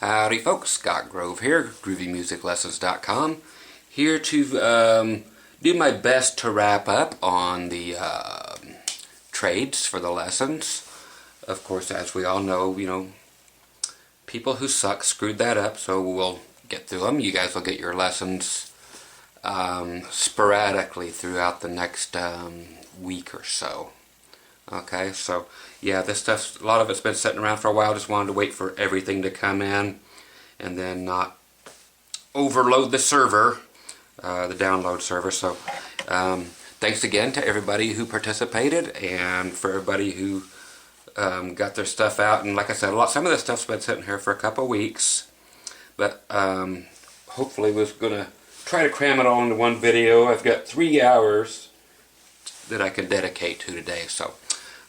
Howdy folks, Scott Grove here, GroovyMusicLessons.com, here to do my best to wrap up on the trades for the lessons. Of course, as we all know, people who suck screwed that up, so we'll get through them. You guys will get your lessons sporadically throughout the next week or so. Okay, so yeah, this stuff, a lot of it's been sitting around for a while. Just wanted to wait for everything to come in and then not overload the server, the download server. So thanks again to everybody who participated and for everybody who got their stuff out. And like I said, some of this stuff's been sitting here for a couple weeks, but hopefully was going to try to cram it all into one video. I've got 3 hours that I can dedicate to today, so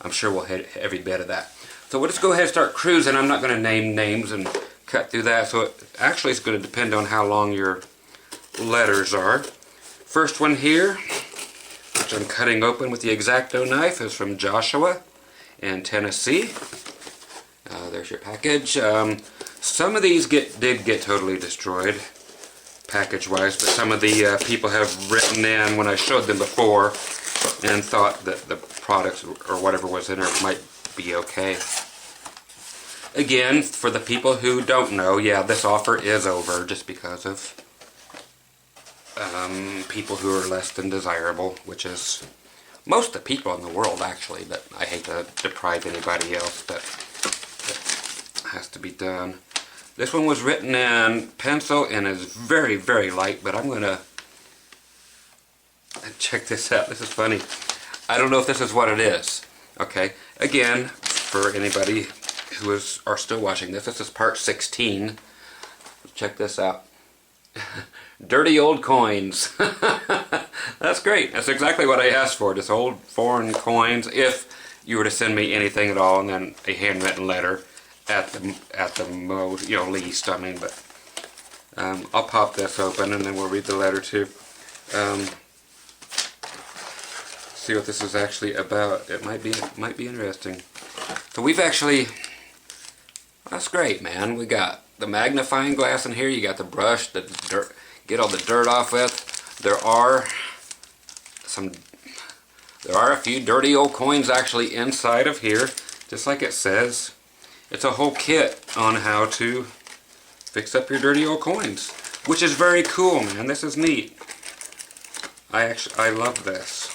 I'm sure we'll hit every bit of that. So we'll just go ahead and start cruising. I'm not going to name names and cut through that, so actually it's going to depend on how long your letters are. First one here, which I'm cutting open with the X-Acto knife, is from Joshua in Tennessee. There's your package. Some of these did get totally destroyed package-wise, but some of the people have written in when I showed them before and thought that the products or whatever was in it might be okay. Again, for the people who don't know, yeah, this offer is over just because of people who are less than desirable, which is most of the people in the world actually, but I hate to deprive anybody else, but it has to be done. This one was written in pencil and is very, very light, but I'm going to check this out. This is funny. I don't know if this is what it is. Okay, again, for anybody who are still watching this is part 16. Check this out. Dirty old coins. That's great. That's exactly what I asked for. Just old foreign coins. If you were to send me anything at all, and then a handwritten letter at the most, least. I mean, but I'll pop this open and then we'll read the letter too. See what this is actually about. It might be interesting. So we've actually, that's great, man. We got the magnifying glass in here. You got the brush that get all the dirt off with. There are a few dirty old coins actually inside of here, just like it says. It's a whole kit on how to fix up your dirty old coins, which is very cool, man. This is neat. I love this.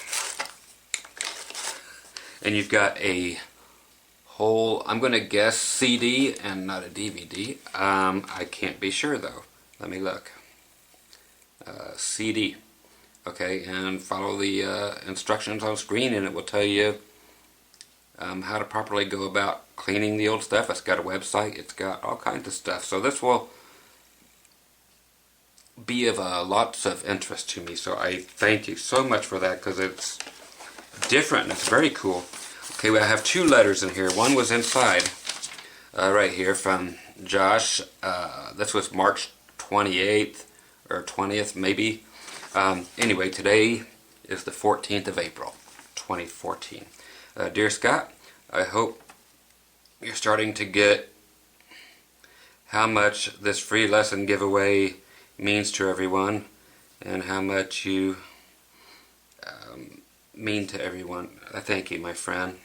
And you've got a whole, I'm going to guess CD and not a DVD. I can't be sure though. Let me look. CD. Okay, and follow the instructions on screen and it will tell you how to properly go about cleaning the old stuff. It's got a website. It's got all kinds of stuff. So this will be of lots of interest to me. So I thank you so much for that because it's different and it's very cool. Okay, well, I have 2 letters in here. One was inside, right here from Josh. This was March 28th or 20th maybe. Anyway, today is the 14th of April, 2014. Dear Scott, I hope you're starting to get how much this free lesson giveaway means to everyone and how much you mean to everyone. Thank you, my friend.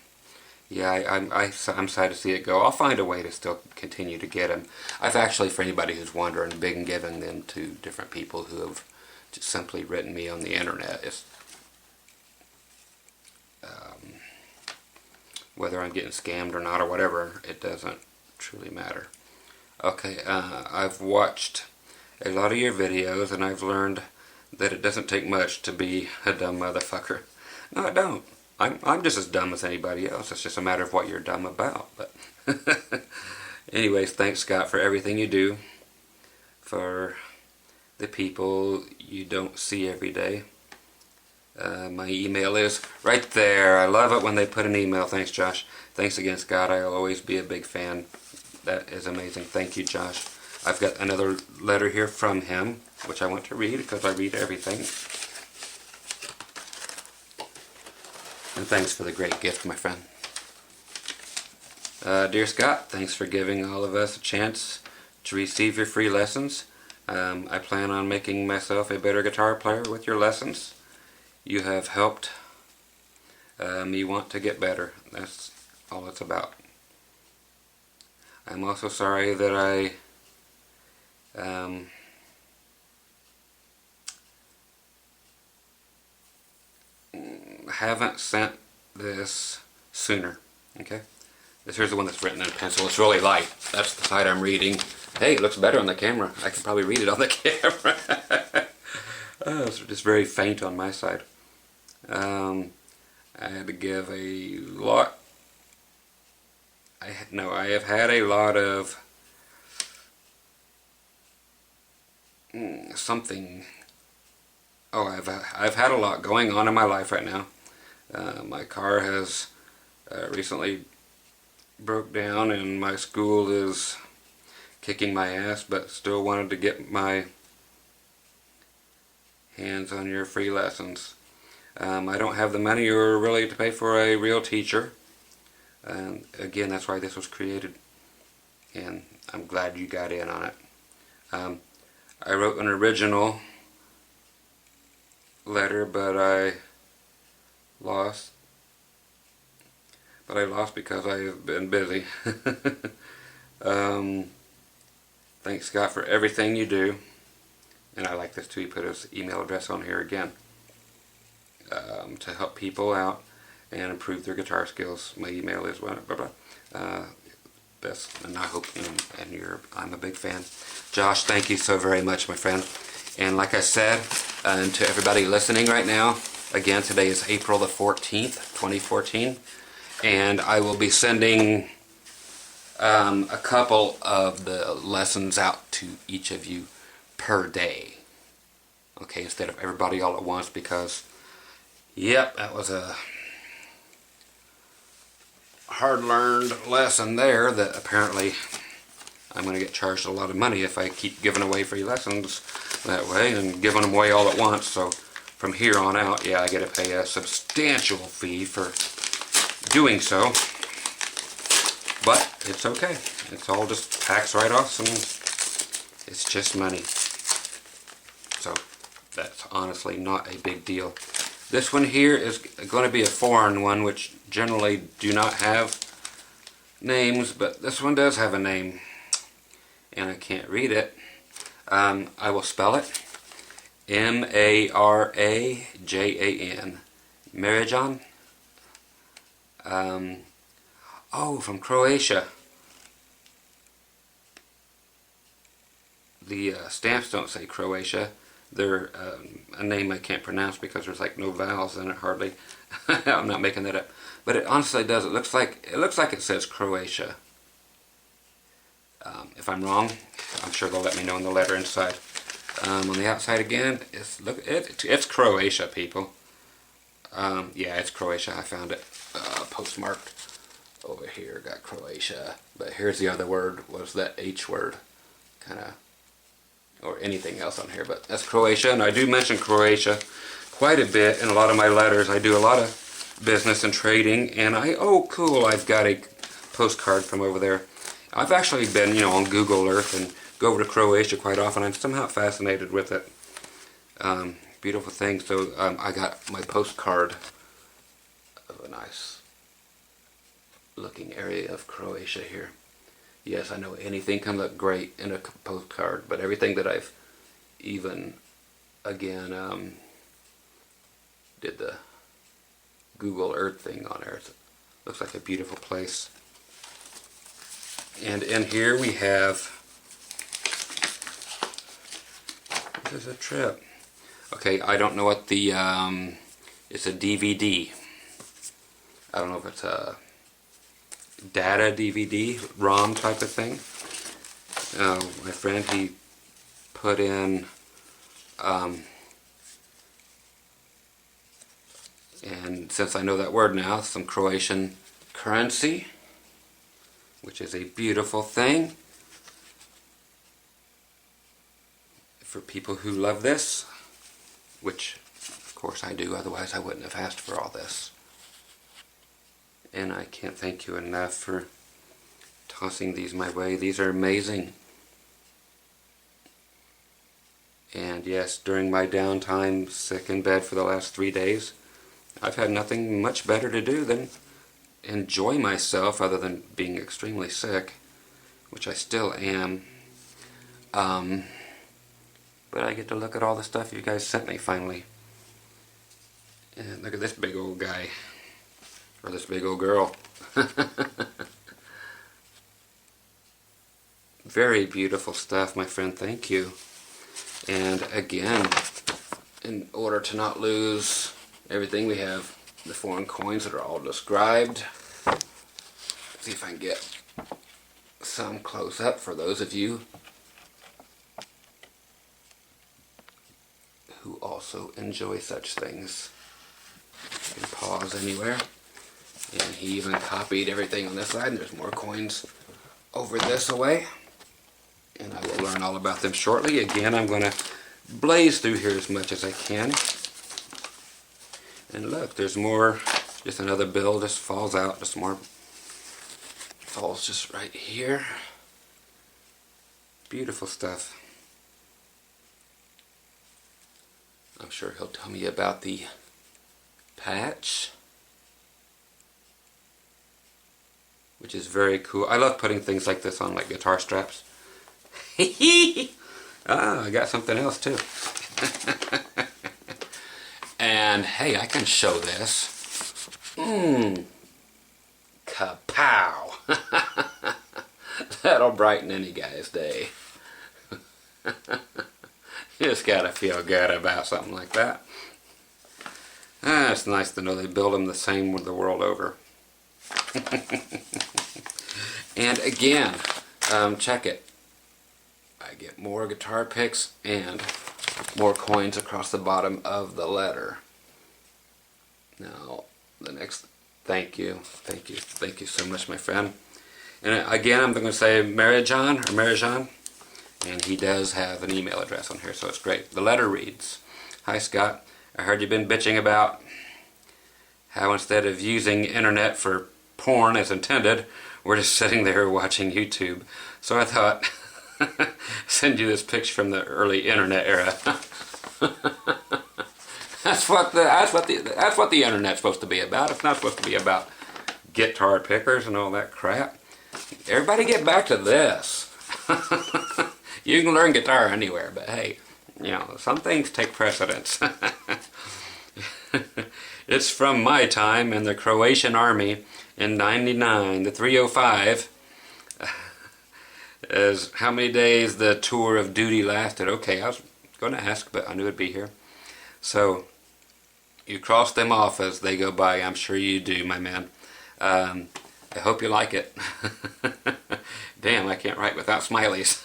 Yeah, I'm sad to see it go. I'll find a way to still continue to get them. I've actually, for anybody who's wondering, been giving them to different people who have just simply written me on the internet. It's, whether I'm getting scammed or not or whatever, it doesn't truly matter. Okay, I've watched a lot of your videos and I've learned that it doesn't take much to be a dumb motherfucker. No, I don't. I'm just as dumb as anybody else. It's just a matter of what you're dumb about. But anyways, thanks Scott for everything you do for the people you don't see every day. My email is right there. I love it when they put an email. Thanks, Josh. Thanks again, Scott. I'll always be a big fan. That is amazing. Thank you, Josh. I've got another letter here from him, which I want to read because I read everything. And thanks for the great gift, my friend. Dear Scott, thanks for giving all of us a chance to receive your free lessons. I plan on making myself a better guitar player with your lessons. You have helped me want to get better. That's all it's about. I'm also sorry that I haven't sent this sooner. Okay, this here's the one that's written in pencil. It's really light. That's the side I'm reading. Hey, it looks better on the camera. I can probably read it on the camera. Oh, it's just very faint on my side. I had to give a lot. I have had a lot of something. Oh, I've had a lot going on in my life right now. My car has recently broke down, and my school is kicking my ass, but still wanted to get my hands on your free lessons. I don't have the money or really to pay for a real teacher, and again, that's why this was created, and I'm glad you got in on it. I wrote an original letter, but I lost because I have been busy. Thanks, Scott, for everything you do. And I like this too. He put his email address on here again. To help people out and improve their guitar skills. My email is blah blah blah. Best, and I hope I'm a big fan. Josh, thank you so very much, my friend. And like I said, and to everybody listening right now, again, today is April the 14th, 2014, and I will be sending a couple of the lessons out to each of you per day. Okay, instead of everybody all at once, because yep, that was a hard-learned lesson there that apparently I'm going to get charged a lot of money if I keep giving away free lessons that way and giving them away all at once. So from here on out, yeah, I get to pay a substantial fee for doing so. But it's okay. It's all just tax write-offs, and it's just money. So that's honestly not a big deal. This one here is going to be a foreign one, which generally do not have names, but this one does have a name, and I can't read it. I will spell it. M-A-R-A-J-A-N. Marajan. Oh, from Croatia. The stamps don't say Croatia. They're a name I can't pronounce because there's like no vowels in it hardly. I'm not making that up, but it honestly does. It looks like it says Croatia. If I'm wrong, I'm sure they'll let me know in the letter inside. On the outside again, it's Croatia, people. Yeah, it's Croatia. I found it postmarked over here. Got Croatia, but here's the other word. Was that H word? Kind of. Or anything else on here, but that's Croatia, and I do mention Croatia quite a bit in a lot of my letters. I do a lot of business and trading, and oh cool, I've got a postcard from over there. I've actually been, on Google Earth and go over to Croatia quite often. I'm somehow fascinated with it. Beautiful thing. So I got my postcard of a nice looking area of Croatia here. Yes, I know anything can look great in a postcard, but everything that I've even, again, did the Google Earth thing on there. It looks like a beautiful place. And in here we have, this is a trip. Okay, I don't know what the, it's a DVD. I don't know if it's a data DVD, ROM type of thing. My friend, he put in and since I know that word now, some Croatian currency, which is a beautiful thing for people who love this, which of course I do, otherwise I wouldn't have asked for all this. And I can't thank you enough for tossing these my way. These are amazing. And yes, during my downtime, sick in bed for the last 3 days, I've had nothing much better to do than enjoy myself other than being extremely sick, which I still am. But I get to look at all the stuff you guys sent me finally. And look at this big old guy. Or this big old girl. Very beautiful stuff, my friend. Thank you. And again, in order to not lose everything, we have the foreign coins that are all described. Let's see if I can get some close up for those of you who also enjoy such things. You can pause anywhere. And he even copied everything on this side, and there's more coins over this away. And I will learn all about them shortly. Again, I'm going to blaze through here as much as I can. And look, there's more, just another bill just falls out, just more falls just right here. Beautiful stuff. I'm sure he'll tell me about the patch, which is very cool. I love putting things like this on like guitar straps. I got something else too. And hey, I can show this. Kapow! That'll brighten any guy's day. You just gotta feel good about something like that. It's nice to know they build them the same with the world over. And again, check it. I get more guitar picks and more coins across the bottom of the letter. Now, the next, thank you so much, my friend. And again, I'm going to say Marijan, and he does have an email address on here, so it's great. The letter reads, "Hi Scott, I heard you've been bitching about how instead of using internet for porn as intended, we're just sitting there watching YouTube. So I thought, send you this picture from the early internet era." That's what the internet's supposed to be about. It's not supposed to be about guitar pickers and all that crap. Everybody get back to this. You can learn guitar anywhere, but hey, you know, some things take precedence. It's from my time in the Croatian army in '99, the 305. Is how many days the tour of duty lasted. Okay, I was going to ask, but I knew it'd be here. So, you cross them off as they go by. I'm sure you do, my man. I hope you like it. Damn, I can't write without smileys.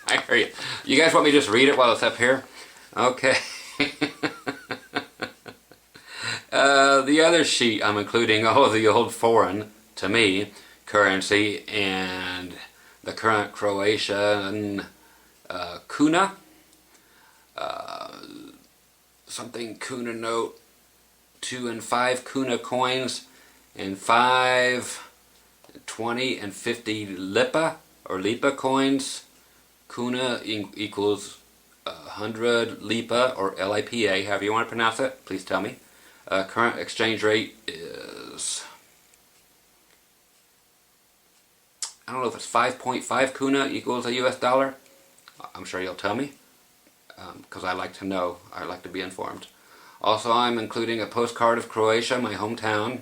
I hear you. You guys want me to just read it while it's up here? Okay. The other sheet, I'm including all of the old foreign, to me, currency and the current Croatian kuna, something kuna note, 2 and 5 kuna coins, and 5, 20, and 50 lipa or lipa coins. Kuna equals 100 lipa or LIPA, however you want to pronounce it. Please tell me. Current exchange rate is, I don't know if it's 5.5 kuna equals a US dollar. I'm sure you'll tell me, because I like to know. I like to be informed. Also, I'm including a postcard of Croatia, my hometown,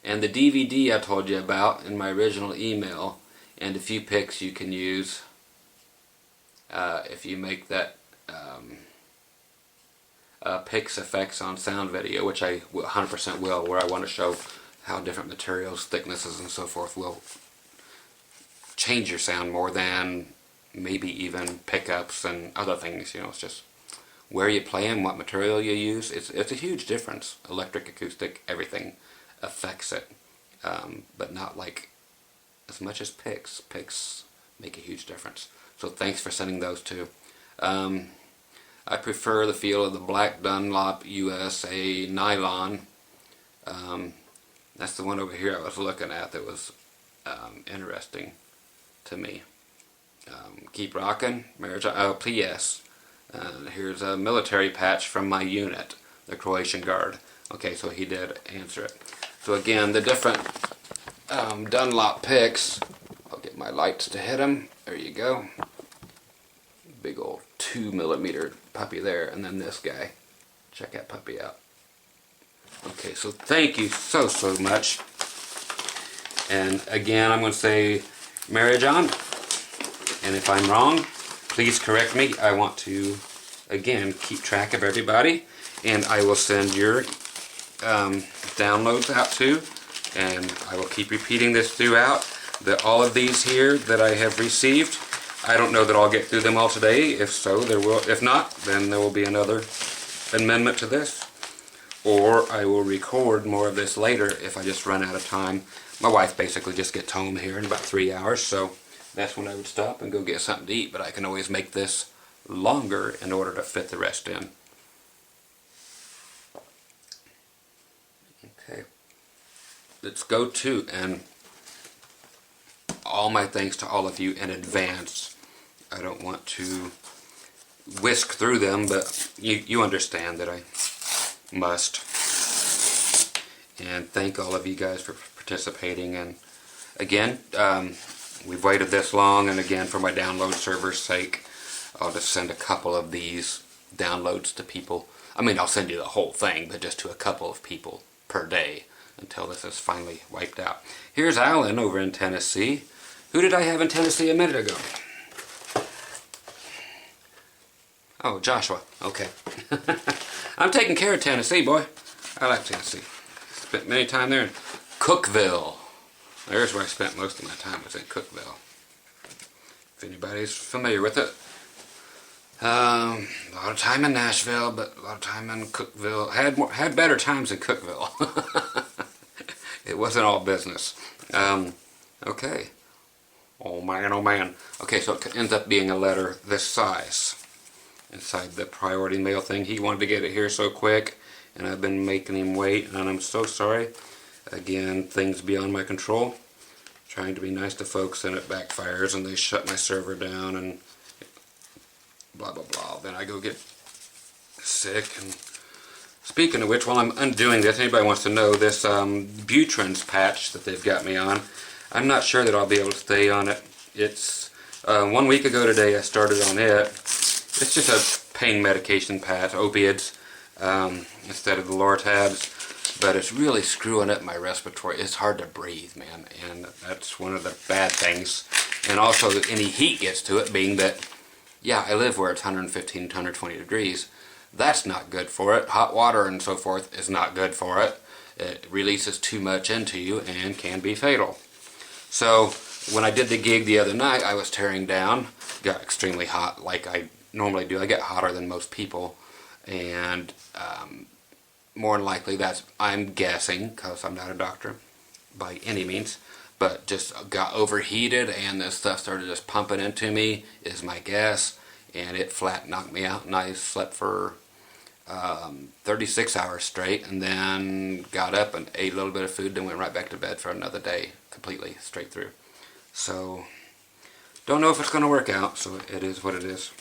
and the DVD I told you about in my original email, and a few pics you can use if you make that pics effects on sound video, which I 100% will, where I want to show how different materials, thicknesses, and so forth will change your sound more than maybe even pickups and other things. You know, it's just where you play them, what material you use. It's a huge difference. Electric, acoustic, everything affects it, but not like as much as picks. Picks make a huge difference. So thanks for sending those too. I prefer the feel of the black Dunlop USA nylon. That's the one over here I was looking at that was interesting to me. Keep rocking. Marriage. Oh, P.S. Here's a military patch from my unit, the Croatian Guard. Okay, so he did answer it. So again, the different Dunlop picks. I'll get my lights to hit them. There you go. Big old 2mm puppy there, and then this guy. Check that puppy out. Okay, so thank you so much. And again, I'm going to say marriage on. And if I'm wrong, please correct me. I want to, again, keep track of everybody. And I will send your downloads out too. And I will keep repeating this throughout. All of these here that I have received, I don't know that I'll get through them all today. If so, there will. If not, then there will be another amendment to this. Or I will record more of this later if I just run out of time. My wife basically just gets home here in about 3 hours, so that's when I would stop and go get something to eat, but I can always make this longer in order to fit the rest in. Okay. Let's go to, and all my thanks to all of you in advance. I don't want to whisk through them, but you understand that I must. And thank all of you guys for participating. And again, we've waited this long, and again, for my download server's sake, I'll just send a couple of these downloads to people. I mean, I'll send you the whole thing, but just to a couple of people per day until this is finally wiped out. Here's Alan over in Tennessee. Who did I have in Tennessee a minute ago? Oh, Joshua. Okay. I'm taking care of Tennessee, boy. I like Tennessee. Spent many time there in Cookeville. There's where I spent most of my time, was in Cookeville. If anybody's familiar with it. A lot of time in Nashville, but a lot of time in Cookeville. Had better times in Cookeville. It wasn't all business. Okay. Oh man, oh man. Okay, so it ends up being a letter this size. Inside the priority mail thing. He wanted to get it here so quick, and I've been making him wait, and I'm so sorry. Again, things beyond my control. Trying to be nice to folks, and it backfires, and they shut my server down, and blah blah blah. Then I go get sick. And speaking of which, while I'm undoing this, anybody wants to know this Butrin's patch that they've got me on, I'm not sure that I'll be able to stay on it. It's 1 week ago today I started on it. It's just a pain medication patch, opiates, instead of the Lortabs. But it's really screwing up my respiratory. It's hard to breathe, man, and that's one of the bad things. And also, any heat gets to it, being that, yeah, I live where it's 115 to 120 degrees. That's not good for it. Hot water and so forth is not good for it. It releases too much into you and can be fatal. So, when I did the gig the other night, I was tearing down, got extremely hot like I normally do. I get hotter than most people, and more than likely that's, I'm guessing, because I'm not a doctor by any means, but just got overheated and this stuff started just pumping into me, is my guess, and it flat knocked me out, and I slept for 36 hours straight, and then got up and ate a little bit of food, then went right back to bed for another day, completely straight through. So, don't know if it's going to work out, so it is what it is.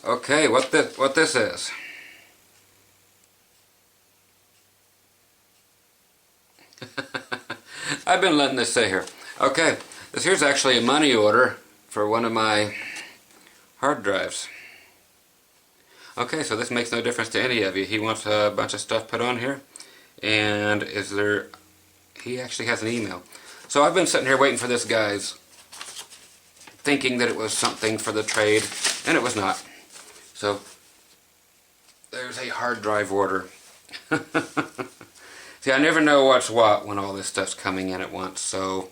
Okay, what this is. I've been letting this sit here. Okay, this here's actually a money order for one of my hard drives. Okay, so this makes no difference to any of you. He wants a bunch of stuff put on here, and he actually has an email. So I've been sitting here waiting for this, guys, thinking that it was something for the trade, and it was not. So there's a hard drive order. See, I never know what's what when all this stuff's coming in at once, so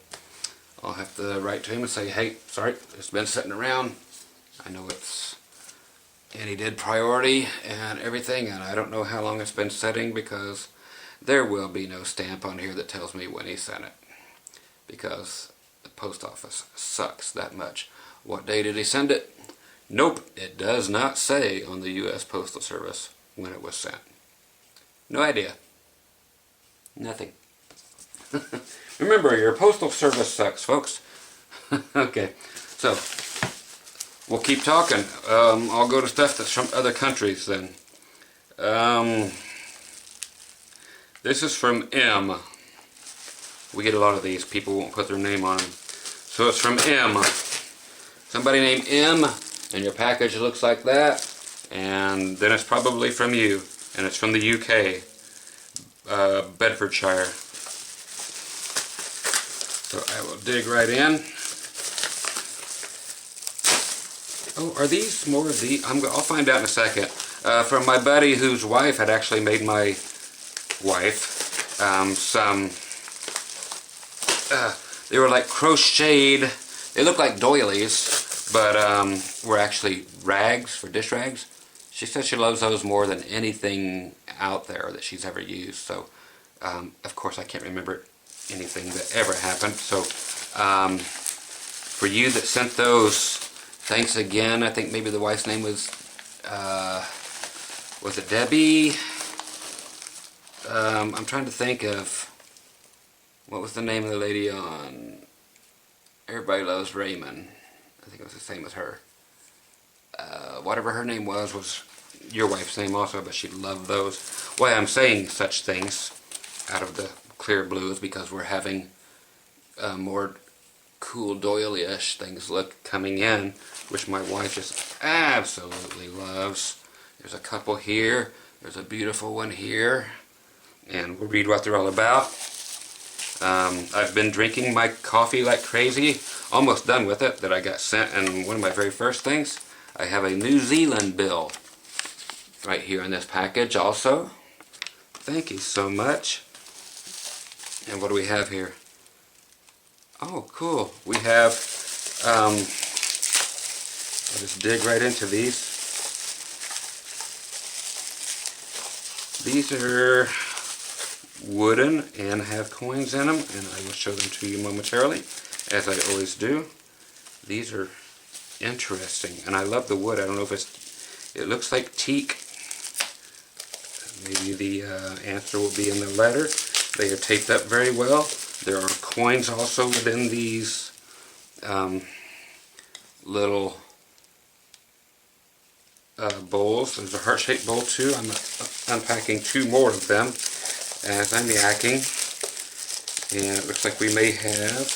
I'll have to write to him and say, hey, sorry, it's been sitting around. I know it's, and he did priority and everything, and I don't know how long it's been sitting, because there will be no stamp on here that tells me when he sent it, because the post office sucks that much. What day did he send it? Nope, it does not say on the U.S. Postal Service when it was sent. No idea. Nothing. Remember, your postal service sucks, folks. Okay, so we'll keep talking. I'll go to stuff that's from other countries then. This is from M. We get a lot of these. People won't put their name on them. So it's from M. Somebody named M, and your package looks like that. And then it's probably from you. And it's from the UK. Bedfordshire. So I will dig right in. Oh, are these more of the? I'll find out in a second. From my buddy whose wife had actually made my wife some. They were like crocheted. They look like doilies, but were actually rags for dish rags. She said she loves those more than anything out there that she's ever used. So, of course, I can't remember anything that ever happened. So, for you that sent those, thanks again. I think maybe the wife's name was it Debbie? I'm trying to think of, what was the name of the lady on Everybody Loves Raymond? I think it was the same as her. Whatever her name was your wife's name also, but she loved those. Why I'm saying such things out of the clear blue is because we're having more cool doily-ish things coming in, which my wife just absolutely loves. There's a couple here. There's a beautiful one here. And we'll read what they're all about. I've been drinking my coffee like crazy. Almost done with it, that I got sent, and one of my very first things, I have a New Zealand bill right here in this package also. Thank you so much. And what do we have here? Oh, cool. We have, I'll just dig right into these. These are wooden and have coins in them, and I will show them to you momentarily, as I always do. These are interesting, and I love the wood. I don't know if it looks like teak. Maybe the answer will be in the letter. They are taped up very well. There are coins also within these little bowls. There's a heart-shaped bowl too. I'm unpacking two more of them as I'm yakking. And it looks like we may have,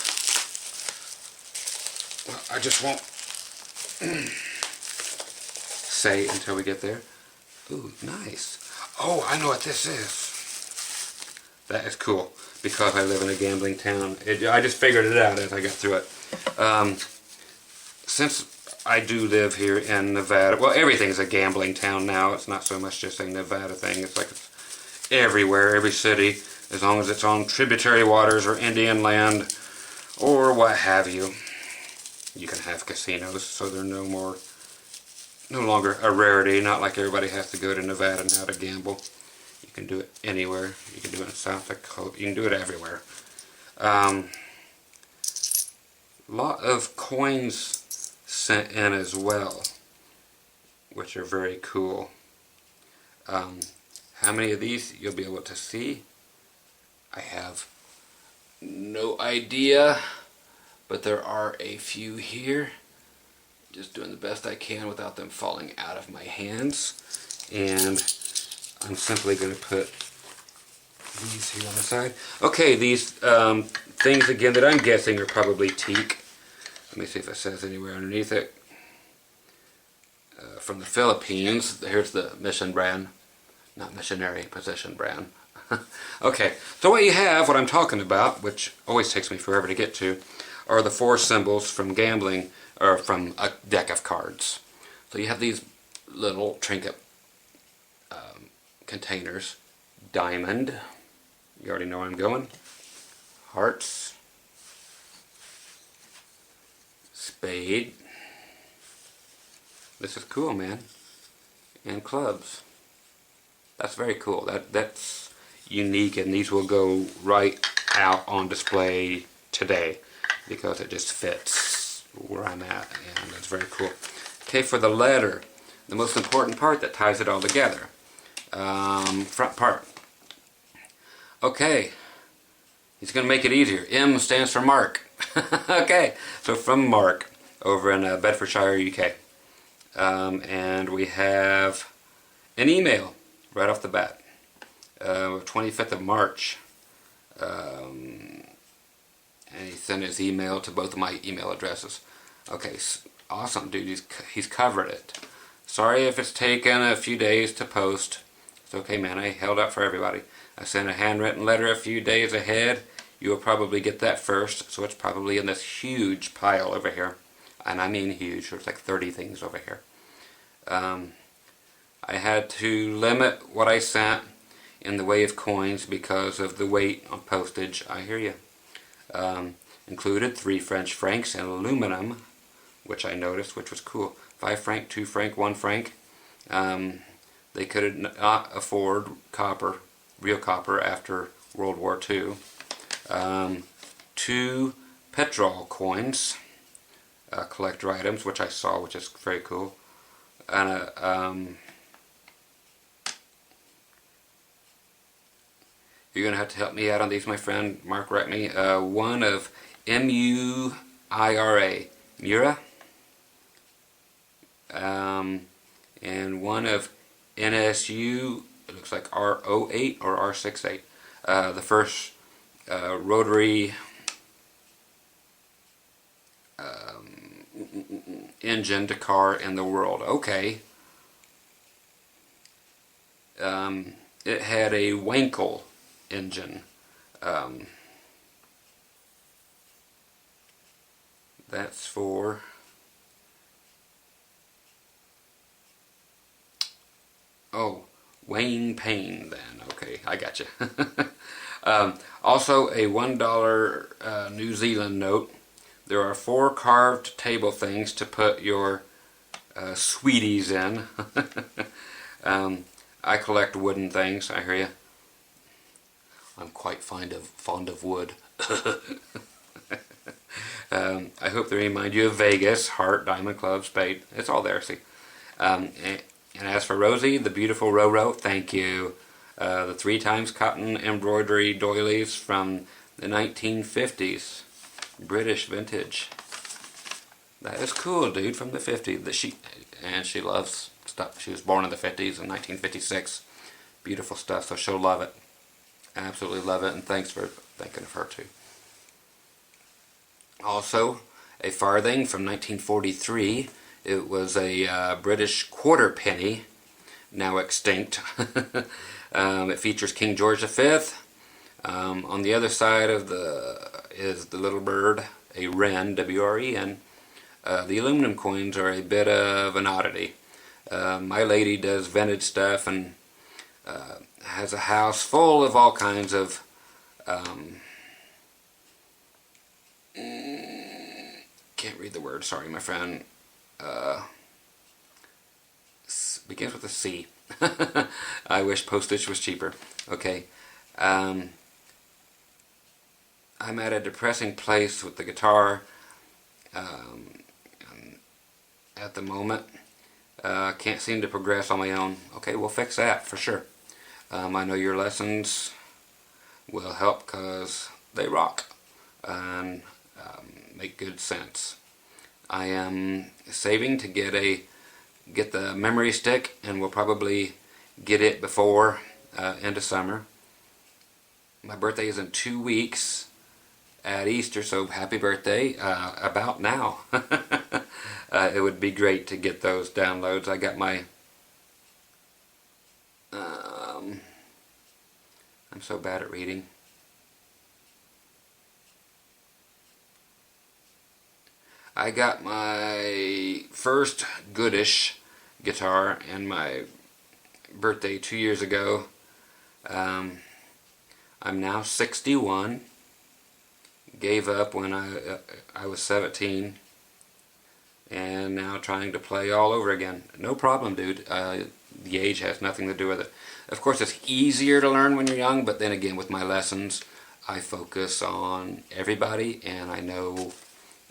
well, I just won't say until we get there. Ooh, nice. Oh, I know what this is. That is cool, because I live in a gambling town. I just figured it out as I got through it. Since I do live here in Nevada, well, everything's a gambling town now. It's not so much just a Nevada thing. It's like it's everywhere, every city, as long as it's on tributary waters or Indian land or what have you. You can have casinos, so they're no longer a rarity. Not like everybody has to go to Nevada now to gamble. You can do it anywhere. You can do it in South Dakota. You can do it everywhere. Lot of coins sent in as well, which are very cool. How many of these you'll be able to see, I have no idea, but there are a few here. Just doing the best I can without them falling out of my hands. And I'm simply going to put these here on the side. Okay, these things again that I'm guessing are probably teak. Let me see if it says anywhere underneath it. From the Philippines. Here's the Mission brand. Not missionary, position brand. Okay, so what you have, what I'm talking about, which always takes me forever to get to, are the four symbols from gambling, or from a deck of cards. So you have these little trinket containers. Diamond, you already know where I'm going. Hearts. Spade. This is cool, man. And clubs. That's very cool. That's unique, and these will go right out on display today because it just fits where I'm at, and that's very cool. Okay, for the letter, the most important part that ties it all together. Front part. Okay, He's going to make it easier. M stands for Mark. Okay, so from Mark over in Bedfordshire, UK. And we have an email right off the bat. 25th of March. And he sent his email to both of my email addresses. Okay, awesome, dude. He's covered it. Sorry if it's taken a few days to post. It's okay, man. I held up for everybody. I sent a handwritten letter a few days ahead. You will probably get that first, so it's probably in this huge pile over here. And I mean huge. There's like 30 things over here. I had to limit what I sent in the way of coins because of the weight on postage. I hear you. Included 3 French francs and aluminum, which I noticed, which was cool. 5 franc, 2 franc, 1 franc. They could not afford copper, real copper, after World War II. 2 petrol coins, collector items, which I saw, which is very cool. And you're going to have to help me out on these, my friend. Mark, write me. One of M-U-I-R-A, Mura. And one of NSU, it looks like R08 or R68. The first rotary engine to car in the world. Okay. It had a Wankel engine. That's for Wayne Payne then. Okay, I got you. Also a $1 New Zealand note. There are 4 carved table things to put your sweeties in. I collect wooden things, I hear you. I'm quite fond of wood. I hope they remind you of Vegas, heart, diamond, club, spade. It's all there, see. And as for Rosie, the beautiful Roro, thank you. The 3 times cotton embroidery doilies from the 1950s. British vintage. That is cool, dude, from the 50s. She loves stuff. She was born in the 50s in 1956. Beautiful stuff, so she'll love it. Absolutely love it, and thanks for thinking of her too. Also, a farthing from 1943. It was a British quarter penny, now extinct. It features King George V. On the other side of is the little bird, a wren, W-R-E-N. The aluminum coins are a bit of an oddity. My lady does vintage stuff and has a house full of all kinds of can't read the word, sorry my friend. Begins with a C. I wish postage was cheaper. Okay. I'm at a depressing place with the guitar at the moment. Can't seem to progress on my own. Okay, we'll fix that for sure. I know your lessons will help because they rock and make good sense. I am saving to get the memory stick, and we'll probably get it before end of summer. My birthday is in 2 weeks at Easter, so happy birthday about now. It would be great to get those downloads. I got my I'm so bad at reading. I got my first goodish guitar and my birthday 2 years ago. I'm now 61. Gave up when I was 17, and now trying to play all over again. No problem, dude. The age has nothing to do with it. Of course, it's easier to learn when you're young, but then again, with my lessons, I focus on everybody, and I know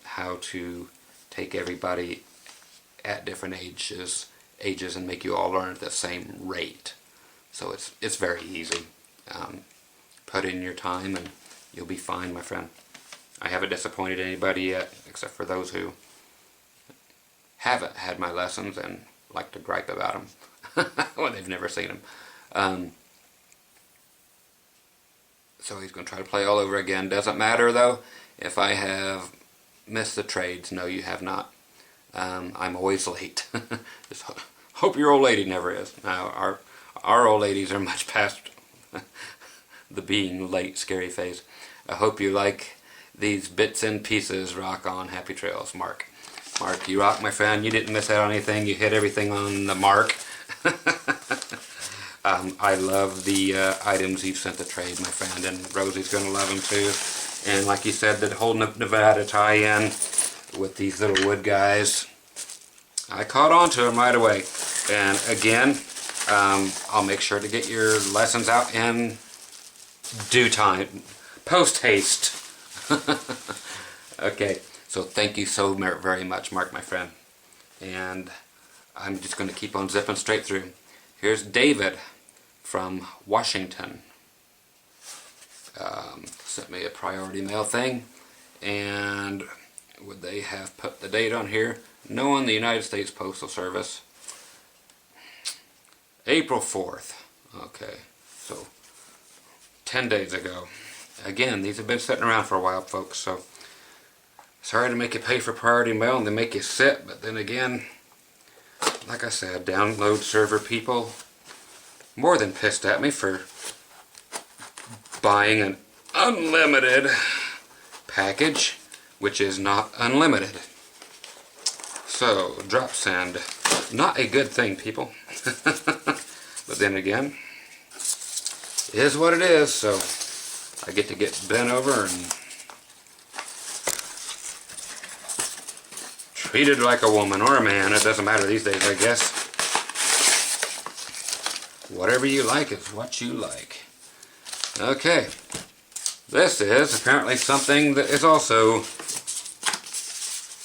how to take everybody at different ages and make you all learn at the same rate. So it's very easy. Put in your time and You'll be fine, my friend. I haven't disappointed anybody yet, except for those who haven't had my lessons and like to gripe about them when they've never seen them. So he's going to try to play all over again. Doesn't matter though if I have missed the trades. No, you have not. I'm always late. Just hope your old lady never is. Now our old ladies are much past the being late scary phase. I hope you like these bits and pieces. Rock on. Happy trails, Mark. Mark, you rock, my friend. You didn't miss out on anything. You hit everything on the mark. I love the items you've sent to trade, my friend, and Rosie's going to love them too. And like you said, the whole Nevada tie-in with these little wood guys, I caught on to them right away. And again, I'll make sure to get your lessons out in due time, post haste. Okay, so thank you so very much, Mark, my friend. And I'm just going to keep on zipping straight through. Here's David from Washington. Sent me a priority mail thing, and would they have put the date on here? Knowing the United States Postal Service, April 4th. Okay, so 10 days ago. Again, these have been sitting around for a while, folks, so sorry to make you pay for priority mail and they make you sit, but then again, like I said, download server people more than pissed at me for buying an unlimited package, which is not unlimited. So, drop send. Not a good thing, people. But then again, it is what it is, so I get to get bent over and treated like a woman or a man. It doesn't matter these days, I guess. Whatever you like is what you like. Okay. This is apparently something that is also...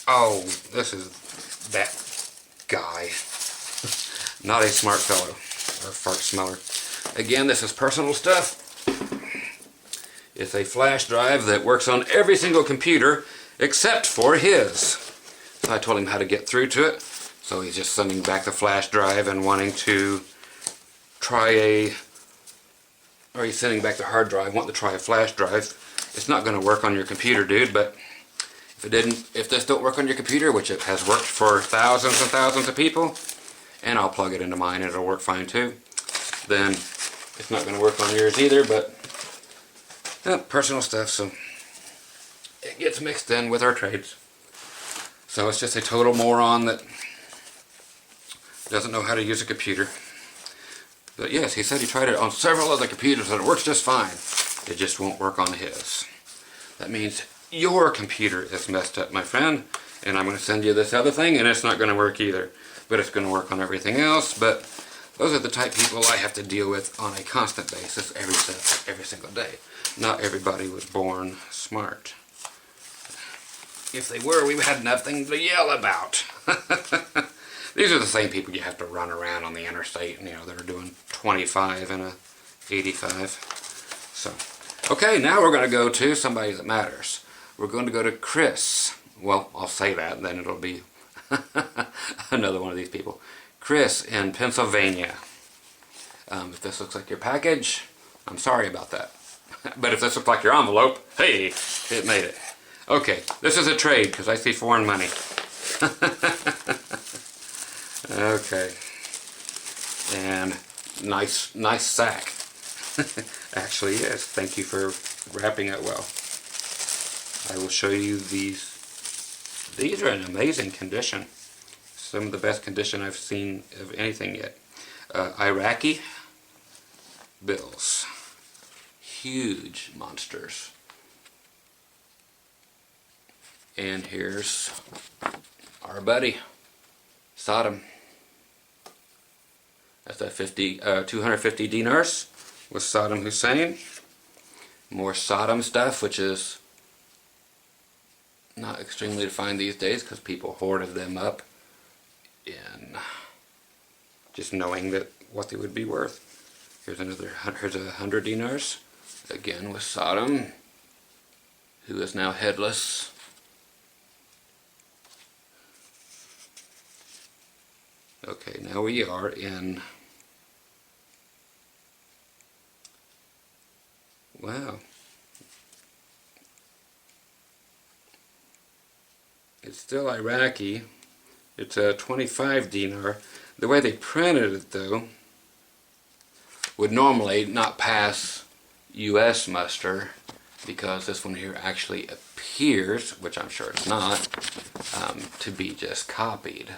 Oh, this is that guy. Not a smart fellow. Or fart smeller. Again, this is personal stuff. It's a flash drive that works on every single computer except for his. So I told him how to get through to it. So he's just sending back the flash drive and wanting to try or he's sending back the hard drive, wanting to try a flash drive. It's not going to work on your computer, dude, but if this don't work on your computer, which it has worked for thousands and thousands of people, and I'll plug it into mine and it'll work fine too, then it's not going to work on yours either, but personal stuff, so it gets mixed in with our trades. So it's just a total moron that doesn't know how to use a computer. But yes, he said he tried it on several other computers and it works just fine. It just won't work on his. That means your computer is messed up, my friend, and I'm going to send you this other thing and it's not going to work either. But it's going to work on everything else. But those are the type of people I have to deal with on a constant basis every single day. Not everybody was born smart. If they were, we had nothing to yell about. These are the same people you have to run around on the interstate, you know, that are doing 25 and a 85. So, okay, now we're going to go to somebody that matters. We're going to go to Chris. Well, I'll say that, and then it'll be another one of these people. Chris in Pennsylvania. If this looks like your package, I'm sorry about that. But if this looks like your envelope, hey, it made it. Okay, this is a trade because I see foreign money. Okay, and nice sack. Actually, yes. Thank you for wrapping it well. I will show you these. These are in amazing condition. Some of the best condition I've seen of anything yet. Iraqi bills. Huge monsters. And here's our buddy, Saddam. That's a 250 dinars with Saddam Hussein. More Saddam stuff, which is not extremely defined these days because people hoarded them up in just knowing that what they would be worth. Here's 100 dinars, again with Saddam. who is now headless. Okay, now we are in, wow, it's still Iraqi. It's a 25 dinar. The way they printed it though would normally not pass US muster, because this one here actually appears, which I'm sure it's not, to be just copied.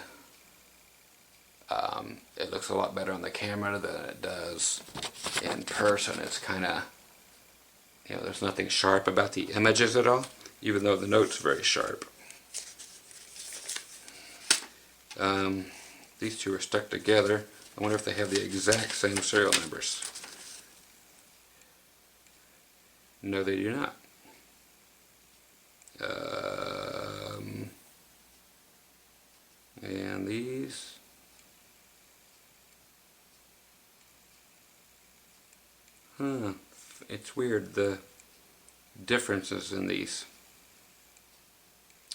It looks a lot better on the camera than it does in person. It's kind of, you know, there's nothing sharp about the images at all, even though the note's very sharp. These two are stuck together. I wonder if they have the exact same serial numbers. No, they do not. And these, it's weird, the differences in these.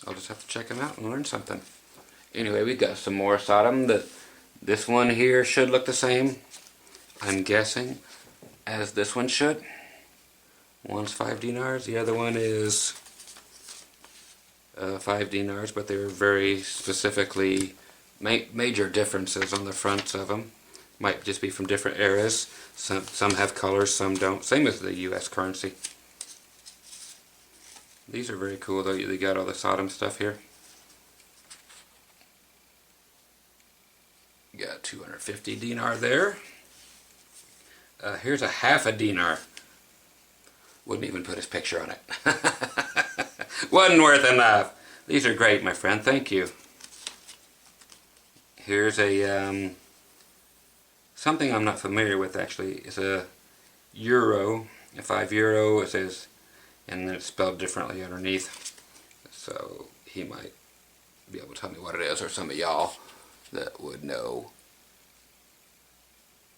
I'll just have to check them out and learn something. Anyway, we got some more Sodom. This one here should look the same, I'm guessing, as this one should. One's 5 dinars, the other one is 5 dinars, but they're very specifically major differences on the fronts of them. Might just be from different eras. Some have colors, some don't. Same as the US currency. These are very cool though. They got all the Sodom stuff here. Got 250 dinar there. Here's a half a dinar. Wouldn't even put his picture on it. Wasn't worth enough. These are great, my friend. Thank you. Here's a something I'm not familiar with actually. It's a euro, a 5 euro. It says, and then it's spelled differently underneath. So he might be able to tell me what it is, or some of y'all that would know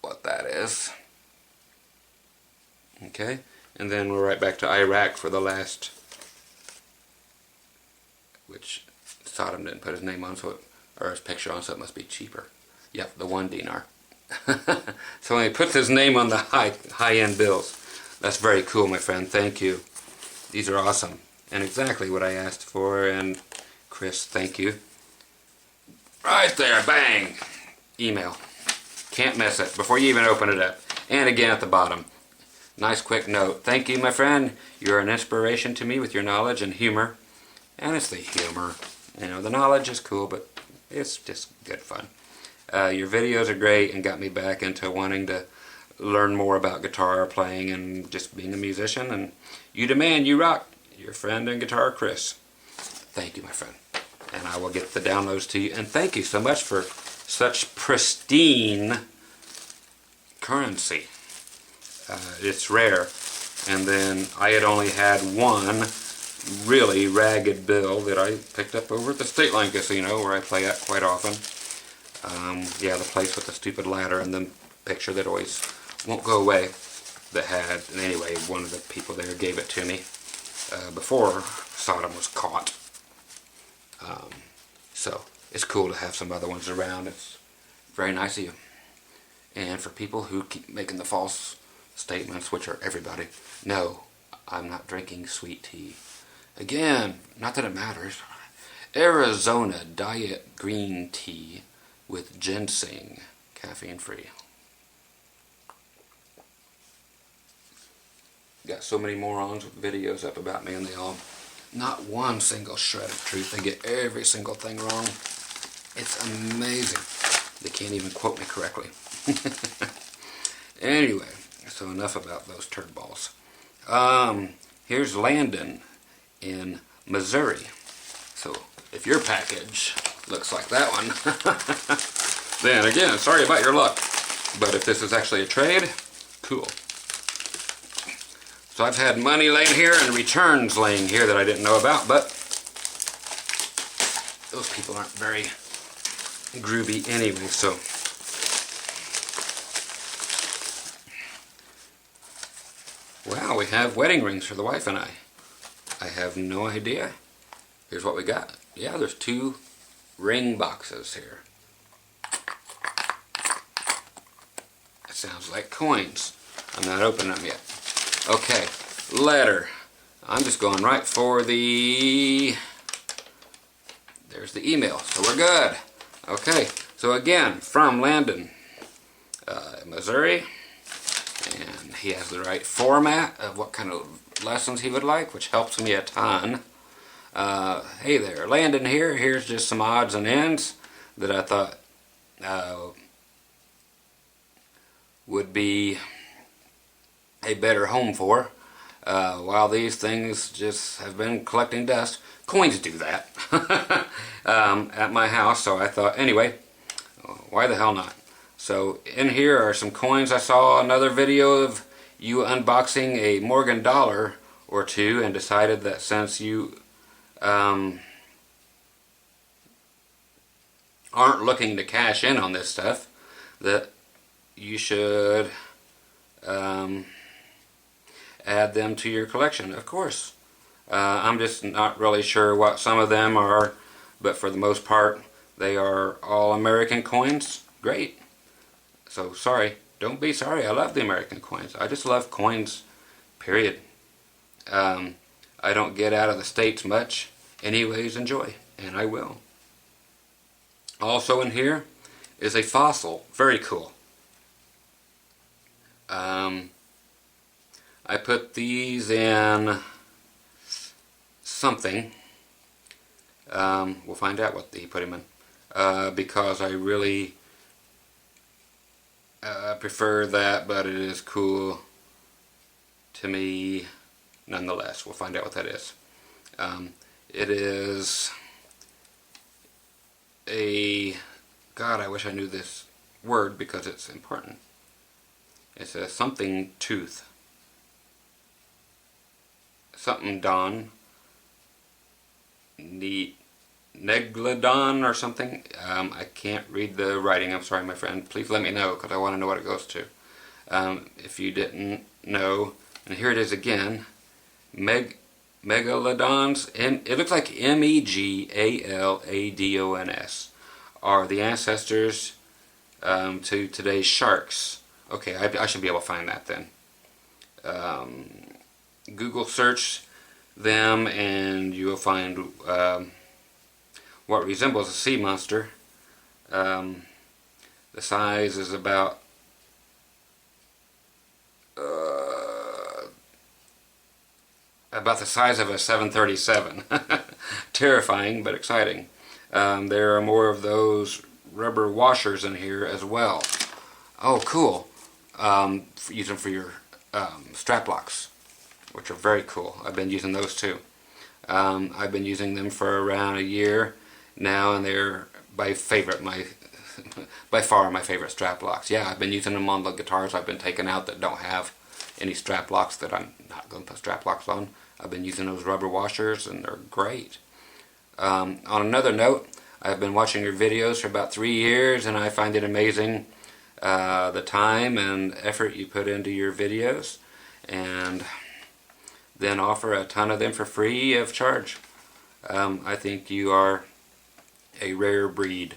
what that is. Okay, and then we're right back to Iraq for the last, which Sodom didn't put his name on, so it, or his picture on, so it must be cheaper. Yep, the 1 dinar. So when he puts his name on the high-end bills. That's very cool, my friend. Thank you. These are awesome, and exactly what I asked for. And Chris, thank you. Right there, bang! Email. Can't miss it before you even open it up. And again at the bottom. Nice quick note. Thank you, my friend. You're an inspiration to me with your knowledge and humor. And it's the humor. You know, the knowledge is cool, but it's just good fun. Your videos are great and got me back into wanting to learn more about guitar playing and just being a musician. And you demand, you rock. Your friend and guitar, Chris. Thank you, my friend. And I will get the downloads to you. And thank you so much for such pristine currency. It's rare. And then I had only had one really ragged bill that I picked up over at the State Line Casino, where I play at quite often. Yeah, the place with the stupid ladder and the picture that always won't go away, that had, and anyway, one of the people there gave it to me before Sodom was caught. So it's cool to have some other ones around. It's very nice of you. And for people who keep making the false statements, which are everybody, no, I'm not drinking sweet tea. Again, not that it matters. Arizona Diet Green Tea with ginseng, caffeine free. Got so many morons with videos up about me, and they all, not one single shred of truth. They get every single thing wrong. It's amazing. They can't even quote me correctly. Anyway, so enough about those turd balls. Here's Landon in Missouri. So if your package looks like that one, then again, sorry about your luck. But if this is actually a trade, cool. So I've had money laying here and returns laying here that I didn't know about, but those people aren't very groovy anyway, so. Wow, we have wedding rings for the wife and I. I have no idea. Here's what we got. Yeah, there's 2 ring boxes here. It sounds like coins. I'm not opening them yet. Okay, letter. I'm just going right for the... There's the email, so we're good. Okay, so again, from Landon, Missouri. And he has the right format of what kind of lessons he would like, which helps me a ton. Hey there, Landon here. Here's just some odds and ends that I thought would be a better home for. While these things just have been collecting dust. Coins do that at my house, so I thought, anyway, why the hell not? So in here are some coins. I saw another video of you unboxing a Morgan dollar or two and decided that since you aren't looking to cash in on this stuff, that you should add them to your collection. Of course. I'm just not really sure what some of them are, but for the most part they are all American coins. Great. So sorry. Don't be sorry. I love the American coins. I just love coins, period. I don't get out of the States much. Anyways, enjoy. And I will. Also in here is a fossil. Very cool. I put these in something. We'll find out what he put him in. Because I really prefer that, but it is cool to me nonetheless. We'll find out what that is. It is a... God, I wish I knew this word because it's important. It's a something tooth. Something don. Neglodon or something. I can't read the writing. I'm sorry, my friend. Please let me know because I want to know what it goes to. If you didn't know, and here it is again. Megalodons. It looks like Megaladons are the ancestors to today's sharks. Okay, I should be able to find that then. Google search them and you will find what resembles a sea monster. The size is about the size of a 737. Terrifying but exciting. There are more of those rubber washers in here as well. Oh, cool. Use them for your strap locks, which are very cool. I've been using those too. I've been using them for around a year now, and they're by far my favorite strap locks. Yeah, I've been using them on the guitars I've been taking out that don't have any strap locks that I'm not going to put strap locks on. I've been using those rubber washers and they're great. On another note, I've been watching your videos for about 3 years and I find it amazing the time and effort you put into your videos, and then offer a ton of them for free of charge. I think you are a rare breed.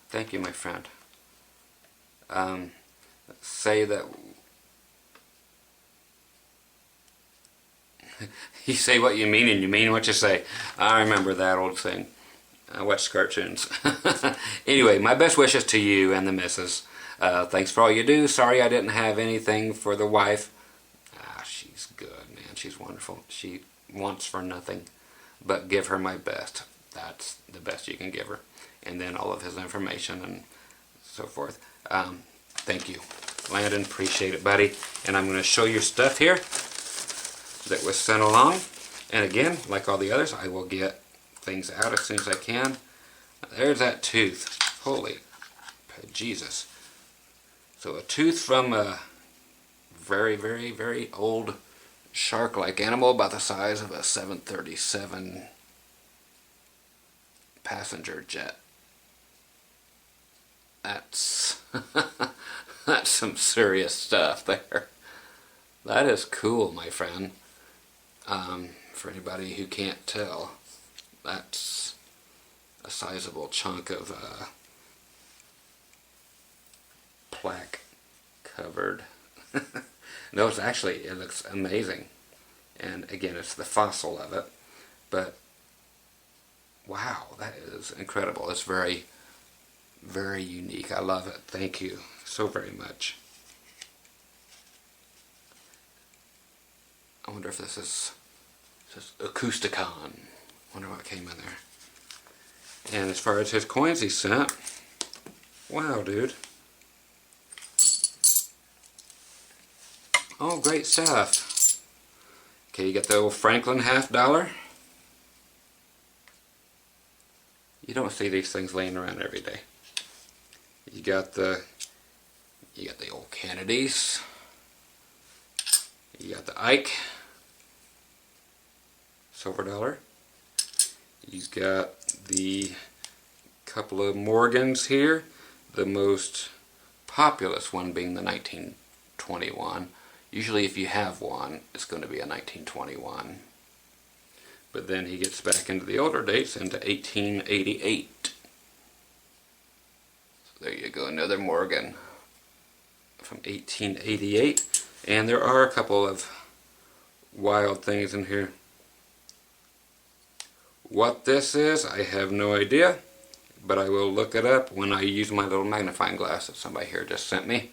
Thank you, my friend. Say that you say what you mean and you mean what you say. I remember that old thing. I watched cartoons. Anyway, my best wishes to you and the missus. Thanks for all you do. Sorry I didn't have anything for the wife. She's good, man. She's wonderful. She wants for nothing but give her my best. That's the best you can give her. And then all of his information and so forth. Thank you, Landon. Appreciate it, buddy. And I'm going to show your stuff here that was sent along. And again, like all the others, I will get things out as soon as I can. There's that tooth. Holy Jesus. So a tooth from a very, very, very old shark-like animal about the size of a 737 passenger jet. That's that's some serious stuff there. That is cool, my friend. For anybody who can't tell, that's a sizable chunk of plaque covered. No, it's actually, it looks amazing. And again, it's the fossil of it. But wow, that is incredible. It's very, very unique. I love it. Thank you so very much. I wonder if this is just Acousticon. Wonder what came in there. And as far as his coins he sent, wow, dude. Oh, great stuff. Okay, you got the old Franklin $50. You don't see these things laying around every day. You got the old Kennedys. You got the Ike silver dollar. You've got the couple of Morgans here. The most populous one being the 1921. Usually if you have one, it's going to be a 1921. But then he gets back into the older dates, into 1888. So there you go, another Morgan from 1888. And there are a couple of wild things in here. What this is, I have no idea, but I will look it up when I use my little magnifying glass that somebody here just sent me.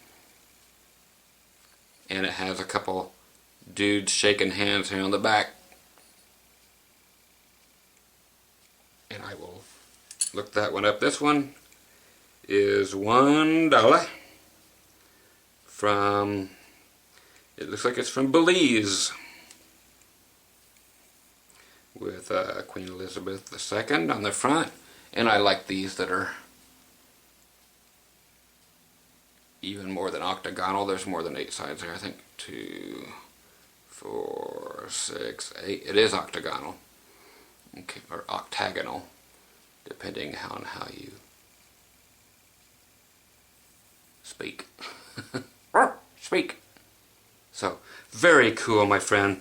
And it has a couple dudes shaking hands here on the back. And I will look that one up. This one is $1 from, it looks like it's from Belize, with Queen Elizabeth II on the front. And I like these that are even more than octagonal. There's more than 8 sides there. I think 2, 4, 6, 8. It is octagonal. Okay, or octagonal, depending on how you speak. Speak. So, very cool, my friend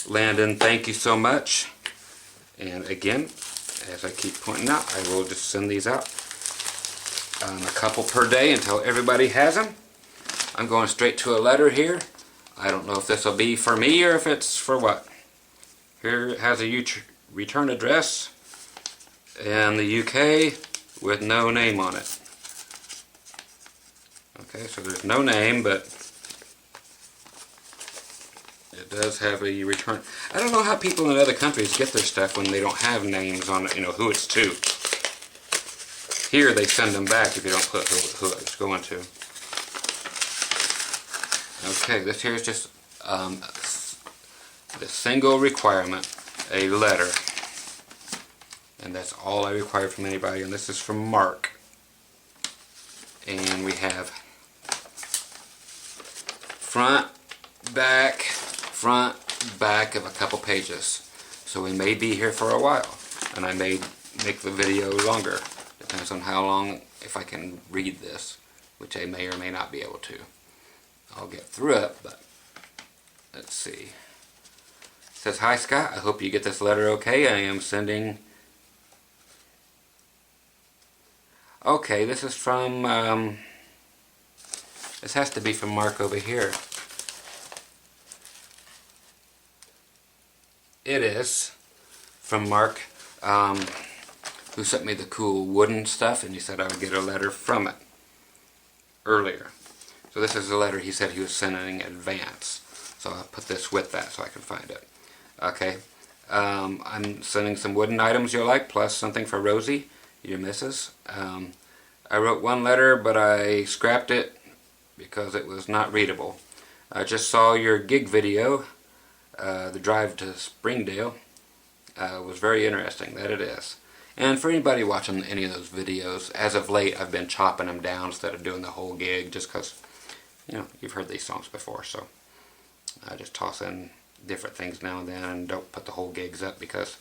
Landon. Thank you so much. And again, as I keep pointing out, I will just send these out a couple per day until everybody has them. I'm going straight to a letter here. I don't know if this will be for me or if it's for what. Here it has a return address in the UK with no name on it. Okay, so there's no name, but it does have a return. I don't know how people in other countries get their stuff when they don't have names on it, you know, who it's to. Here they send them back if you don't put who it's going to. Okay, this here is just the single requirement, a letter. And that's all I require from anybody. And this is from Mark. And we have front, back of a couple pages. So we may be here for a while. And I may make the video longer. Depends on how long, if I can read this, which I may or may not be able to. I'll get through it, but let's see. It says, "Hi Scott, I hope you get this letter okay. I am sending..." Okay, this is from, this has to be from Mark over here. It is from Mark, who sent me the cool wooden stuff, and he said I would get a letter from it earlier. So this is a letter he said he was sending in advance. So I'll put this with that so I can find it. Okay. I'm sending some wooden items you'll like, plus something for Rosie, your missus. I wrote one letter, but I scrapped it because it was not readable. I just saw your gig video, the drive to Springdale. Was very interesting, that it is. And for anybody watching any of those videos, as of late I've been chopping them down instead of doing the whole gig, just because, you know, you've heard these songs before, so I just toss in different things now and then and don't put the whole gigs up because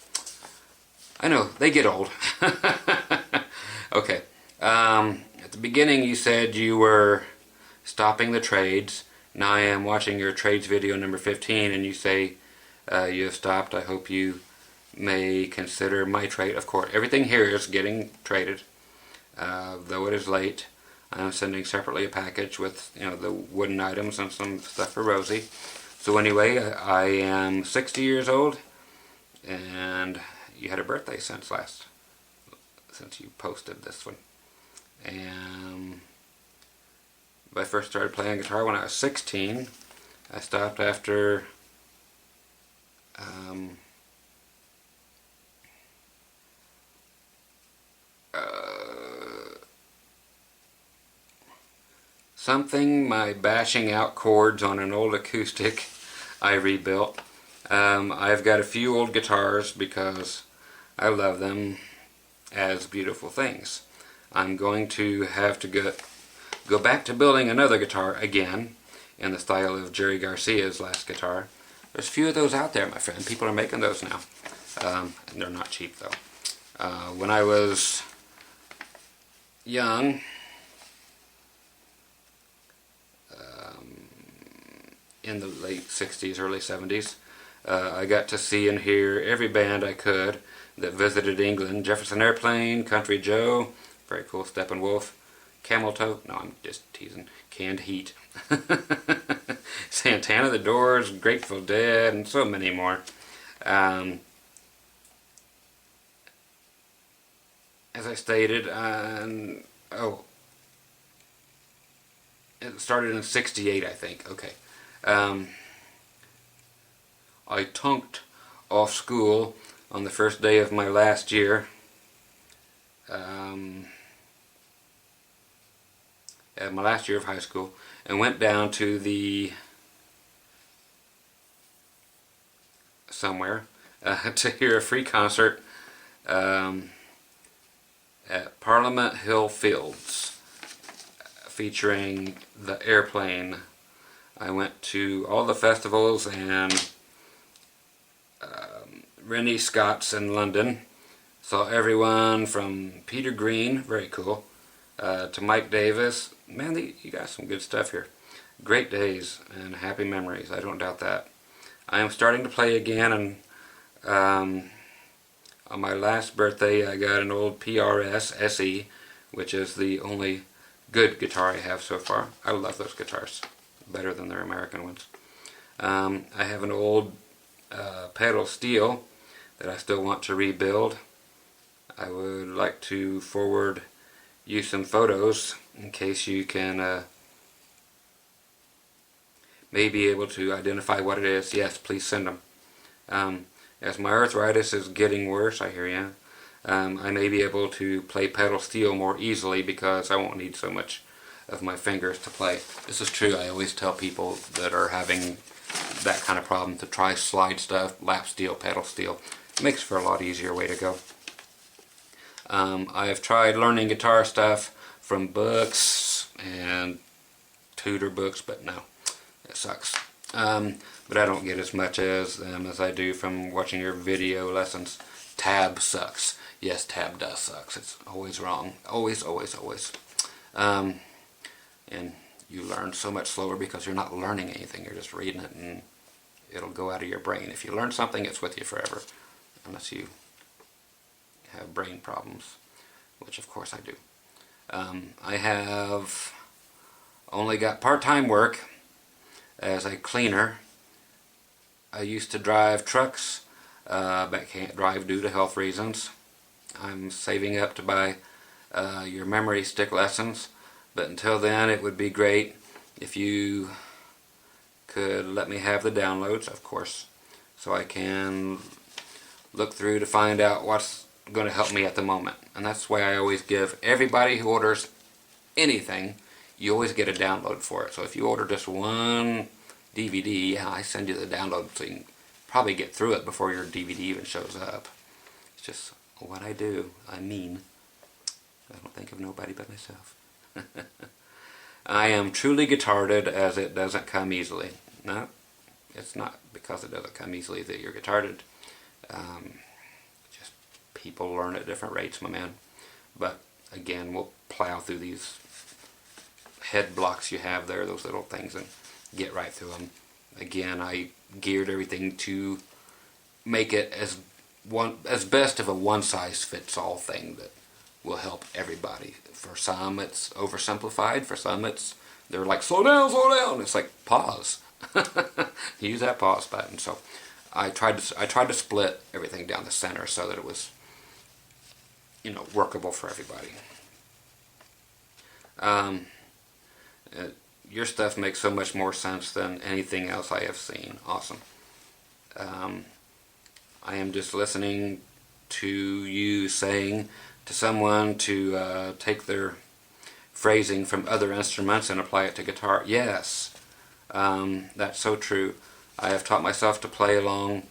I know they get old. Okay. At the beginning you said you were stopping the trades. Now I am watching your trades video number 15 and you say you have stopped, I hope you may consider my trade. Of course, everything here is getting traded, though it is late. I'm sending separately a package with, you know, the wooden items and some stuff for Rosie. So anyway, I am 60 years old, and you had a birthday since you posted this one. And I first started playing guitar when I was 16. I stopped after my bashing out chords on an old acoustic I rebuilt. I've got a few old guitars because I love them as beautiful things. I'm going to have to go back to building another guitar again in the style of Jerry Garcia's last guitar. There's a few of those out there, my friend. People are making those now. And they're not cheap, though. When I was young, in the late 60s, early 70s, I got to see and hear every band I could that visited England. Jefferson Airplane, Country Joe, very cool, Steppenwolf, Camel Toe, no, I'm just teasing, Canned Heat, Santana, The Doors, Grateful Dead, and so many more. As I stated, it started in '68, I think. Okay. I tunked off school on the first day of my last year. At my last year of high school, and went down to somewhere to hear a free concert at Parliament Hill Fields featuring The Airplane. I went to all the festivals and Rennie Scott's in London. Saw everyone from Peter Green, very cool, to Mike Davis. Man, you got some good stuff here. Great days and happy memories, I don't doubt that. I am starting to play again, and on my last birthday I got an old PRS SE, which is the only good guitar I have so far. I love those guitars, better than their American ones. I have an old pedal steel that I still want to rebuild. I would like to forward you some photos in case you can may be able to identify what it is. Yes, please send them. As my arthritis is getting worse, I hear you, I may be able to play pedal steel more easily because I won't need so much of my fingers to play. This is true. I always tell people that are having that kind of problem to try slide stuff, lap steel, pedal steel. It makes for a lot easier way to go. I have tried learning guitar stuff from books and tutor books, but no, it sucks. But I don't get as much as I do from watching your video lessons. Tab sucks. Yes, tab does sucks. It's always wrong. Always, always, always. And you learn so much slower because you're not learning anything. You're just reading it and it'll go out of your brain. If you learn something, it's with you forever. Unless you have brain problems, which of course I do. I have only got part-time work as a cleaner. I used to drive trucks, but can't drive due to health reasons. I'm saving up to buy your memory stick lessons, but until then it would be great if you could let me have the downloads, of course, so I can look through to find out what's going to help me at the moment. And that's why I always give everybody who orders anything, you always get a download for it. So if you order just one DVD, yeah, I send you the download so you can probably get through it before your DVD even shows up. It's just what I do. I mean, I don't think of nobody but myself. I am truly guitarded as it doesn't come easily. No, it's not because it doesn't come easily that you're guitarded. Just people learn at different rates, my man. But again, we'll plow through these head blocks you have there, those little things, and get right through them. Again, I geared everything to make it as best of a one-size-fits-all thing that will help everybody. For some it's oversimplified, for some they're like, slow down, slow down. It's like, pause. Use that pause button. So I tried to split everything down the center so that it was, workable for everybody. Your stuff makes so much more sense than anything else I have seen. Awesome. I am just listening to you saying to someone to take their phrasing from other instruments and apply it to guitar. Yes, that's so true. I have taught myself to play along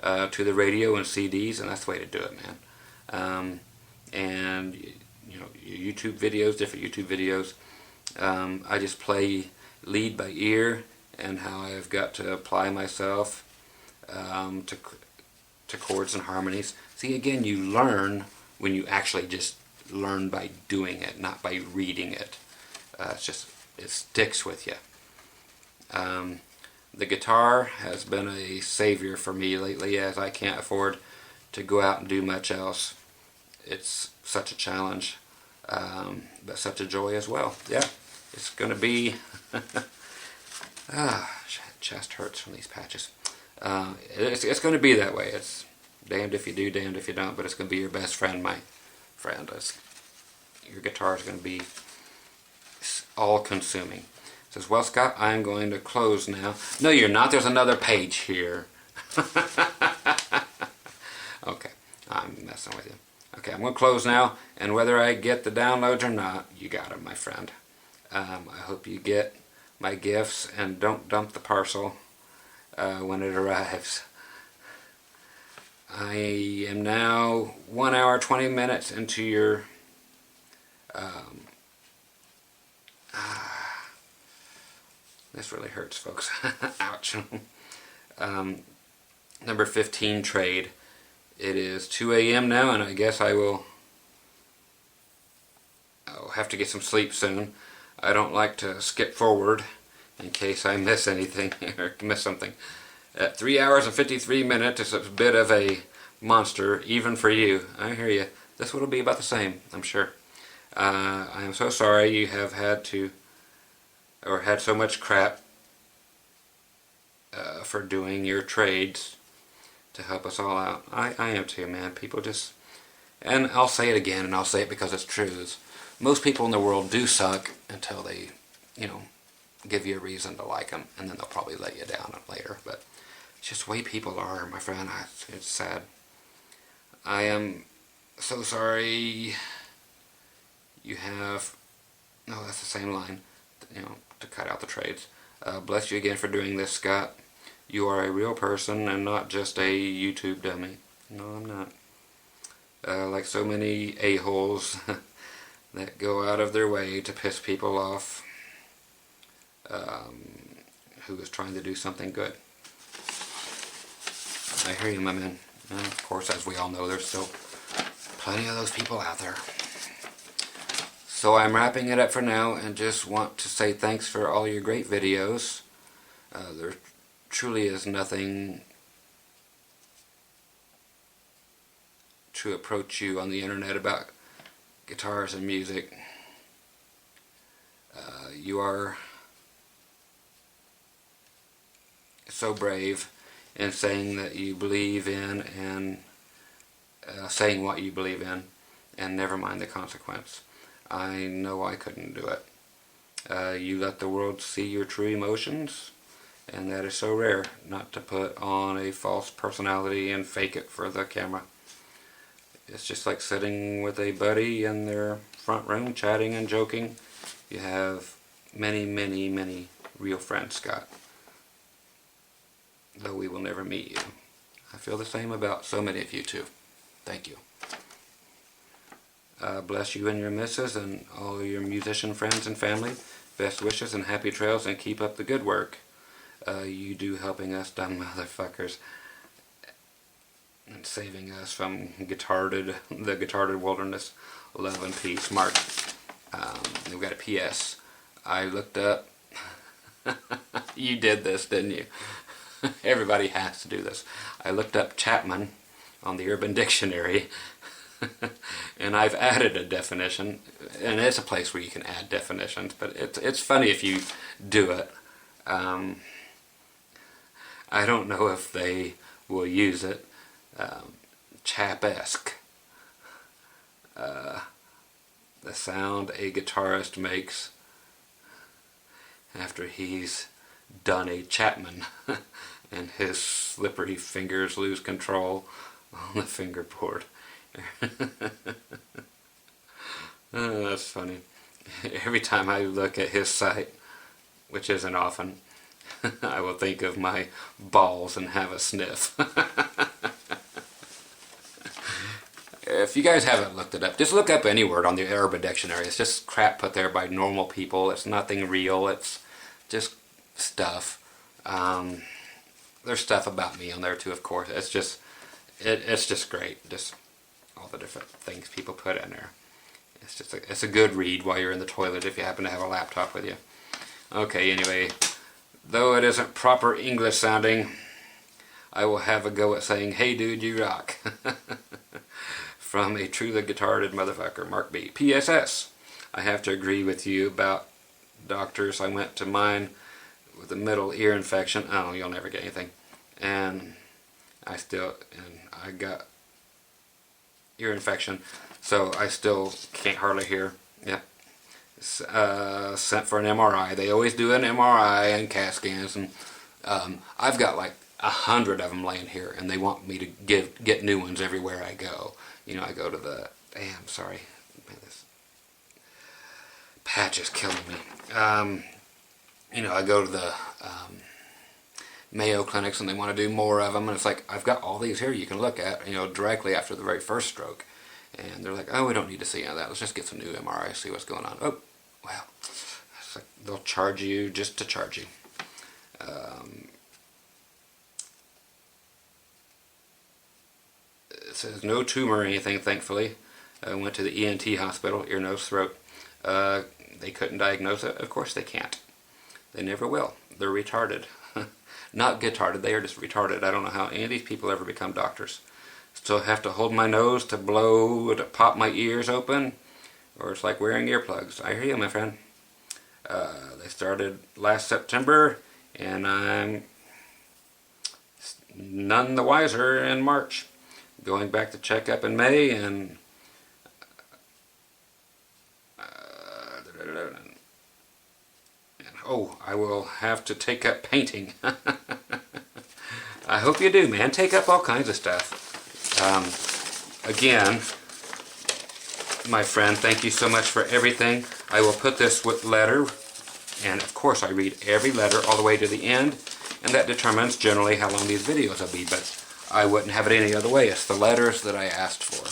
to the radio and CDs, and that's the way to do it, man. And YouTube videos, different YouTube videos. I just play lead by ear, and how I've got to apply myself to chords and harmonies. See, again, you learn when you actually just learn by doing it, not by reading it. It sticks with you. The guitar has been a savior for me lately, as I can't afford to go out and do much else. It's such a challenge, but such a joy as well. Yeah, it's going to be... chest hurts from these patches. It's going to be that way. It's damned if you do, damned if you don't, but it's going to be your best friend, my friend. Your guitar is going to be all-consuming. It says, well, Scott, I'm going to close now. No, you're not. There's another page here. Okay, I'm messing with you. Okay, I'm going to close now, and whether I get the downloads or not, you got them, my friend. I hope you get my gifts, and don't dump the parcel when it arrives. I am now 1 hour 20 minutes into your this really hurts, folks. Ouch. Number 15 trade. It is 2 a.m. now, and I guess I'll have to get some sleep soon. I don't like to skip forward in case I miss anything or miss something. At 3 hours and 53 minutes, it's a bit of a monster, even for you. I hear you. This one will be about the same, I'm sure. I am so sorry you have had so much crap for doing your trades to help us all out. I am too, man. People just... And I'll say it again, and I'll say it because it's true. Most people in the world do suck until they, give you a reason to like them, and then they'll probably let you down later. But it's just the way people are, my friend. It's sad. I am so sorry you have... No, that's the same line, to cut out the trades. Bless you again for doing this, Scott. You are a real person and not just a YouTube dummy. No, I'm not. Like so many a-holes that go out of their way to piss people off who is trying to do something good. I hear you, my man. And of course, as we all know, there's still plenty of those people out there. So I'm wrapping it up for now, and just want to say thanks for all your great videos. There truly is nothing to approach you on the internet about guitars and music. You are so brave in saying that you believe in and saying what you believe in, and never mind the consequence. I know I couldn't do it. You let the world see your true emotions, and that is so rare, not to put on a false personality and fake it for the camera. It's just like sitting with a buddy in their front room chatting and joking. You have many, many, many real friends, Scott, though we will never meet you. I feel the same about so many of you too. Thank you. Bless you and your missus and all your musician friends and family. Best wishes and happy trails, and keep up the good work you do helping us dumb motherfuckers and saving us from the guitarded wilderness. Love and peace, Mark. We've got a PS. I looked up. You did this, didn't you? Everybody has to do this. I looked up Chapman on the Urban Dictionary, and I've added a definition, and it's a place where you can add definitions, but it's funny if you do it. I don't know if they will use it. Chap-esque. The sound a guitarist makes after he's done a Chapman and his slippery fingers lose control on the fingerboard. Oh, that's funny. Every time I look at his site, which isn't often, I will think of my balls and have a sniff. If you guys haven't looked it up, just look up any word on the Urban Dictionary. It's just crap put there by normal people. It's nothing real. It's just stuff. There's stuff about me on there too, of course. It's just great. Just all the different things people put in there. It's a good read while you're in the toilet if you happen to have a laptop with you. Okay, anyway, though it isn't proper English sounding, I will have a go at saying, "Hey dude, you rock." From a truly guitar-headed motherfucker, Mark B. PSS. I have to agree with you about doctors. I went to mine with a middle ear infection. Oh, you'll never get anything. And I got ear infection, so I still can't hardly hear. Yeah. Sent for an MRI. They always do an MRI and CAT scans, and I've got like 100 of them laying here, and they want me to get new ones everywhere I go. You know, I go to the... Damn, sorry. Man, this patch is killing me. You know, I go to the Mayo clinics, and they want to do more of them, and it's like, I've got all these here you can look at, you know, directly after the very first stroke. And they're like, oh, we don't need to see any of that. Let's just get some new MRI, see what's going on. Oh, well, it's like they'll charge you just to charge you. It says no tumor or anything, thankfully. I went to the ENT hospital, ear, nose, throat. They couldn't diagnose it. Of course they can't. They never will. They're retarded. Not guitarded, they are just retarded. I don't know how any of these people ever become doctors. Still have to hold my nose to blow, to pop my ears open, or it's like wearing earplugs. I hear you, my friend. They started last September, and I'm none the wiser in March. Going back to check up in May, and oh, I will have to take up painting. I hope you do, man. Take up all kinds of stuff. Again, my friend, thank you so much for everything. I will put this with letter, and of course I read every letter all the way to the end, and that determines generally how long these videos will be, but I wouldn't have it any other way. It's the letters that I asked for.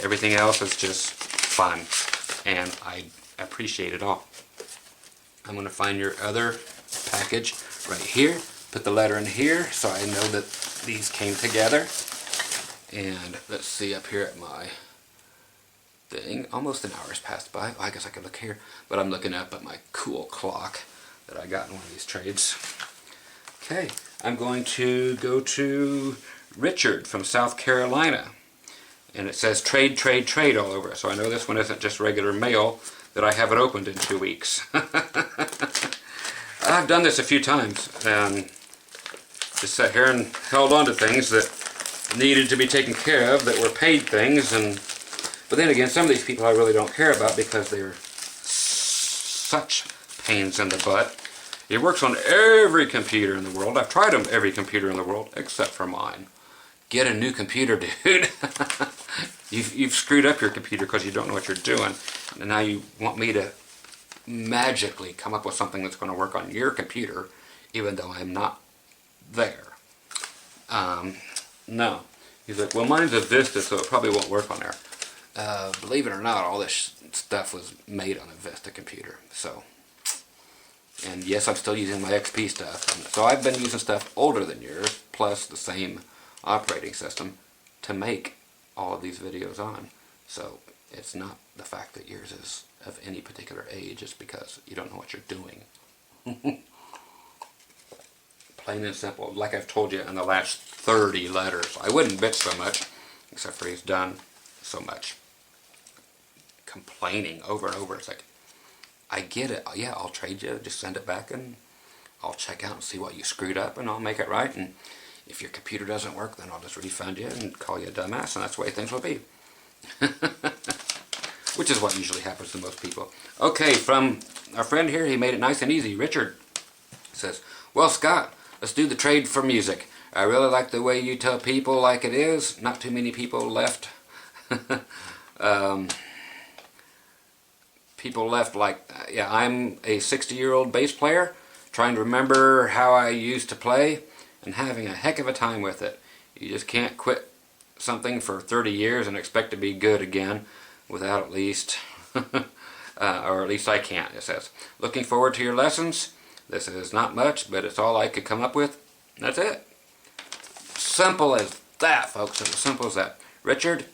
Everything else is just fun, and I appreciate it all. I'm going to find your other package right here, put the letter in here so I know that these came together. And let's see up here at my thing, almost an hour's passed by. I guess I could look here, but I'm looking up at my cool clock that I got in one of these trades. Okay, I'm going to go to Richard from South Carolina, and it says trade, trade, trade all over it, so I know this one isn't just regular mail, that I have it opened in 2 weeks. I've done this a few times, and just sat here and held on to things that needed to be taken care of, that were paid things, but then again, some of these people I really don't care about because they're such pains in the butt. It works on every computer in the world. I've tried them, every computer in the world, except for mine. Get a new computer, dude. You've screwed up your computer because you don't know what you're doing, and now you want me to magically come up with something that's going to work on your computer, even though I'm not there. No. He's like, well, mine's a Vista, so it probably won't work on there. Believe it or not, all this stuff was made on a Vista computer. So, and yes, I'm still using my XP stuff. And so I've been using stuff older than yours, plus the same operating system, to make all of these videos on. So it's not the fact that yours is of any particular age, it's because you don't know what you're doing. Plain and simple. Like I've told you in the last 30 letters. I wouldn't bitch so much, except for he's done so much complaining over and over. It's like, I get it. Yeah, I'll trade you. Just send it back and I'll check out and see what you screwed up and I'll make it right. And if your computer doesn't work, then I'll just refund you and call you a dumbass, and that's the way things will be. Which is what usually happens to most people. Okay, from our friend here, he made it nice and easy. Richard says, well, Scott, let's do the trade for music. I really like the way you tell people like it is. Not too many people left. People left like, yeah, I'm a 60-year-old bass player trying to remember how I used to play and having a heck of a time with it. You just can't quit something for 30 years and expect to be good again without at least, or at least I can't, it says. Looking forward to your lessons. This is not much, but it's all I could come up with. That's it. Simple as that, folks. It's as simple as that. Richard,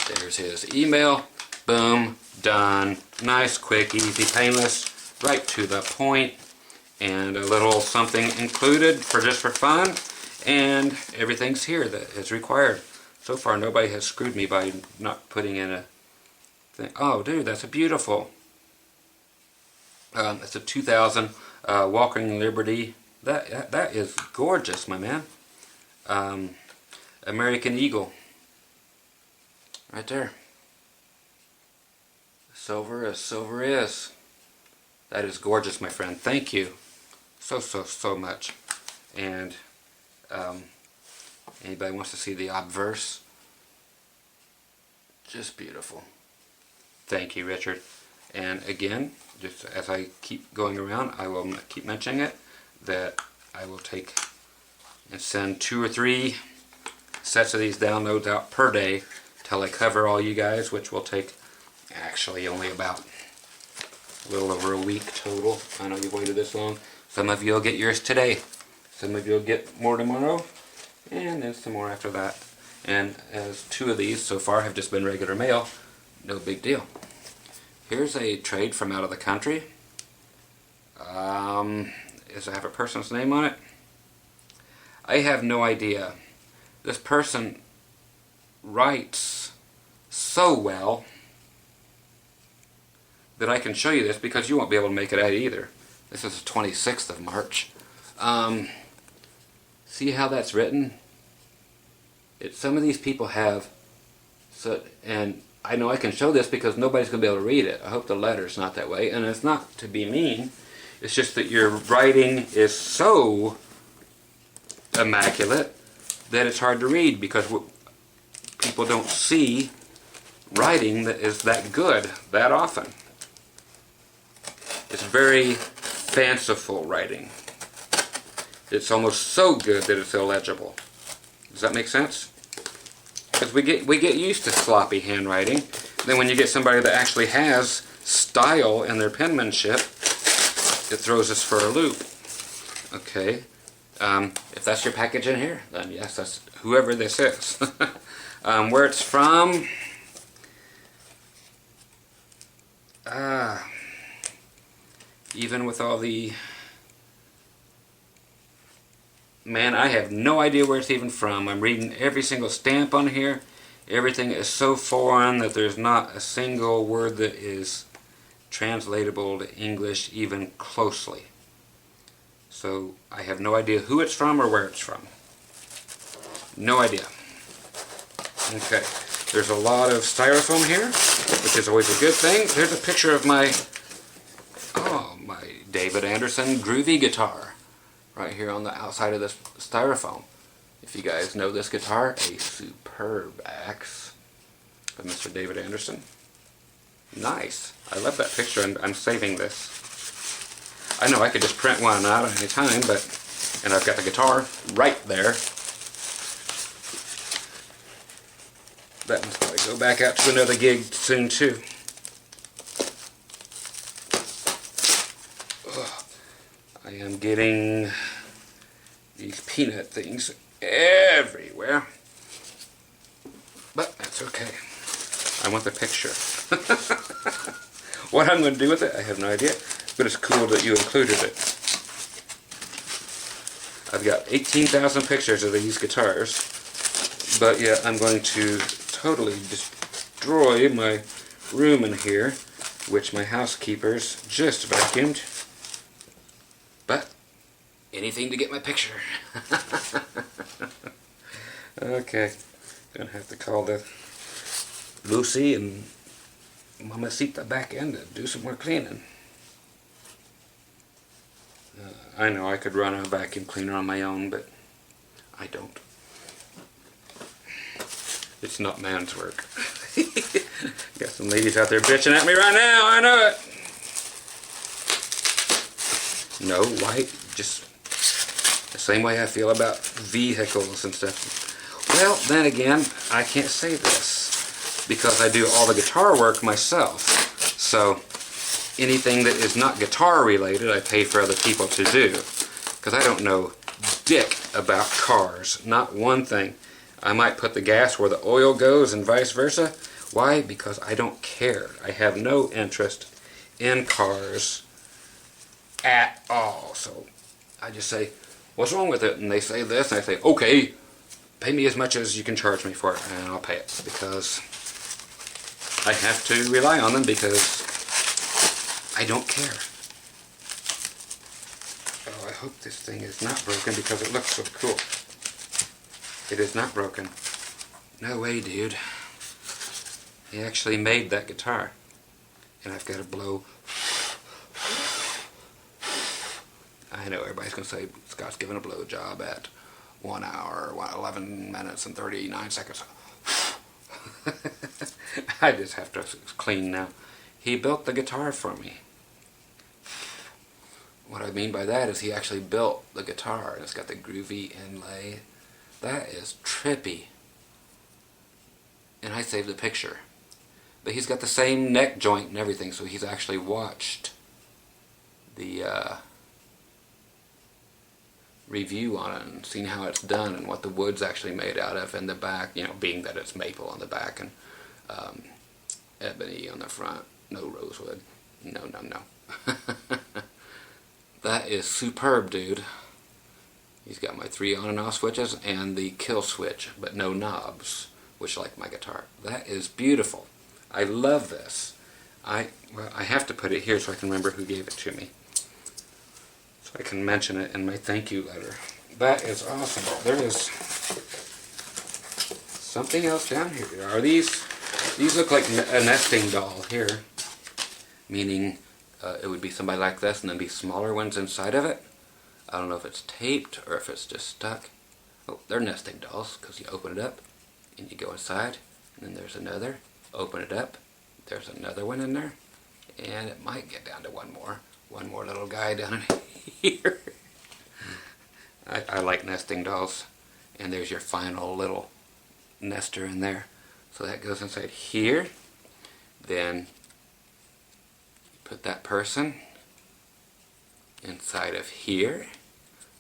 there's his email. Boom, done. Nice, quick, easy, painless, right to the point, and a little something included for just for fun, and everything's here that is required. So far, nobody has screwed me by not putting in a thing. Oh, dude, that's a beautiful. It's a 2000 Walking Liberty. That is gorgeous, my man. American Eagle. Right there. Silver as silver is. That is gorgeous, my friend. Thank you so much. And anybody wants to see the obverse? Just beautiful. Thank you, Richard. And again, just as I keep going around, I will keep mentioning it, that I will take and send 2 or 3 sets of these downloads out per day till I cover all you guys, which will take actually only about a little over a week total. I know you've waited this long. Some of you will get yours today. Some of you will get more tomorrow, and then some more after that. And as 2 of these so far have just been regular mail, no big deal. Here's a trade from out of the country. Does it have a person's name on it? I have no idea. This person writes so well that I can show you this, because you won't be able to make it out either. This is the 26th of March. See how that's written? Some of these people have, and I know I can show this because nobody's going to be able to read it. I hope the letter's not that way. And it's not to be mean. It's just that your writing is so immaculate that it's hard to read, because people don't see writing that is that good that often. It's very fanciful writing. It's almost so good that it's illegible. Does that make sense? Because we get used to sloppy handwriting. Then when you get somebody that actually has style in their penmanship, it throws us for a loop. Okay. If that's your package in here, then yes, that's whoever this is. Where it's from, even with all the, man, I have no idea where it's even from. I'm reading every single stamp on here. Everything is so foreign that there's not a single word that is translatable to English even closely. So I have no idea who it's from or where it's from. No idea. Okay, there's a lot of styrofoam here, which is always a good thing. Here's a picture of my David Anderson Groovy guitar right here on the outside of this styrofoam. If you guys know this guitar, a superb axe by Mr. David Anderson. Nice. I love that picture, and I'm saving this. I know I could just print one out at any time, and I've got the guitar right there. That must probably go back out to another gig soon too. Ugh. I am getting these peanut things everywhere, but that's okay. I want the picture. What I'm going to do with it, I have no idea, but it's cool that you included it. I've got 18,000 pictures of these guitars, but yeah, I'm going to totally destroy my room in here, which my housekeepers just vacuumed. But anything to get my picture. Okay, gonna have to call the Lucy and Mamacita back in to do some more cleaning. I know I could run a vacuum cleaner on my own, but I don't. It's not man's work. Got some ladies out there bitching at me right now, I know it. No, why? Just the same way I feel about vehicles and stuff. Well, then again, I can't say this because I do all the guitar work myself. So anything that is not guitar related, I pay for other people to do. Because I don't know dick about cars. Not one thing. I might put the gas where the oil goes and vice versa. Why? Because I don't care. I have no interest in cars at all. So I just say, what's wrong with it? And they say this, and I say, okay, pay me as much as you can charge me for it, and I'll pay it. Because I have to rely on them because I don't care. Oh, I hope this thing is not broken because it looks so cool. It is not broken. No way, dude. He actually made that guitar. And I've got to blow. I know everybody's going to say Scott's giving a blow job at 1 hour, 11 minutes and 39 seconds. I just have to clean now. He built the guitar for me. What I mean by that is he actually built the guitar. And it's got the groovy inlay. That is trippy. And I saved the picture. But he's got the same neck joint and everything, so he's actually watched the review on it and seen how it's done and what the wood's actually made out of in the back, you know, being that it's maple on the back and ebony on the front. No rosewood. No, no, no. That is superb, dude. He's got my 3 on and off switches and the kill switch, but no knobs, which like my guitar. That is beautiful. I love this. I have to put it here so I can remember who gave it to me. So I can mention it in my thank you letter. That is awesome. There is something else down here. Are these look like a nesting doll here. Meaning it would be somebody like this and then be smaller ones inside of it. I don't know if it's taped or if it's just stuck. Oh, they're nesting dolls because you open it up and you go inside and then there's another. Open it up. There's another one in there. And it might get down to one more little guy down in here. I like nesting dolls. And there's your final little nester in there. So that goes inside here. Then you put that person inside of here,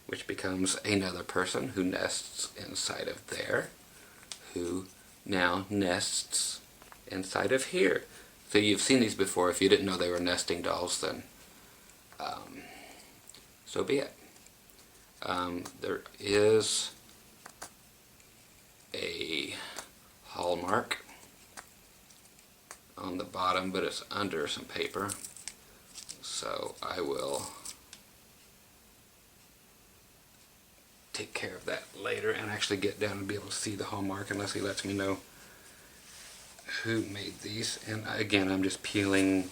which becomes another person who nests inside of there, who now nests inside of here. So you've seen these before. If you didn't know they were nesting dolls, then so be it. There is a hallmark on the bottom, but it's under some paper. So I will take care of that later and actually get down and be able to see the hallmark unless he lets me know who made these. And again, I'm just peeling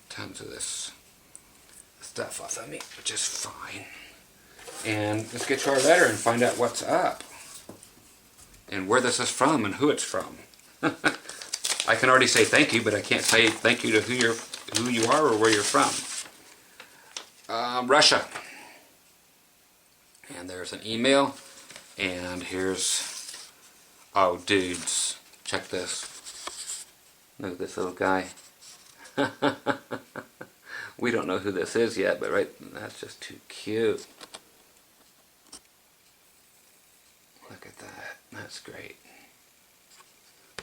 tons of this stuff off of me, which is fine. And let's get to our letter and find out what's up and where this is from and who it's from. I can already say thank you, but I can't say thank you to who you are or where you're from. Russia. And there's an email, and here's, oh dudes, check this. Look at this little guy. We don't know who this is yet, but right, that's just too cute. Look at that, that's great.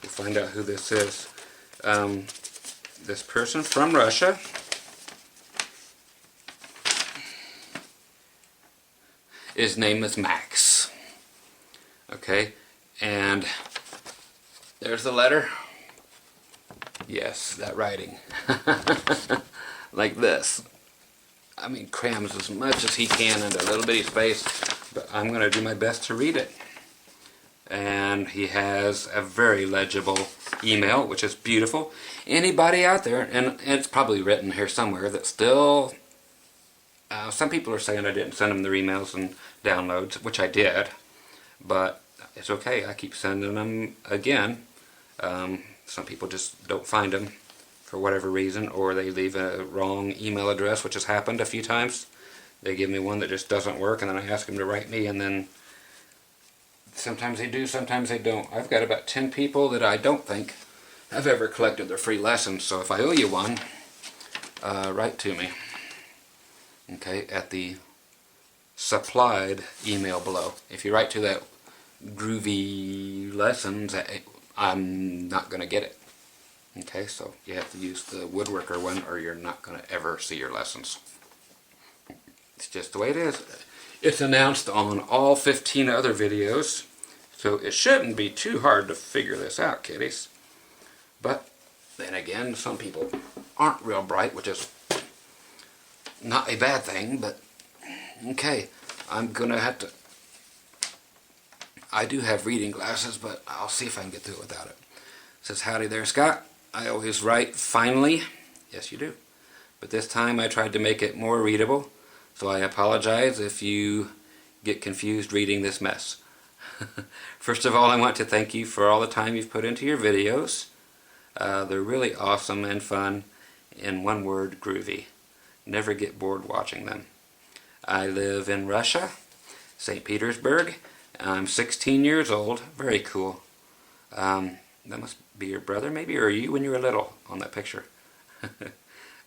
We'll find out who this is. This person from Russia. His name is Max. Okay, and there's the letter. Yes, that writing. Like this. I mean, crams as much as he can into a little bitty space, but I'm going to do my best to read it. And he has a very legible email, which is beautiful. Anybody out there, and it's probably written here somewhere, that still, some people are saying I didn't send them their emails and downloads, which I did, but it's okay, I keep sending them again. Some people just don't find them for whatever reason, or they leave a wrong email address, which has happened a few times. They give me one that just doesn't work, and then I ask them to write me, and then sometimes they do, sometimes they don't. I've got about 10 people that I don't think have ever collected their free lessons, so if I owe you one, write to me. Okay, at the supplied email below. If you write to that Groovy Lessons, I'm not going to get it. Okay, so you have to use the woodworker one, or you're not going to ever see your lessons. It's just the way it is. It's announced on all 15 other videos, so it shouldn't be too hard to figure this out, kiddies. But then again, some people aren't real bright, which is not a bad thing, but okay, I'm gonna have to. I do have reading glasses, but I'll see if I can get through it without it. It says, "Howdy there, Scott. I always write finally." Yes, you do. But this time I tried to make it more readable, so I apologize if you get confused reading this mess. First of all, I want to thank you for all the time you've put into your videos. They're really awesome and fun. In one word, groovy. Never get bored watching them. I live in Russia, St. Petersburg. I'm 16 years old. Very cool. That must be your brother, maybe, or you when you were little on that picture.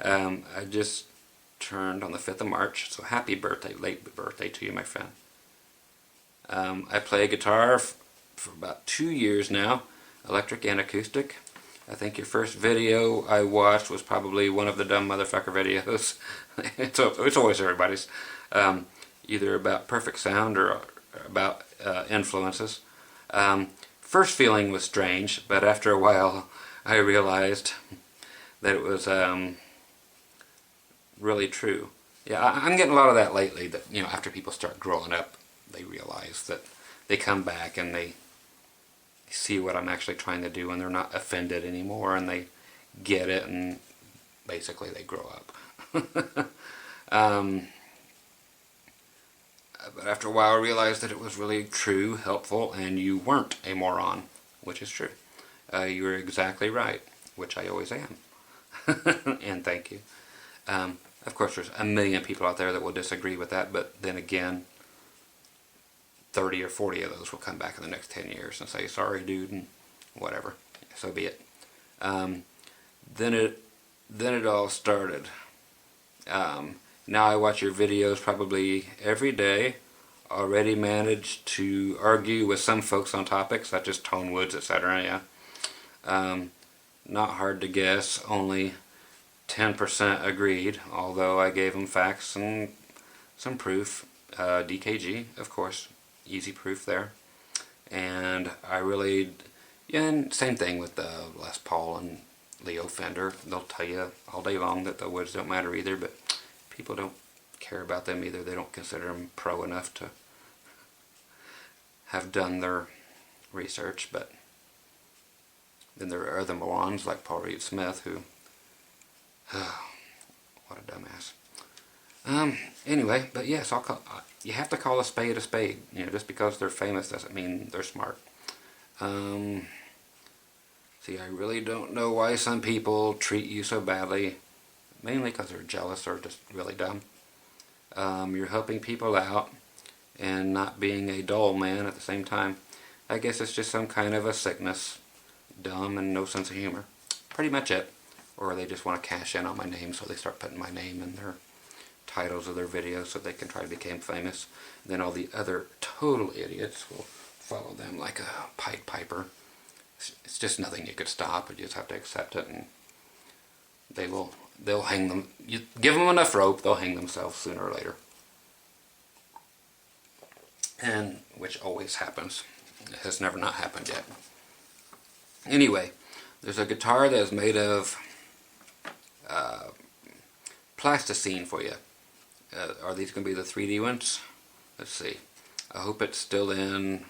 I just turned on the 5th of March, so happy birthday, late birthday to you, my friend. I play guitar for about 2 years now, electric and acoustic. I think your first video I watched was probably one of the dumb motherfucker videos. It's always everybody's. Either about perfect sound or about influences. First feeling was strange, but after a while I realized that it was really true. Yeah, I'm getting a lot of that lately, that, you know, after people start growing up, they realize that they come back and they see what I'm actually trying to do, and they're not offended anymore, and they get it, and basically they grow up. But after a while I realized that it was really true, helpful, and you weren't a moron, which is true. You were exactly right, which I always am. And thank you. Of course, there's a million people out there that will disagree with that, but then again, 30 or 40 of those will come back in the next 10 years and say, sorry dude, and whatever. So be it. Then it all started. Now I watch your videos probably every day. Already managed to argue with some folks on topics such as tone woods, etc. Yeah. Not hard to guess. Only 10% agreed, although I gave them facts and some proof. DKG, of course, easy proof there. And I really, yeah, and same thing with Les Paul and Leo Fender. They'll tell you all day long that the woods don't matter either, but people don't care about them either. They don't consider them pro enough to have done their research. But then there are other morons like Paul Reed Smith who, what a dumbass. Anyway, but yes, you have to call a spade a spade. You know, just because they're famous doesn't mean they're smart. See, I really don't know why some people treat you so badly. Mainly because they're jealous or just really dumb. You're helping people out and not being a dull man at the same time. I guess it's just some kind of a sickness. Dumb and no sense of humor. Pretty much it. Or they just want to cash in on my name, so they start putting my name in their titles of their videos so they can try to become famous. And then all the other total idiots will follow them like a Pied Piper. It's just nothing you could stop. You just have to accept it, and they'll hang them. You give them enough rope, they'll hang themselves sooner or later. and which always happens. It has never not happened yet. Anyway, there's a guitar that is made of plasticine for you. Are these going to be the 3D ones? Let's see. I hope it's still in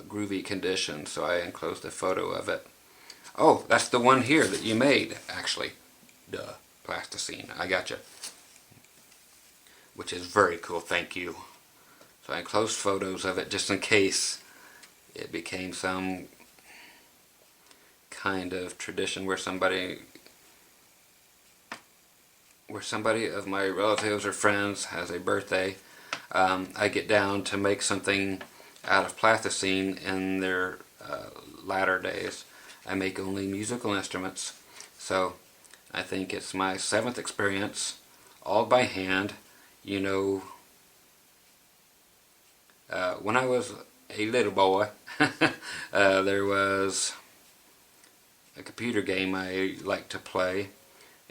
groovy condition, so I enclosed a photo of it. Oh, that's the one here that you made, actually. Duh, plasticine. I gotcha. Which is very cool, thank you. So I enclosed photos of it just in case it became some kind of tradition where somebody of my relatives or friends has a birthday. I get down to make something out of plasticine in their latter days. I make only musical instruments, so I think it's my 7th experience, all by hand. You know, when I was a little boy, there was a computer game I liked to play,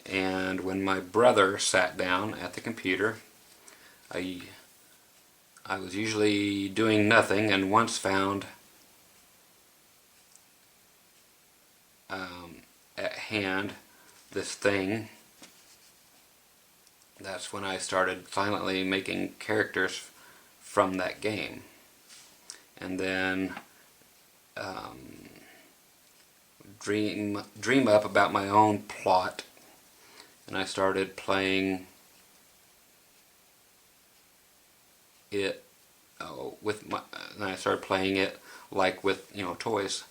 and when my brother sat down at the computer, I was usually doing nothing, and once found at hand this thing. That's when I started silently making characters from that game, and then dream up about my own plot, and I started playing it and I started playing it like with, you know, toys.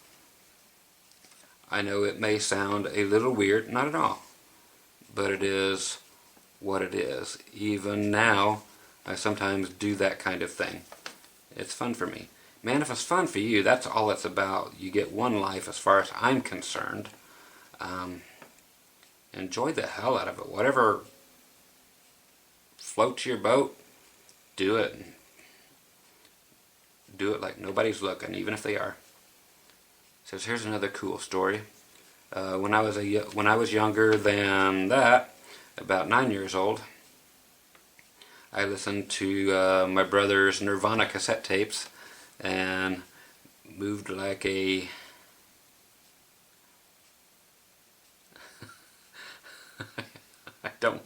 I know it may sound a little weird, not at all, but it is what it is. Even now, I sometimes do that kind of thing. It's fun for me. Man, if it's fun for you, that's all it's about. You get one life as far as I'm concerned. Enjoy the hell out of it. Whatever floats your boat, do it. Do it like nobody's looking, even if they are. Says, here's another cool story. When I was younger than that, about 9 years old, I listened to my brother's Nirvana cassette tapes and moved like a I don't.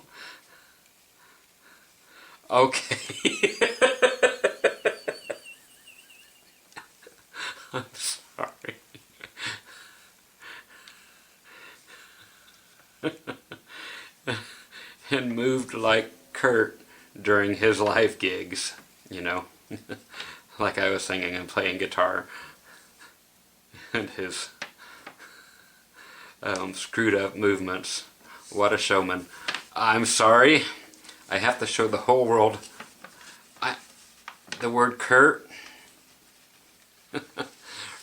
Okay. I'm sorry. And moved like Kurt during his live gigs, you know. Like I was singing and playing guitar. And his screwed up movements. What a showman. I'm sorry. I have to show the whole world the word Kurt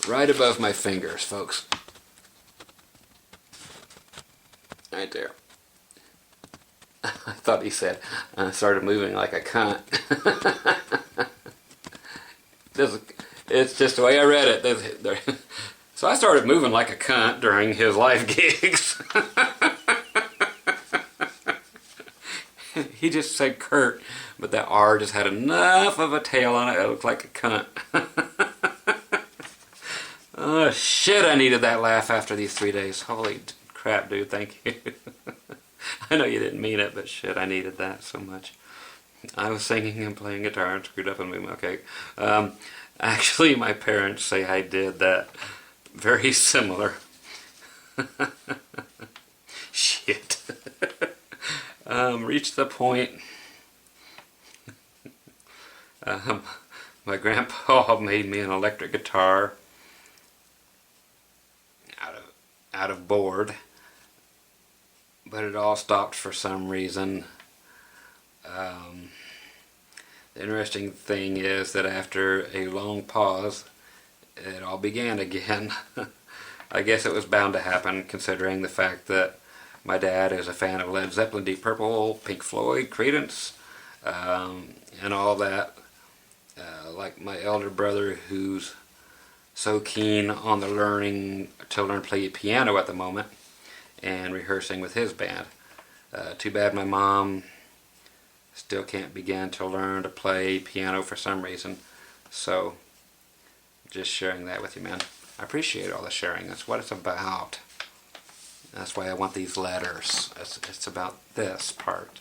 right above my fingers, folks. Right there. I thought he said, I started moving like a cunt. It's just the way I read it. So I started moving like a cunt during his live gigs. He just said Kurt, but that R just had enough of a tail on it. It looked like a cunt. Oh shit, I needed that laugh after these 3 days. Holy crap, dude, thank you. I know you didn't mean it, but shit, I needed that so much. I was singing and playing guitar and screwed up and moving. Okay. Actually, my parents say I did that. Very similar. Shit. Reached the point. My grandpa made me an electric guitar out of board, but it all stopped for some reason. The interesting thing is that after a long pause, it all began again. I guess it was bound to happen, considering the fact that my dad is a fan of Led Zeppelin, Deep Purple, Pink Floyd, Creedence, and all that. Like my elder brother, who's so keen on the learn to play piano at the moment and rehearsing with his band. Too bad my mom still can't begin to learn to play piano for some reason. So, just sharing that with you, man. I appreciate all the sharing. That's what it's about. That's why I want these letters. It's about this part.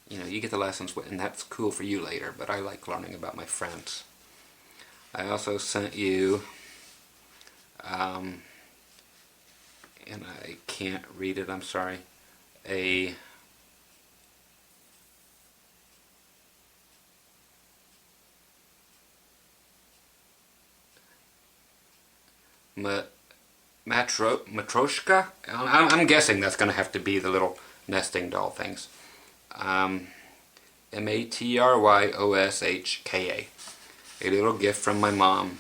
You know, you get the lessons, and that's cool for you later, but I like learning about my friends. I also sent you, and I can't read it, I'm sorry, a matroshka? I'm guessing that's going to have to be the little nesting doll things. MatryOshka. A little gift from my mom.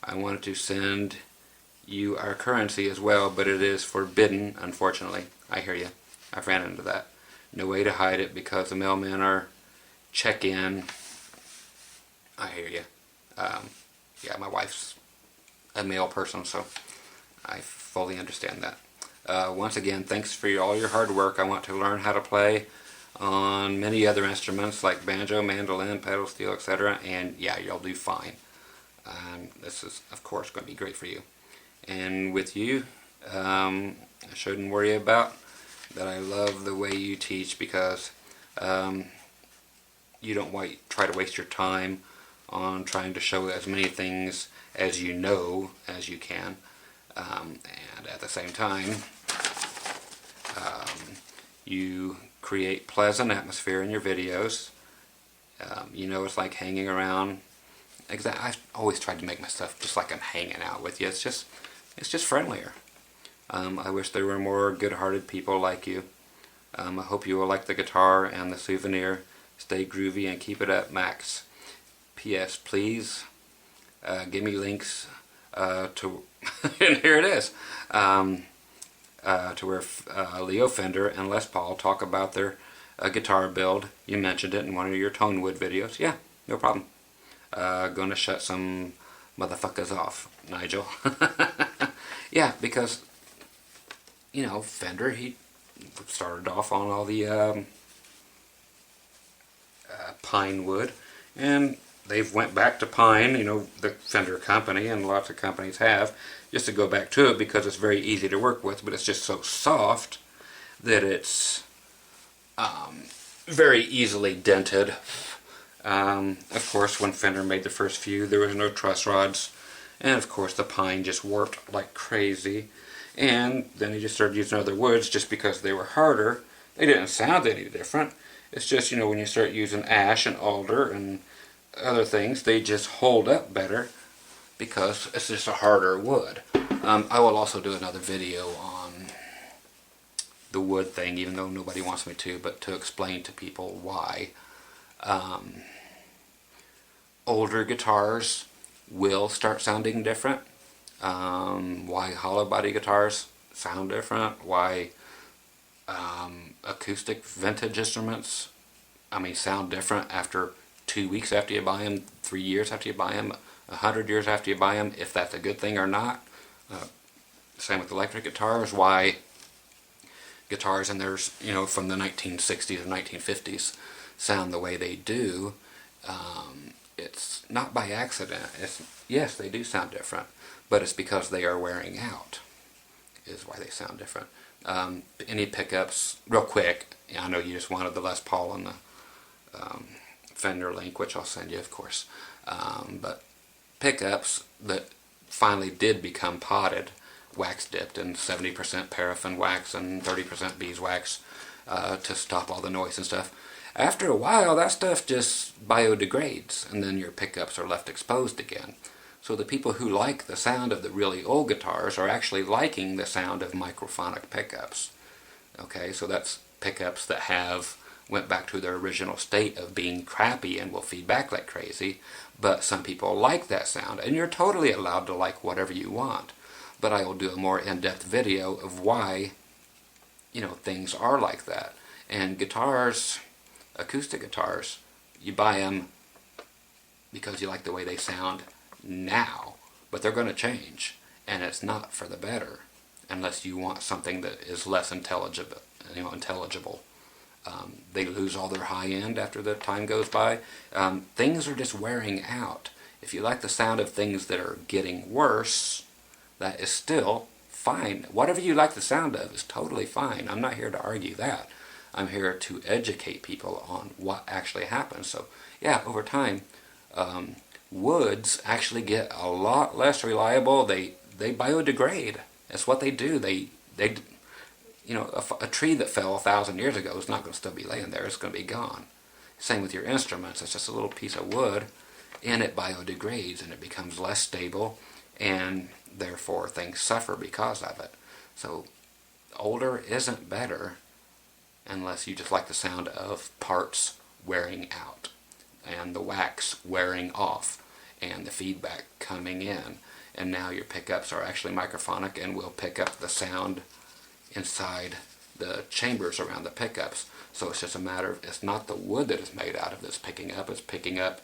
I wanted to send you our currency as well, but it is forbidden, unfortunately. I hear you. I've ran into that. No way to hide it because the mailmen are check-in. I hear you. Yeah, my wife's a mail person, so I fully understand that. Once again, thanks for all your hard work. I want to learn how to play on many other instruments like banjo, mandolin, pedal steel, etc. And yeah, you'll do fine. This is, of course, going to be great for you. And with you, I shouldn't worry about that. I love the way you teach because you don't try to waste your time on trying to show as many things as you know as you can. And at the same time, you create pleasant atmosphere in your videos. You know, it's like hanging around. I've always tried to make my stuff just like I'm hanging out with you. It's just friendlier. I wish there were more good-hearted people like you. I hope you will like the guitar and the souvenir. Stay groovy and keep it up, Max. P.S. Please give me links to and here it is. To where Leo Fender and Les Paul talk about their guitar build. You mentioned it in one of your Tonewood videos. Yeah, no problem. Gonna shut some motherfuckers off, Nigel. Yeah, because, you know, Fender, he started off on all the pine wood, and they've went back to pine, you know, the Fender company, and lots of companies have, just to go back to it because it's very easy to work with, but it's just so soft that it's very easily dented. Of course, when Fender made the first few, there was no truss rods, and of course the pine just warped like crazy, and then he just started using other woods just because they were harder. They didn't sound any different. It's just, you know, when you start using ash and alder and other things, they just hold up better because it's just a harder wood. I will also do another video on the wood thing, even though nobody wants me to, but to explain to people why older guitars will start sounding different, why hollow body guitars sound different, why acoustic vintage instruments, sound different after 2 weeks after you buy them, 3 years after you buy them, 100 years after you buy them, if that's a good thing or not. Same with electric guitars, why guitars in theirs, you know, from the 1960s and 1950s sound the way they do. It's not by accident. Yes, they do sound different, but it's because they are wearing out is why they sound different. Any pickups, real quick, I know you just wanted the Les Paul and the Fender link, which I'll send you, of course, but pickups that finally did become potted, wax dipped in 70% paraffin wax and 30% beeswax to stop all the noise and stuff. After a while, that stuff just biodegrades, and then your pickups are left exposed again. So the people who like the sound of the really old guitars are actually liking the sound of microphonic pickups. Okay, so that's pickups that went back to their original state of being crappy and will feed back like crazy, but some people like that sound, and you're totally allowed to like whatever you want. But I will do a more in-depth video of why, you know, things are like that. And guitars, acoustic guitars, you buy them because you like the way they sound now, but they're going to change, and it's not for the better unless you want something that is less intelligible. They lose all their high end after the time goes by. Things are just wearing out. If you like the sound of things that are getting worse, that is still fine. Whatever you like the sound of is totally fine. I'm not here to argue that. I'm here to educate people on what actually happens. So yeah, over time, woods actually get a lot less reliable. They biodegrade. That's what they do. They you know, a tree that fell 1,000 years ago is not going to still be laying there. It's going to be gone. Same with your instruments. It's just a little piece of wood, and it biodegrades, and it becomes less stable, and therefore things suffer because of it. So older isn't better unless you just like the sound of parts wearing out, and the wax wearing off, and the feedback coming in. And now your pickups are actually microphonic and will pick up the sound inside the chambers around the pickups. So it's just a matter of, it's not the wood that is made out of that's picking up, it's picking up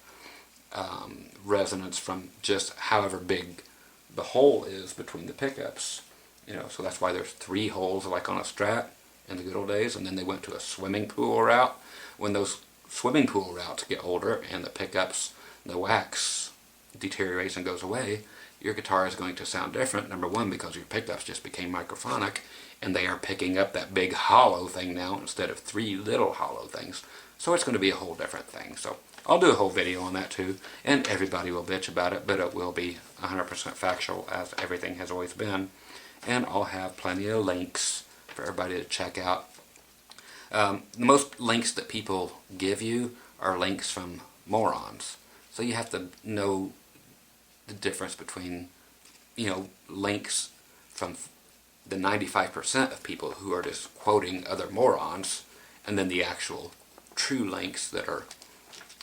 resonance from just however big the hole is between the pickups. You know, so that's why there's 3 holes like on a Strat in the good old days, and then they went to a swimming pool route. When those swimming pool routes get older and the pickups, the wax deteriorates and goes away, your guitar is going to sound different. Number one, because your pickups just became microphonic, and they are picking up that big hollow thing now instead of 3 little hollow things. So it's going to be a whole different thing. So I'll do a whole video on that too, and everybody will bitch about it, but it will be 100% factual, as everything has always been. And I'll have plenty of links for everybody to check out. The most links that people give you are links from morons. So you have to know the difference between, you know, links from the 95% of people who are just quoting other morons, and then the actual true links that are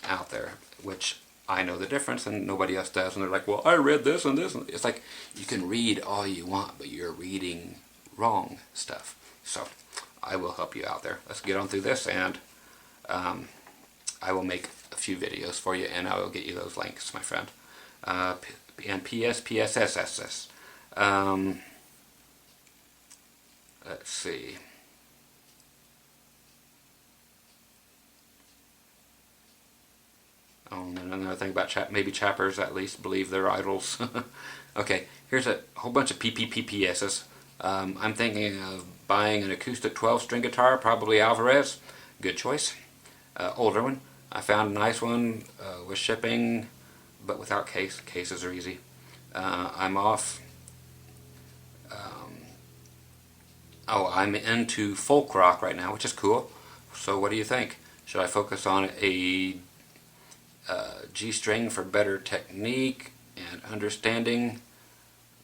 out there, which I know the difference and nobody else does. And they're like, well, I read this and this. And it's like, you can read all you want, but you're reading wrong stuff. So I will help you out there. Let's get on through this, and I will make a few videos for you, and I will get you those links, my friend. And PSSSS. Let's see. Oh, and another thing about maybe chappers at least believe they're idols. Okay, here's a whole bunch of PPPPSs. I'm thinking of buying an acoustic 12-string guitar, probably Alvarez. Good choice. Older one. I found a nice one with shipping, but without case. Cases are easy. I'm off. I'm into folk rock right now, which is cool. So what do you think? Should I focus on a G string for better technique and understanding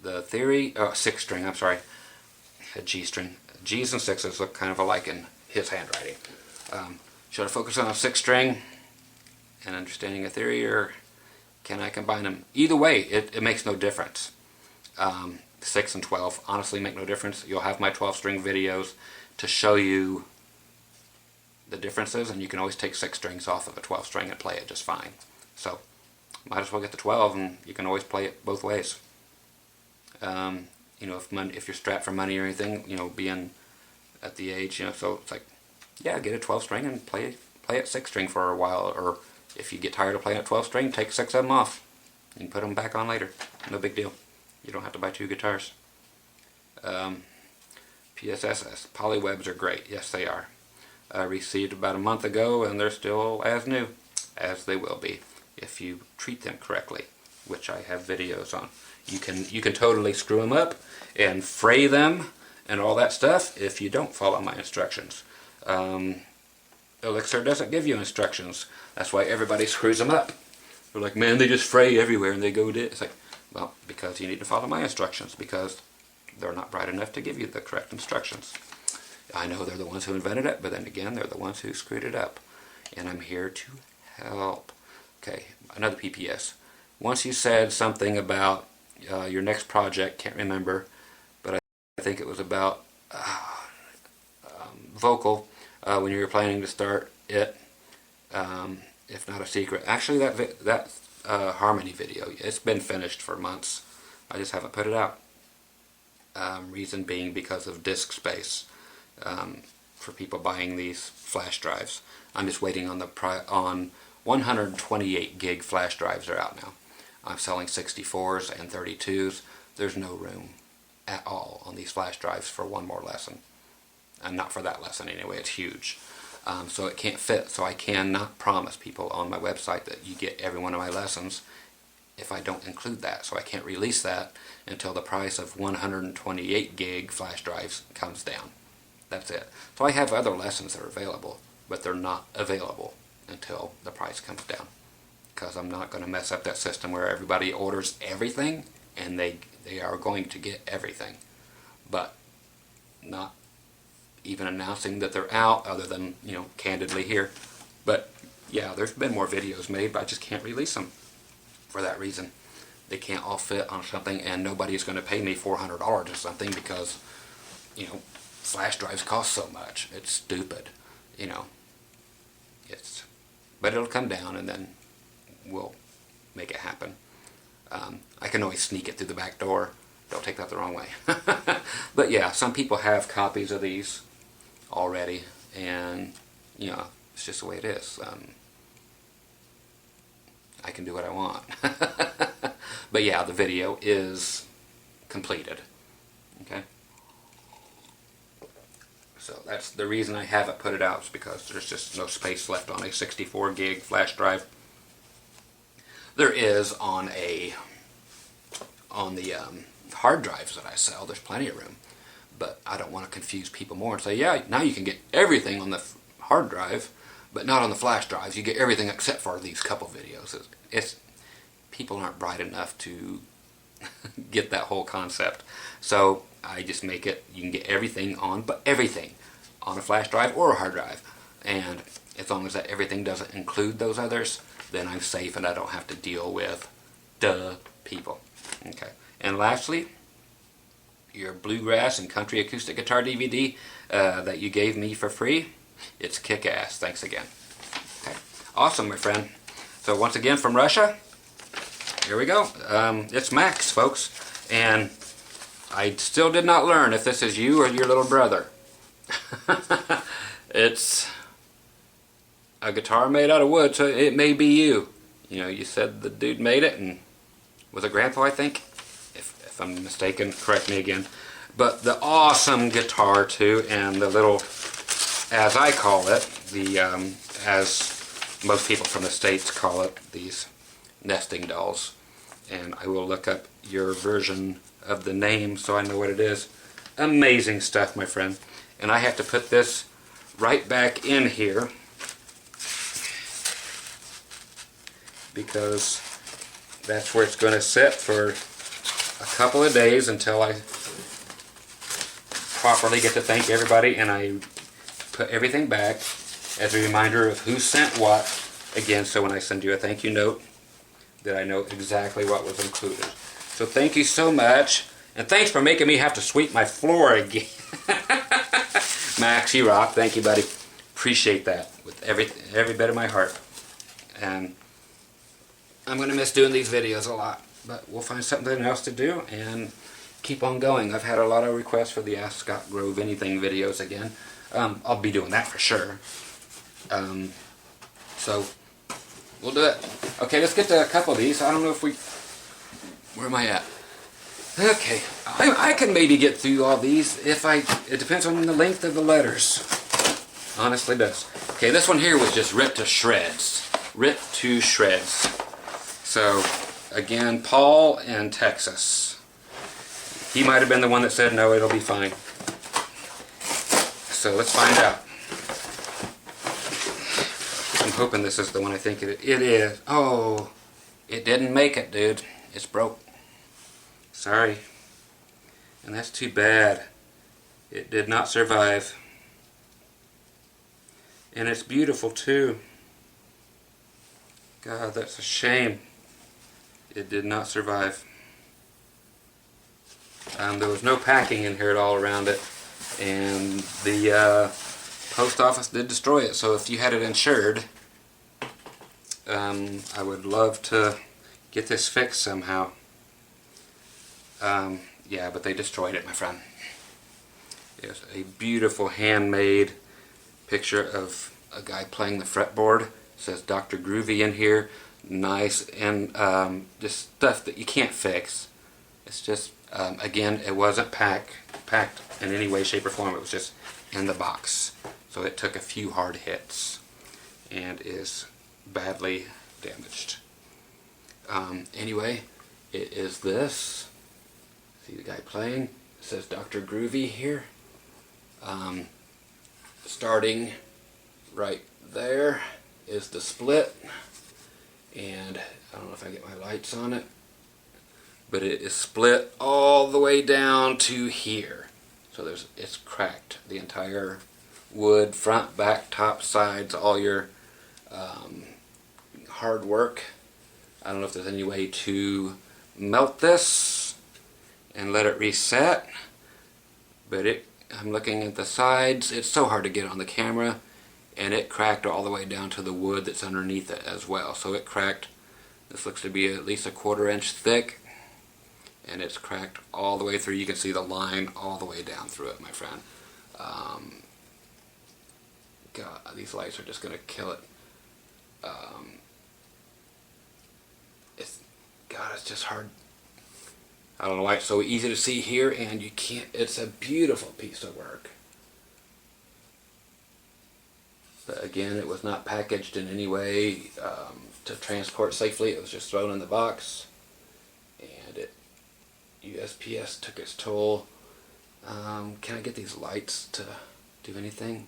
the theory? Oh, 6 string, I'm sorry. A G string. G's and 6s look kind of alike in his handwriting. Should I focus on a 6 string and understanding a theory, or can I combine them? Either way, it makes no difference. 6 and 12 honestly make no difference. You'll have my 12-string videos to show you the differences, and you can always take 6 strings off of a 12-string and play it just fine. So might as well get the 12, and you can always play it both ways. You know, if you're strapped for money or anything, you know, being at the age, you know, so it's like, yeah, get a 12-string and play it 6-string for a while, or if you get tired of playing at 12-string, take 6 of them off. You can put them back on later. No big deal. You don't have to buy 2 guitars. PSSS. Polywebs are great. Yes, they are. I received about a month ago, and they're still as new as they will be if you treat them correctly, which I have videos on. You can totally screw them up and fray them and all that stuff if you don't follow my instructions. Elixir doesn't give you instructions. That's why everybody screws them up. They're like, man, they just fray everywhere and they go to... It's like, well, because you need to follow my instructions, because they're not bright enough to give you the correct instructions. I know they're the ones who invented it, but then again, they're the ones who screwed it up. And I'm here to help. Okay, another PPS. Once you said something about your next project, can't remember, but I think it was about vocal, when you were planning to start it, if not a secret. Actually, that harmony video, it's been finished for months. I just haven't put it out. Reason being because of disk space. for people buying these flash drives. I'm just waiting on on 128 gig flash drives are out now. I'm selling 64s and 32s. There's no room at all on these flash drives for one more lesson. And not for that lesson anyway, it's huge. So it can't fit, so I cannot promise people on my website that you get every one of my lessons if I don't include that. So I can't release that until the price of 128 gig flash drives comes down. That's it. So I have other lessons that are available, but they're not available until the price comes down. Because I'm not going to mess up that system where everybody orders everything and they are going to get everything. But not even announcing that they're out, other than, you know, candidly here. But yeah, there's been more videos made, but I just can't release them for that reason. They can't all fit on something, and nobody's going to pay me $400 or something because, you know, flash drives cost so much. It's stupid, you know. But it'll come down, and then we'll make it happen. I can always sneak it through the back door. Don't take that the wrong way. But yeah, some people have copies of these already, and you know, it's just the way it is. I can do what I want. But yeah, the video is completed. Okay? So that's the reason I haven't put it out, is because there's just no space left on a 64 gig flash drive. There is on the hard drives that I sell. There's plenty of room, but I don't want to confuse people more and say, yeah, now you can get everything on the hard drive, but not on the flash drives. You get everything except for these couple videos. People aren't bright enough to get that whole concept. So I just make it, you can get everything on, but everything on a flash drive or a hard drive. And as long as that everything doesn't include those others, then I'm safe and I don't have to deal with people. Okay. And lastly, your bluegrass and country acoustic guitar DVD that you gave me for free. It's kick-ass. Thanks again. Okay. Awesome, my friend. So once again from Russia, here we go. It's Max, folks. And I still did not learn if this is you or your little brother. It's a guitar made out of wood, so it may be you. You know, you said the dude made it, and was it Grandpa, I think? If I'm mistaken, correct me again. But the awesome guitar too, and the little, as I call it, the as most people from the States call it, these nesting dolls. And I will look up your version of the name so I know what it is. Amazing stuff, my friend. And I have to put this right back in here because that's where it's going to sit for a couple of days until I properly get to thank everybody, and I put everything back as a reminder of who sent what again, so when I send you a thank you note that I know exactly what was included. So thank you so much, and thanks for making me have to sweep my floor again. Max, you rock. Thank you, buddy. Appreciate that with every bit of my heart. And I'm going to miss doing these videos a lot, but we'll find something else to do and keep on going. I've had a lot of requests for the Ask Scott Grove Anything videos again. I'll be doing that for sure. So we'll do it. Okay, let's get to a couple of these. I don't know if we... Where am I at? Okay, I can maybe get through all these if it depends on the length of the letters. Honestly does. Okay, this one here was just ripped to shreds. Ripped to shreds. So, again, Paul in Texas. He might have been the one that said, no, it'll be fine. So let's find out. I'm hoping this is the one I think it is. Oh, it didn't make it, dude. It's broke. Sorry. And that's too bad. It did not survive. And it's beautiful too. God, that's a shame. It did not survive. There was no packing in here at all around it. And the post office did destroy it. So if you had it insured, I would love to get this fixed somehow. Yeah, but they destroyed it, my friend. It's a beautiful handmade picture of a guy playing the fretboard. It says Dr. Groovy in here. Nice, and just stuff that you can't fix. It's just, again, it wasn't packed in any way, shape, or form. It was just in the box. So it took a few hard hits and is badly damaged. Anyway, it is this. See the guy playing? It says Dr. Groovy here. Starting right there is the split, and I don't know if I get my lights on it, but it is split all the way down to here. So it's cracked. The entire wood, front, back, top, sides, all your hard work. I don't know if there's any way to melt this and let it reset, but I'm looking at the sides. It's so hard to get on the camera, and it cracked all the way down to the wood that's underneath it as well. So it cracked. This looks to be at least a 1/4 inch thick, and it's cracked all the way through. You can see the line all the way down through it, my friend. God, these lights are just going to kill it. It's just hard. I don't know why it's so easy to see here, and you can't. It's a beautiful piece of work. But again, it was not packaged in any way to transport safely. It was just thrown in the box, and USPS took its toll. Can I get these lights to do anything?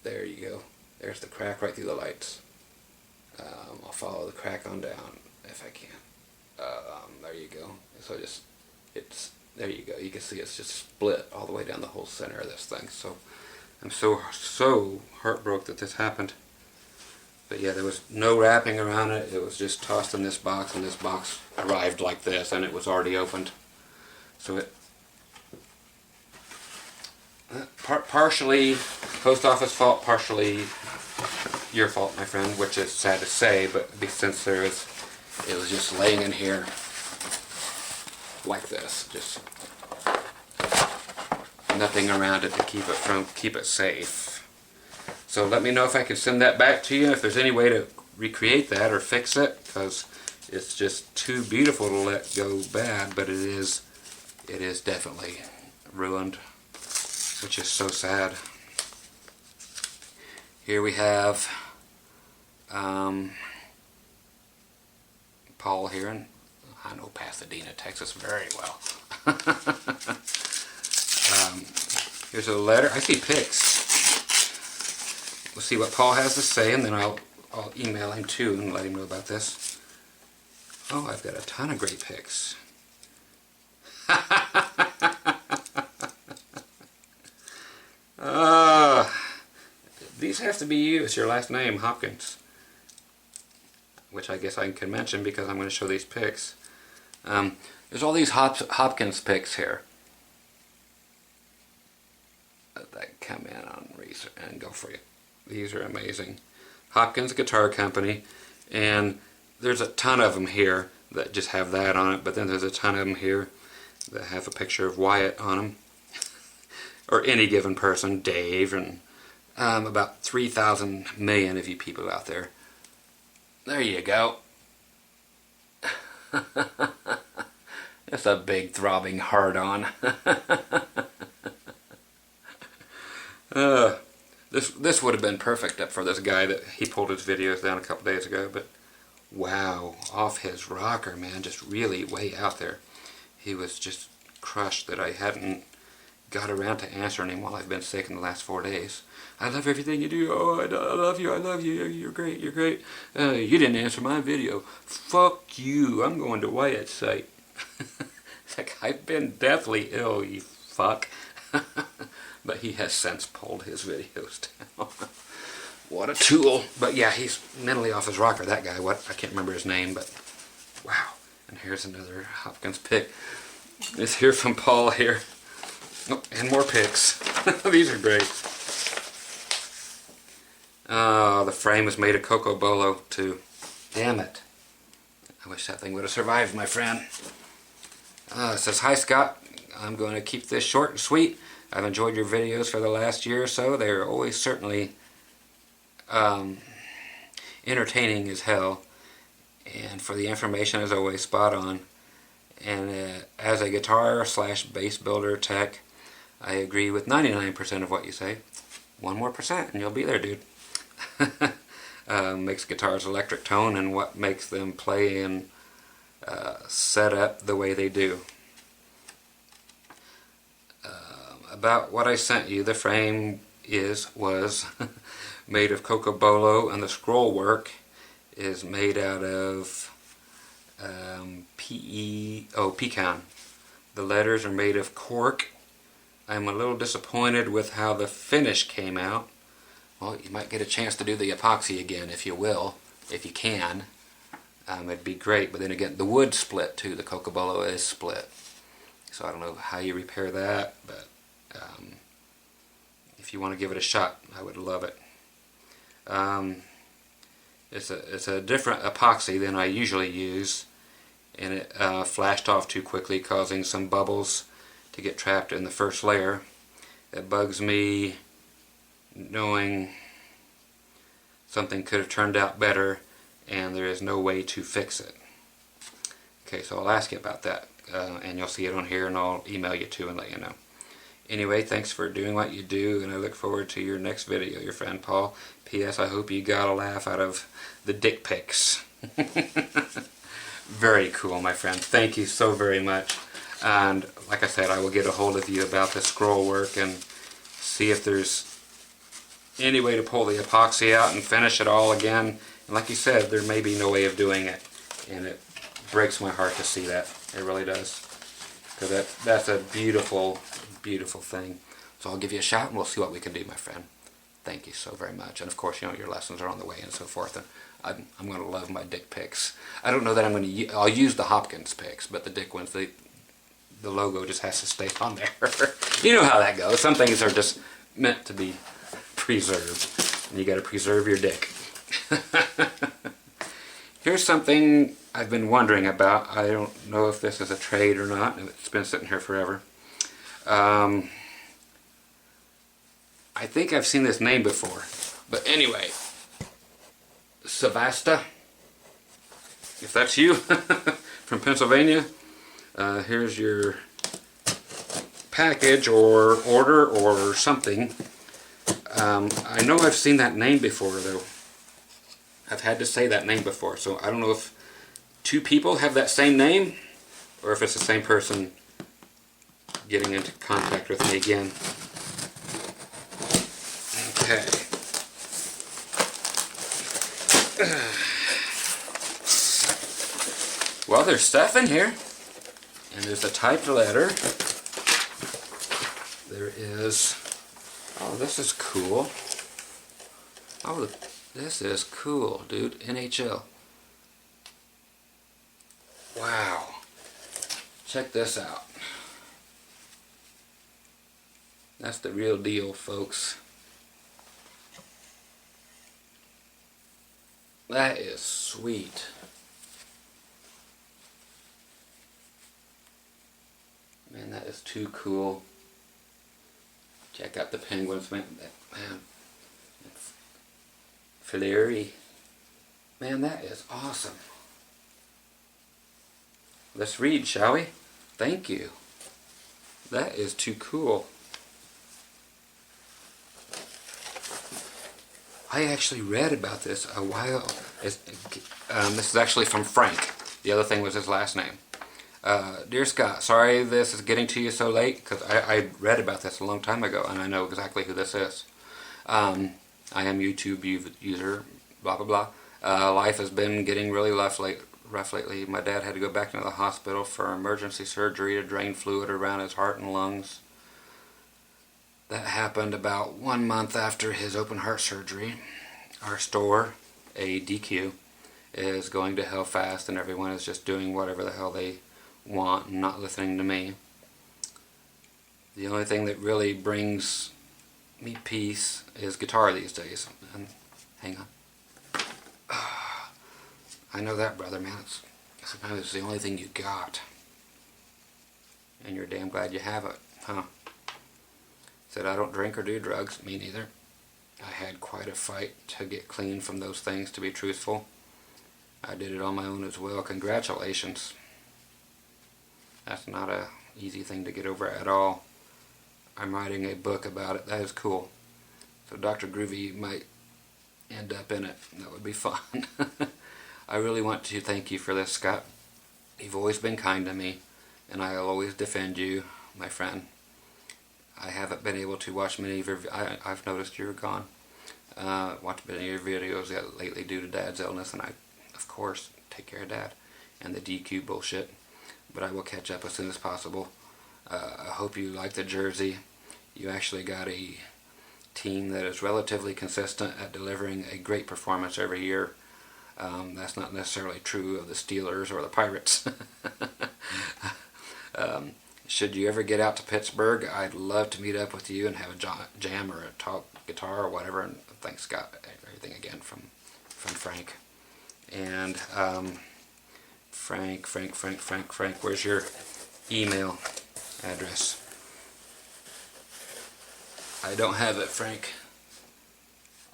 There you go. There's the crack right through the lights. I'll follow the crack on down if I can. There you go. So there you go. You can see it's just split all the way down the whole center of this thing. So I'm so heartbroken that this happened. But yeah, there was no wrapping around it. It was just tossed in this box, and this box arrived like this, and it was already opened. So it partially post office fault, partially your fault, my friend, which is sad to say, but since it was just laying in here like this, just nothing around it to keep it safe. So let me know if I can send that back to you, if there's any way to recreate that or fix it, because it's just too beautiful to let go bad, but it is definitely ruined, which is so sad. Here we have Paul here, and I know Pasadena, Texas very well. Here's a letter. I see pics. We'll see what Paul has to say, and then I'll email him too and let him know about this. Oh, I've got a ton of great pics. These have to be you. It's your last name, Hopkins. Which I guess I can mention because I'm going to show these pics. There's all these Hopkins pics here that come in on research and go for you. These are amazing. Hopkins Guitar Company, and there's a ton of them here that just have that on it, but then there's a ton of them here that have a picture of Wyatt on them, or any given person, Dave, and about 3,000 million of you people out there. There you go. Just a big throbbing heart-on. This would have been perfect up for this guy that he pulled his videos down a couple days ago, but wow, off his rocker, man, just really way out there. He was just crushed that I hadn't got around to answering him while I've been sick in the last 4 days. I love everything you do. Oh, I love you. I love you. You're great. You're great. You didn't answer my video. Fuck you. I'm going to Wyatt's site. It's like, I've been deathly ill, you fuck. But he has since pulled his videos down. What a tool. But yeah, he's mentally off his rocker, that guy. What? I can't remember his name, but wow. And here's another Hopkins pic. It's here from Paul here. Oh, and more pics. These are great. Oh, the frame was made of Coco Bolo too. Damn it. I wish that thing would have survived, my friend. It says, "Hi Scott, I'm going to keep this short and sweet. I've enjoyed your videos for the last year or so. They're always certainly entertaining as hell, and for the information is always spot on. And as a guitar slash bass builder tech, I agree with 99% of what you say. 1% more and you'll be there, dude. Makes guitars electric tone and what makes them play and set up the way they do. About what I sent you, the frame was made of cocobolo, and the scroll work is made out of pecan. The letters are made of cork. I'm a little disappointed with how the finish came out. Well, you might get a chance to do the epoxy again if you will, if you can. It'd be great, but then again, the wood split too. The cocobolo is split. So I don't know how you repair that, but if you want to give it a shot, I would love it. It's a different epoxy than I usually use, and it flashed off too quickly, causing some bubbles to get trapped in the first layer. It bugs me knowing something could have turned out better and there is no way to fix it. Okay, so I'll ask you about that, and you'll see it on here, and I'll email you too and let you know. Anyway, thanks for doing what you do, and I look forward to your next video, your friend Paul. P.S. I hope you got a laugh out of the dick pics. Very cool, my friend. Thank you so very much. And like I said, I will get a hold of you about the scroll work and see if there's any way to pull the epoxy out and finish it all again. And like you said, there may be no way of doing it, and it breaks my heart to see that. It really does, because that's a beautiful, beautiful thing. So I'll give you a shot, and we'll see what we can do, my friend. Thank you so very much. And of course, you know, your lessons are on the way and so forth. And I'm going to love my dick pics. I don't know that I'm going to. I'll use the Hopkins pics, but the dick ones, the logo just has to stay on there. You know how that goes. Some things are just meant to be preserved, and you got to preserve your dick. Here's something I've been wondering about. I don't know if this is a trade or not. It's been sitting here forever. I think I've seen this name before, but anyway, Savasta, if that's you, from Pennsylvania, here's your package or order or something. I know I've seen that name before, though. I've had to say that name before, so I don't know if two people have that same name or if it's the same person getting into contact with me again. Okay. Well, there's stuff in here, and there's a typed letter. There is, oh, this is cool. Oh, this is cool, dude. NHL. Wow. Check this out. That's the real deal, folks. That is sweet. Man, that is too cool. Check out the penguins, man. Fileri. Man, that is awesome. Let's read, shall we? Thank you. That is too cool. I actually read about this a while. This is actually from Frank. The other thing was his last name. Dear Scott, sorry this is getting to you so late, because I read about this a long time ago, and I know exactly who this is. I am YouTube user, blah blah blah. Life has been getting really rough lately. My dad had to go back into the hospital for emergency surgery to drain fluid around his heart and lungs. That happened about 1 month after his open heart surgery. Our store, ADQ, is going to hell fast, and everyone is just doing whatever the hell they want and not listening to me. The only thing that really brings me peace is guitar these days. And hang on. I know that, brother, man. Sometimes it's the only thing you got. And you're damn glad you have it, huh? Said I don't drink or do drugs. Me neither. I had quite a fight to get clean from those things, to be truthful. I did it on my own as well. Congratulations. That's not a easy thing to get over at all. I'm writing a book about it. That is cool. So Dr. Groovy might end up in it. That would be fun. I really want to thank you for this, Scott. You've always been kind to me, and I'll always defend you, my friend. I haven't been able to watch many of your... I've noticed you're gone. Watched many of your videos lately due to Dad's illness, and I, of course, take care of Dad and the DQ bullshit. But I will catch up as soon as possible. I hope you like the jersey. You actually got a team that is relatively consistent at delivering a great performance every year. That's not necessarily true of the Steelers or the Pirates. Should you ever get out to Pittsburgh, I'd love to meet up with you and have a jam or a talk guitar or whatever. And thanks, Scott, everything again from Frank. And Frank, where's your email address? I don't have it, Frank.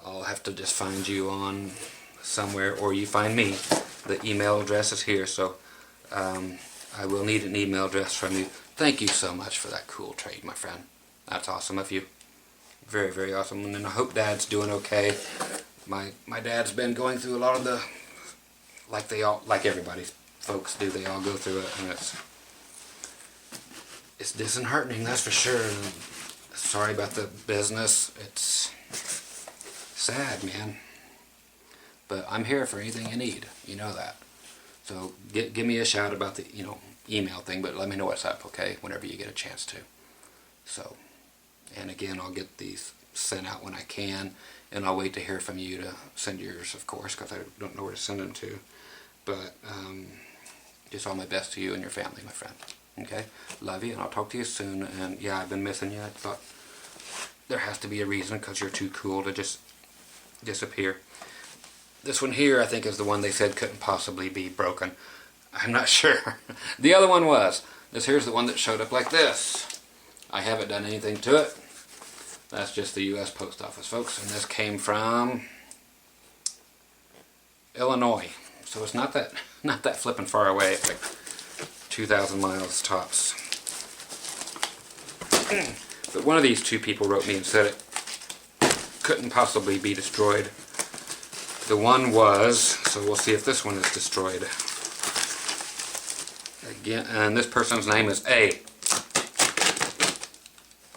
I'll have to just find you on somewhere, or you find me. The email address is here, so I will need an email address from you. Thank you so much for that cool trade, my friend. That's awesome of you. Very, very awesome. And I hope Dad's doing okay. My dad's been going through a lot of the, like everybody, folks do. They all go through it, and it's disheartening, that's for sure. And sorry about the business. It's sad, man. But I'm here for anything you need. You know that. So give me a shout about the email thing, but let me know what's up, okay? Whenever you get a chance to. So, and again, I'll get these sent out when I can, and I'll wait to hear from you to send yours, of course, because I don't know where to send them to. But just all my best to you and your family, my friend. Okay? Love you, and I'll talk to you soon. And yeah, I've been missing you. I thought there has to be a reason, because you're too cool to just disappear. This one here, I think, is the one they said couldn't possibly be broken. I'm not sure. The other one was. This here's the one that showed up like this. I haven't done anything to it. That's just the U.S. Post Office, folks. And this came from Illinois. So it's not that flippin' far away. It's like 2,000 miles tops. But one of these two people wrote me and said it couldn't possibly be destroyed. The one was, so we'll see if this one is destroyed. Again, and this person's name is A.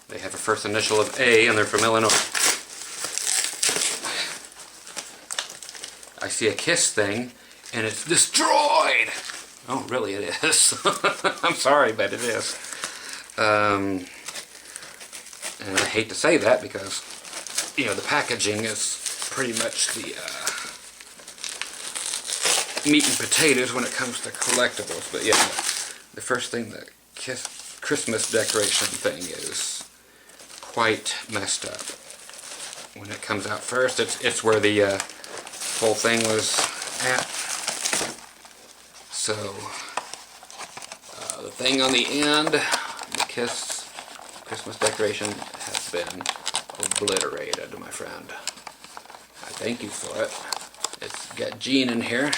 They have a first initial of A, and they're from Illinois. I see a KISS thing, and it's destroyed! Oh, really, it is. I'm sorry, but it is. And I hate to say that because, the packaging is pretty much the meat and potatoes when it comes to collectibles. But yeah, the first thing, the KISS Christmas decoration thing is quite messed up. When it comes out first, it's where the whole thing was at. So the thing on the end, the KISS Christmas decoration, has been obliterated, my friend. I thank you for it. It's got Gene in here,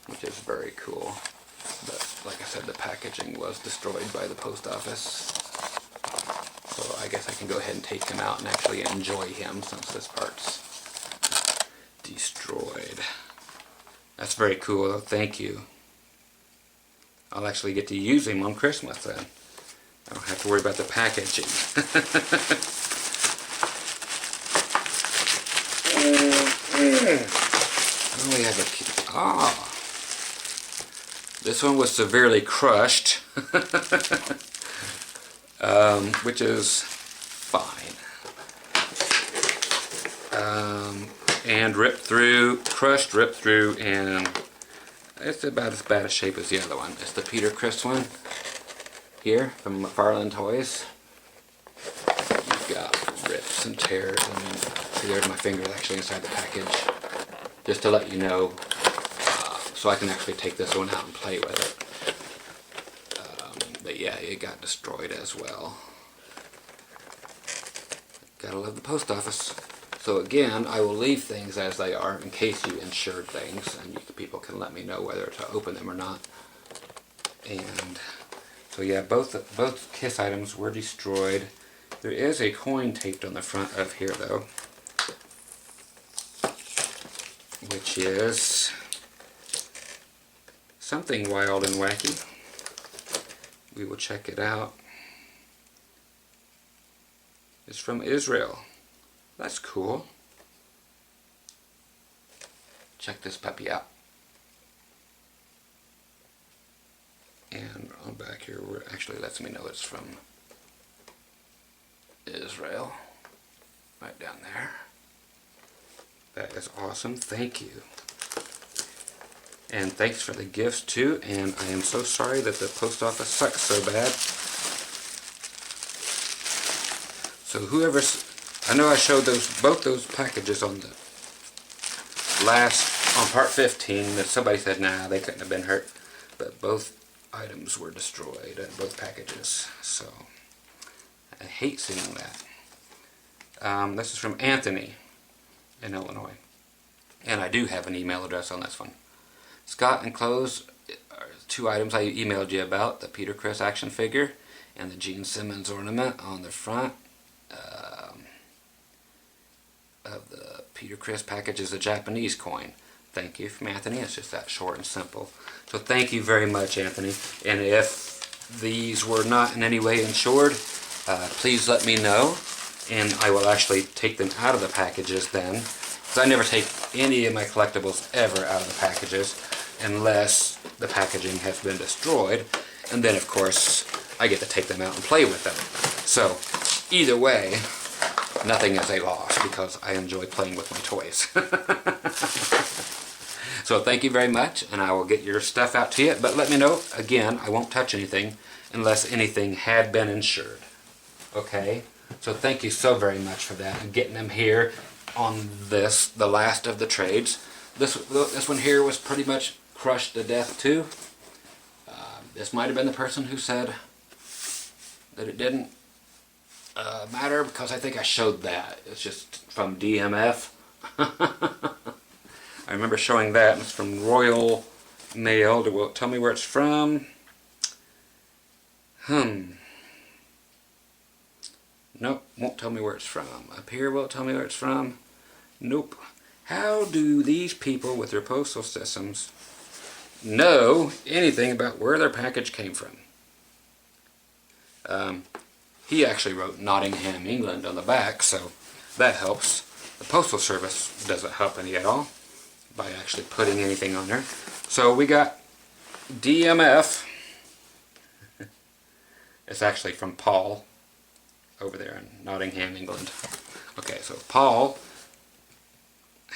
which is very cool. But like I said, the packaging was destroyed by the post office. So I guess I can go ahead and take him out and actually enjoy him since this part's destroyed. That's very cool. Thank you. I'll actually get to use him on Christmas then. I don't have to worry about the packaging. Oh, we have a... Ah! This one was severely crushed. Which is fine. And ripped through, crushed, ripped through, and it's about as bad a shape as the other one. It's the Peter Criss one here from McFarlane Toys. You've got rips and tears, and see, there's my fingers actually inside the package, just to let you know, so I can actually take this one out and play with it. But yeah, it got destroyed as well. Gotta love the post office. So again, I will leave things as they are in case you insured things, and people can let me know whether to open them or not. And so yeah, both Kiss items were destroyed. There is a coin taped on the front of here though, which is something wild and wacky. We will check it out. It's from Israel. That's cool. Check this puppy out. And on back here, where it actually lets me know it's from Israel. Right down there. That is awesome. Thank you. And thanks for the gifts too. And I am so sorry that the post office sucks so bad. So whoever's, I know I showed both those packages on the on part 15 that somebody said nah, they couldn't have been hurt, but both items were destroyed, both packages. So I hate seeing that. This is from Anthony in Illinois, and I do have an email address on this one. Scott enclosed two items I emailed you about: the Peter Criss action figure and the Gene Simmons ornament on the front. Of the Peter Criss package is a Japanese coin. Thank you from Anthony. It's just that short and simple. So thank you very much, Anthony. And if these were not in any way insured, please let me know, and I will actually take them out of the packages then, because I never take any of my collectibles ever out of the packages unless the packaging has been destroyed, and then of course I get to take them out and play with them. So either way, nothing is a loss because I enjoy playing with my toys. So thank you very much, and I will get your stuff out to you. But let me know, again, I won't touch anything unless anything had been insured. Okay? So thank you so very much for that, and getting them here on this, the last of the trades. This one here was pretty much crushed to death too. This might have been the person who said that it didn't matter, because I think I showed that. It's just from DMF. I remember showing that. It's from Royal Mail. It will tell me where it's from. Nope, won't tell me where it's from. Up here will it tell me where it's from? Nope. How do these people with their postal systems know anything about where their package came from? He actually wrote Nottingham, England on the back, so that helps. The Postal Service doesn't help any at all by actually putting anything on there. So we got DMF. It's actually from Paul over there in Nottingham, England. Okay, so Paul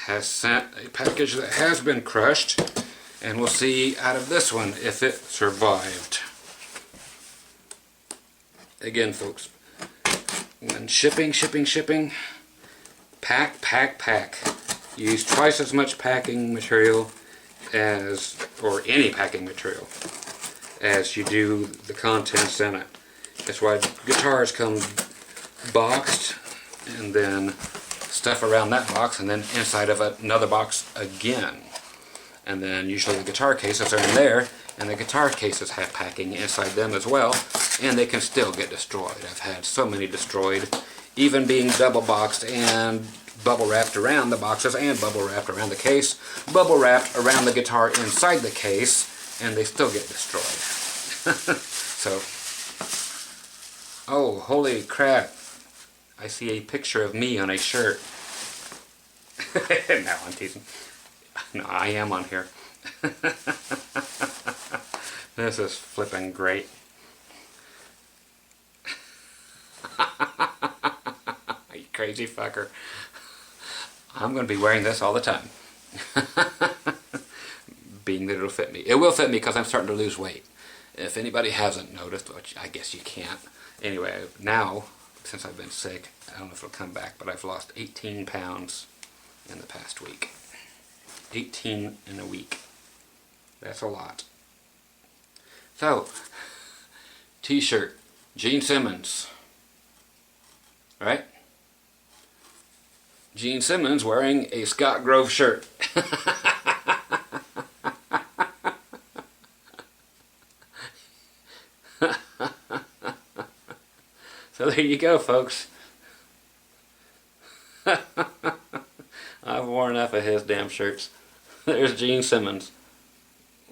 has sent a package that has been crushed, and we'll see out of this one if it survived. Again, folks, when shipping, pack. Use twice as much packing material as, or any packing material, as you do the contents in it. That's why guitars come boxed, and then stuff around that box, and then inside of another box again. And then usually the guitar cases are in there, and the guitar cases have packing inside them as well, and they can still get destroyed. I've had so many destroyed, even being double boxed and bubble wrapped around the boxes, and bubble wrapped around the case, bubble wrapped around the guitar inside the case, and they still get destroyed. So, oh, holy crap. I see a picture of me on a shirt. No, I'm teasing. No, I am on here. This is flipping great. You crazy fucker. I'm going to be wearing this all the time. Being that it'll fit me. It will fit me because I'm starting to lose weight. If anybody hasn't noticed, which I guess you can't. Anyway, now, since I've been sick, I don't know if it'll come back, but I've lost 18 pounds in the past week. 18 in a week. That's a lot. So, t-shirt, Gene Simmons. Right? Gene Simmons wearing a Scott Grove shirt. So there you go, folks. I've worn enough of his damn shirts. There's Gene Simmons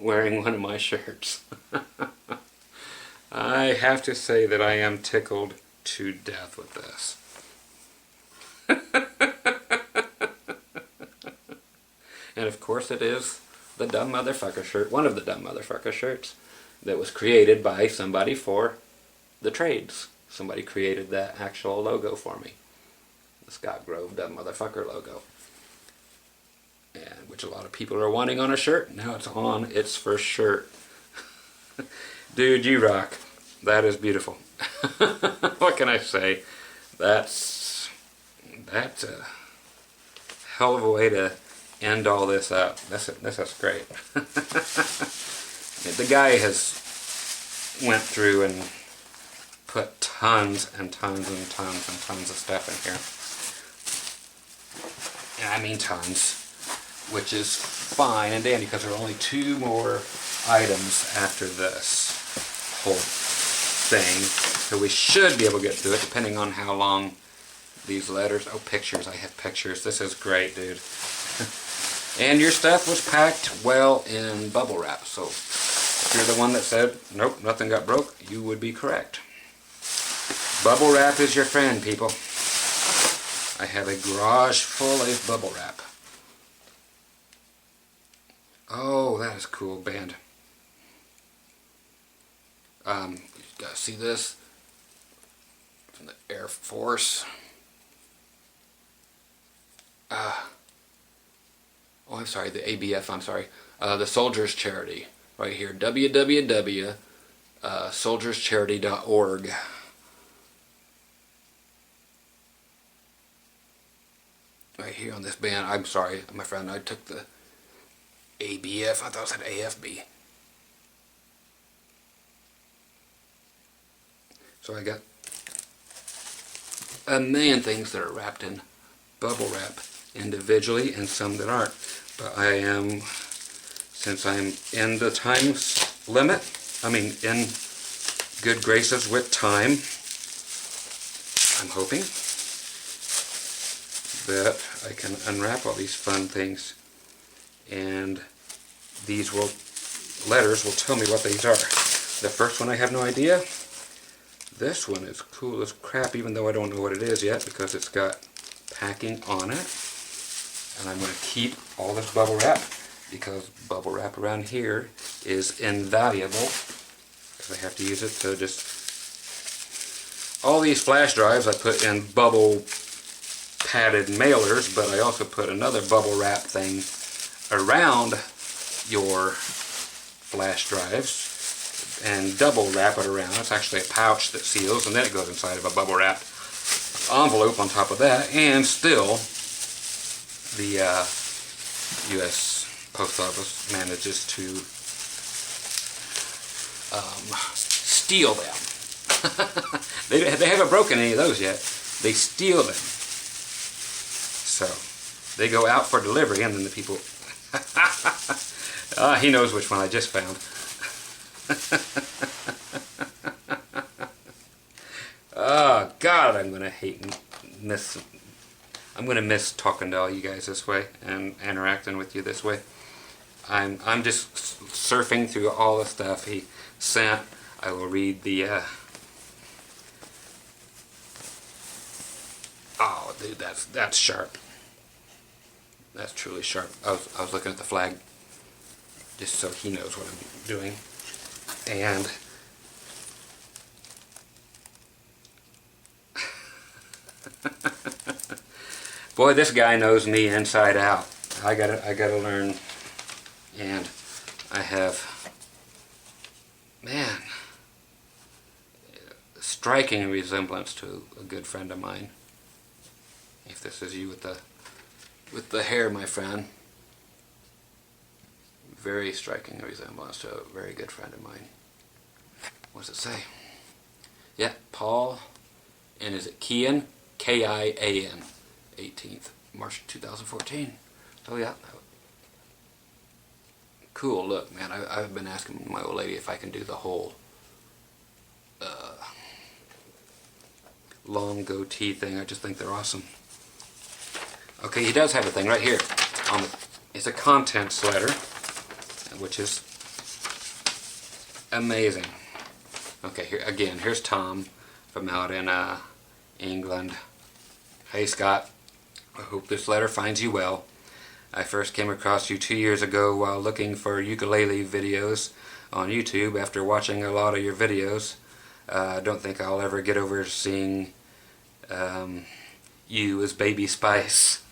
wearing one of my shirts. I have to say that I am tickled to death with this. And of course it is the Dumb Motherfucker shirt, one of the Dumb Motherfucker shirts that was created by somebody for the trades. Somebody created that actual logo for me. The Scott Grove Dumb Motherfucker logo. And which a lot of people are wanting on a shirt. Now it's on its first shirt. Dude, you rock. That is beautiful. What can I say? That's a hell of a way to end all this up. This is great. The guy has went through and put tons and tons and tons and tons of stuff in here. And I mean tons. Which is fine and dandy because there are only 2 more items after this whole thing. So we should be able to get through it depending on how long these letters... Oh, pictures. I have pictures. This is great, dude. And your stuff was packed well in bubble wrap. So if you're the one that said, nope, nothing got broke, you would be correct. Bubble wrap is your friend, people. I have a garage full of bubble wrap. Oh, that is cool band. You guys see this? From the Air Force. Oh, I'm sorry, the ABF, I'm sorry. The Soldiers Charity, right here. www.soldierscharity.org. Right here on this band. I'm sorry, my friend, I took the ABF, I thought it said AFB. So I got a million things that are wrapped in bubble wrap individually and some that aren't. But I am, since I'm in the time limit, in good graces with time, I'm hoping that I can unwrap all these fun things. And these letters will tell me what these are. The first one I have no idea. This one is cool as crap, even though I don't know what it is yet because it's got packing on it. And I'm going to keep all this bubble wrap because bubble wrap around here is invaluable because I have to use it to just... All these flash drives I put in bubble padded mailers, but I also put another bubble wrap thing around your flash drives and double wrap it around. It's actually a pouch that seals and then it goes inside of a bubble wrap envelope on top of that, and still the U.S. Post Office manages to steal them. They haven't broken any of those yet. They steal them. So they go out for delivery and then the people... he knows which one I just found. Oh God, I'm gonna hate and miss. I'm gonna miss talking to all you guys this way and interacting with you this way. I'm just surfing through all the stuff he sent. I will read the. Oh, dude, that's sharp. That's truly sharp. I was looking at the flag just so he knows what I'm doing. And boy, this guy knows me inside out. I gotta learn. And I have, man, striking resemblance to a good friend of mine. If this is you with the hair, my friend. Very striking resemblance to a very good friend of mine. What does it say? Yeah, Paul, and is it Kian? K-I-A-N, 18th. March 2014. Oh yeah. Cool, look man, I've been asking my old lady if I can do the whole long goatee thing. I just think they're awesome. Okay, he does have a thing right here. It's a contents letter, which is amazing. Okay, here again, here's Tom from out in England. Hey Scott, I hope this letter finds you well. I first came across you 2 years ago while looking for ukulele videos on YouTube. After watching a lot of your videos, I don't think I'll ever get over seeing you as Baby Spice.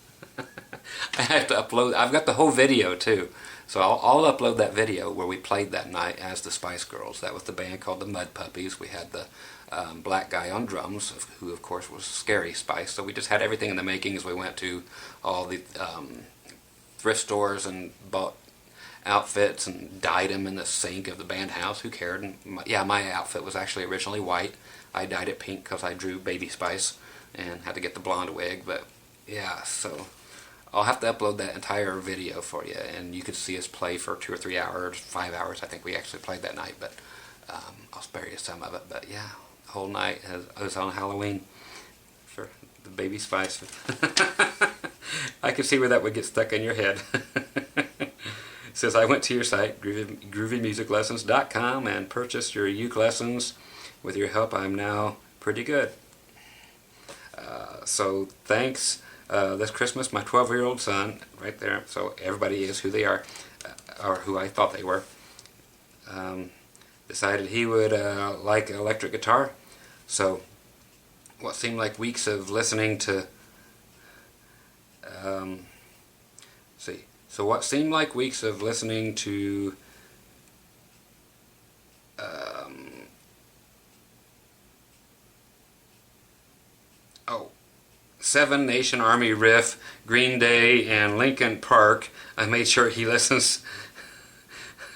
I have to upload. I've got the whole video too, so I'll upload that video where we played that night as the Spice Girls. That was the band called the Mud Puppies. We had the black guy on drums, who of course was Scary Spice. So we just had everything in the making as we went to all the thrift stores and bought outfits and dyed them in the sink of the band house. Who cared? And my outfit was actually originally white. I dyed it pink because I drew Baby Spice and had to get the blonde wig. But yeah, so I'll have to upload that entire video for you, and you could see us play for 2 or 3 hours, 5 hours. I think we actually played that night, but I'll spare you some of it. But yeah, the whole night was on Halloween for the Baby Spice. I can see where that would get stuck in your head. It says, I went to your site, groovymusiclessons.com, and purchased your uke lessons. With your help, I'm now pretty good. So thanks. This Christmas, my 12-year-old son, right there, so everybody is who they are, or who I thought they were, decided he would like electric guitar. So what seemed like weeks of listening to what seemed like weeks of listening to Seven Nation Army riff, Green Day, and Linkin Park. I made sure he listens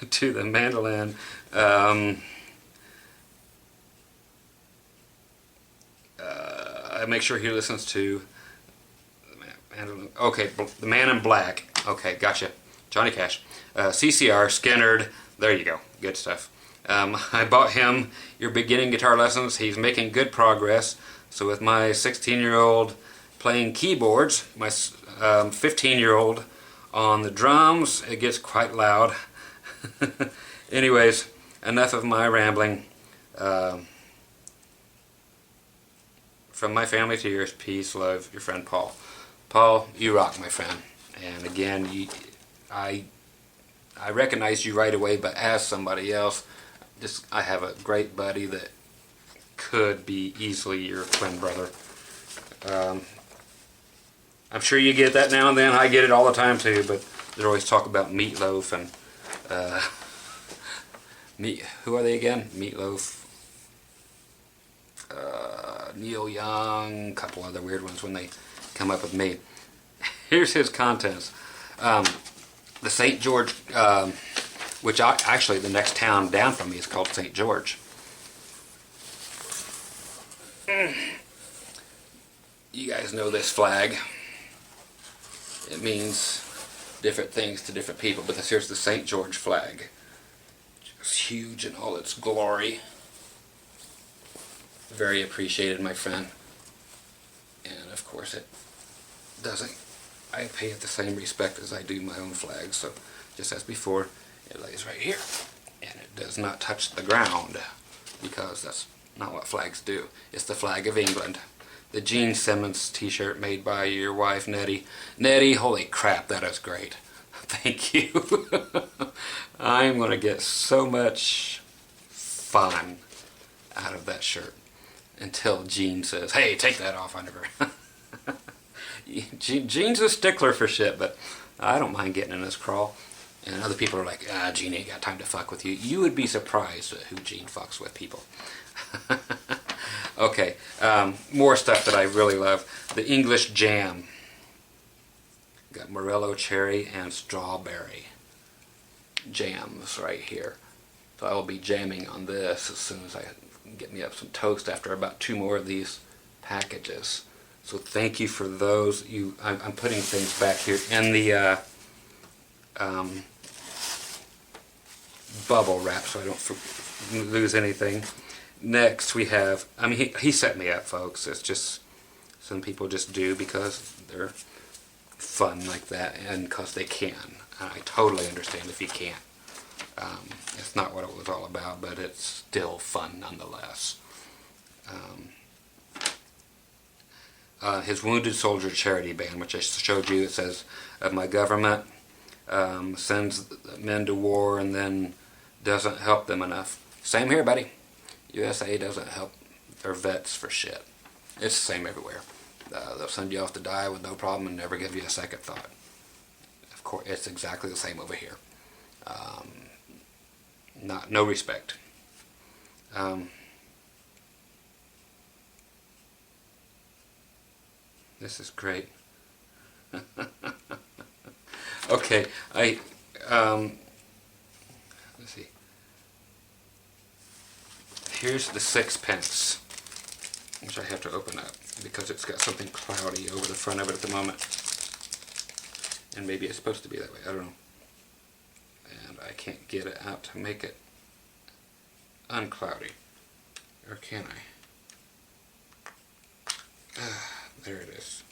to the mandolin. I make sure he listens to okay, the Man in Black. Okay, gotcha. Johnny Cash. CCR, Skinnerd. There you go. Good stuff. I bought him your beginning guitar lessons. He's making good progress. So with my 16-year-old playing keyboards, my 15-year-old on the drums, it gets quite loud. Anyways, enough of my rambling. From my family to yours, peace, love, your friend Paul. Paul, you rock, my friend. And again, I recognized you right away, but as somebody else, I have a great buddy that could be easily your twin brother. I'm sure you get that now and then. I get it all the time too, but they always talk about Meatloaf and who are they again? Meatloaf, Neil Young, a couple other weird ones when they come up with me. Here's his contents. The St. George, which actually the next town down from me is called St. George. You guys know this flag. It means different things to different people, but here's the St. George flag. It's huge in all its glory. Very appreciated, my friend. And of course it doesn't. I pay it the same respect as I do my own flag, so just as before, it lays right here. And it does not touch the ground, because that's not what flags do. It's the flag of England. The Gene Simmons t-shirt made by your wife, Nettie. Nettie, holy crap, that is great. Thank you. I'm going to get so much fun out of that shirt until Gene says, hey, take that off. I never... Gene's a stickler for shit, but I don't mind getting in this crawl. And other people are like, Gene ain't got time to fuck with you. You would be surprised at who Gene fucks with, people. Okay, more stuff that I really love. The English jam. Got Morello cherry and strawberry jams right here. So I will be jamming on this as soon as I get me up some toast after about 2 more of these packages. So thank you for those. I'm putting things back here in the um, bubble wrap so I don't lose anything. Next we have, I mean, he set me up, folks. It's just, some people just do because they're fun like that and because they can. I totally understand if you can't. It's not what it was all about, but it's still fun nonetheless. His Wounded Soldier Charity Band, which I showed you, it says, my government sends men to war and then doesn't help them enough. Same here, buddy. USA doesn't help their vets for shit. It's the same everywhere. They'll send you off to die with no problem and never give you a second thought. Of course, it's exactly the same over here. No respect. This is great. Okay, let's see. Here's the sixpence, which I have to open up because it's got something cloudy over the front of it at the moment. And maybe it's supposed to be that way, I don't know. And I can't get it out to make it uncloudy. Or can I? There it is.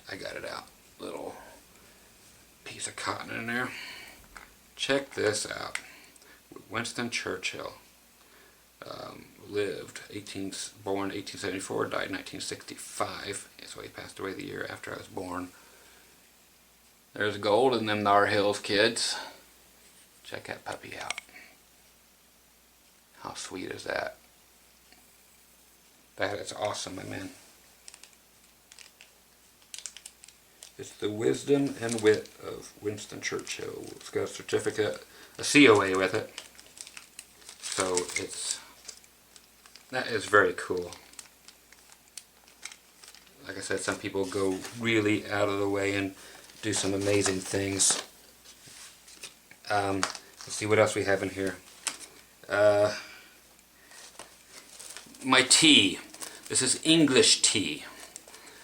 I got it out. Little piece of cotton in there. Check this out. Winston Churchill born 1874, died 1965. So he passed away the year after I was born. There's gold in them Nar Hills, kids. Check that puppy out. How sweet is that? That is awesome, my man. It's the wisdom and wit of Winston Churchill. It's got a certificate, a COA with it. So that is very cool. Like I said, some people go really out of the way and do some amazing things. Let's see what else we have in here. My tea. This is English tea.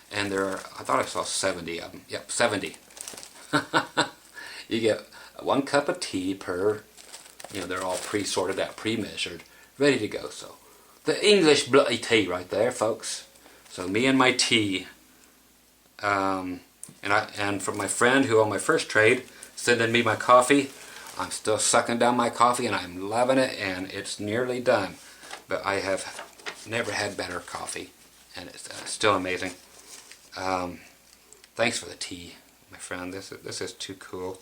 And there are, I thought I saw 70 of them. Yep, 70. You get 1 cup of tea per, they're all pre-sorted out, pre-measured, ready to go. So, the English bloody tea right there, folks. So me and my tea. And from my friend who on my first trade, sending me my coffee. I'm still sucking down my coffee and I'm loving it, and it's nearly done. But I have never had better coffee, and it's still amazing. Thanks for the tea, my friend. This is too cool.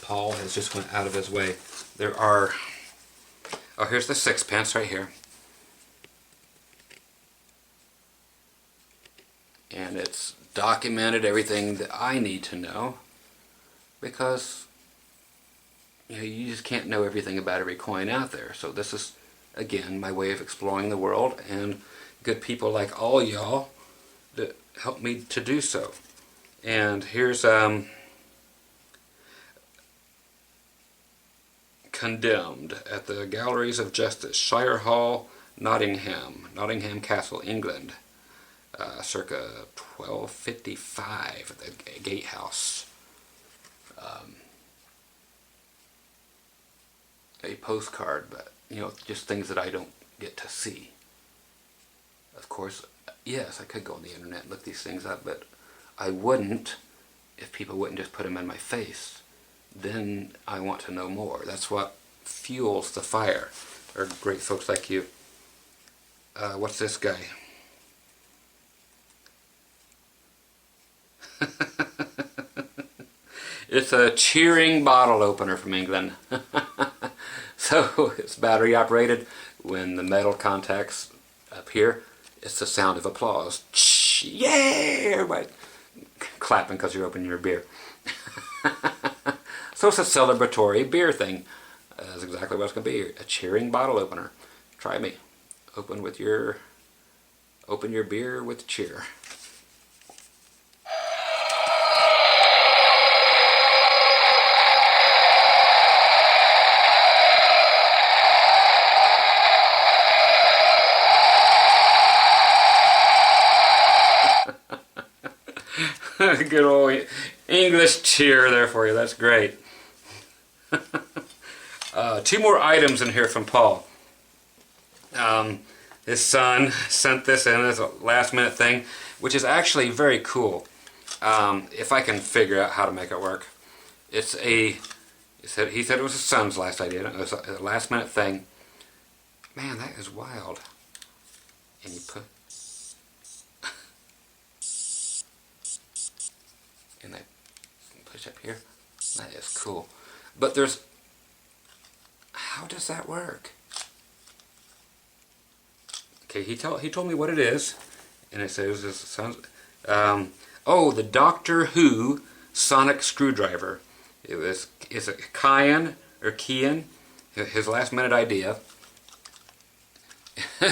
Paul has just went out of his way. There are, here's the sixpence right here. And it's documented everything that I need to know, because you just can't know everything about every coin out there. So this is, again, my way of exploring the world, and good people like all y'all that help me to do so. And here's Condemned at the Galleries of Justice, Shire Hall, Nottingham Castle, England, circa 1255 at the Gatehouse. A postcard, but just things that I don't get to see. Of course, yes, I could go on the internet and look these things up, but I wouldn't if people wouldn't just put them in my face. Then I want to know more. That's what fuels the fire. Or great folks like you. What's this guy? It's a cheering bottle opener from England. So it's battery operated. When the metal contacts up here, it's the sound of applause. Yeah! Everybody clapping because you're opening your beer. So it's a celebratory beer thing. That's exactly what it's going to be. A cheering bottle opener. Try me. Open your beer with cheer. Good old English cheer there for you. That's great. Two more items in here from Paul. His son sent this in as a last minute thing, which is actually very cool. If I can figure out how to make it work. He said it was his son's last idea. It was a last minute thing. Man, that is wild. And you put... and they push up here. That is cool. But there's... How does that work? Okay, he told me what it is. And it says it sounds... oh, the Doctor Who sonic screwdriver. It's a Kian, his last minute idea.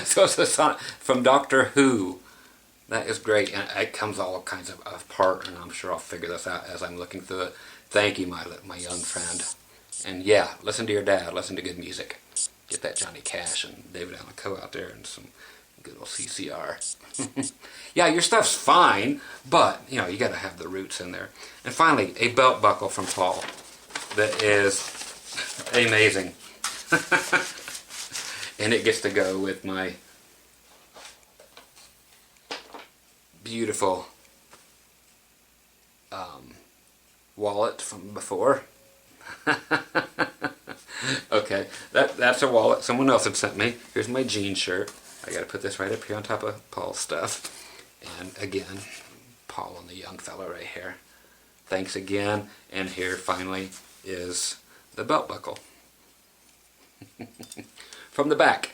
So it's a sonic from Doctor Who. That is great, and it comes all kinds of apart, and I'm sure I'll figure this out as I'm looking through it. Thank you, my young friend. And yeah, listen to your dad. Listen to good music. Get that Johnny Cash and David Allan Coe out there and some good old CCR. Yeah, your stuff's fine, but you know you got to have the roots in there. And finally, a belt buckle from Paul that is amazing, and it gets to go with my beautiful wallet from before. Okay, that's a wallet someone else had sent me. Here's my jean shirt. I gotta put this right up here on top of Paul's stuff. And again, Paul and the young fella right here. Thanks again. And here finally is the belt buckle. From the back.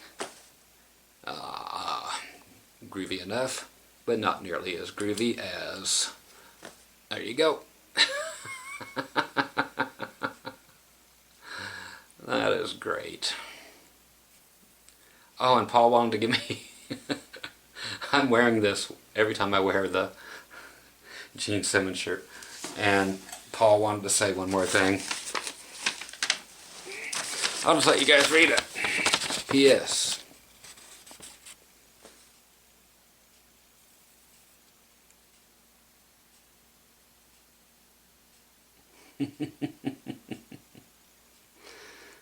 Groovy enough, but not nearly as groovy as... There you go. That is great. Oh, and Paul wanted to give me... I'm wearing this every time I wear the Gene Simmons shirt. And Paul wanted to say one more thing. I'll just let you guys read it. P.S.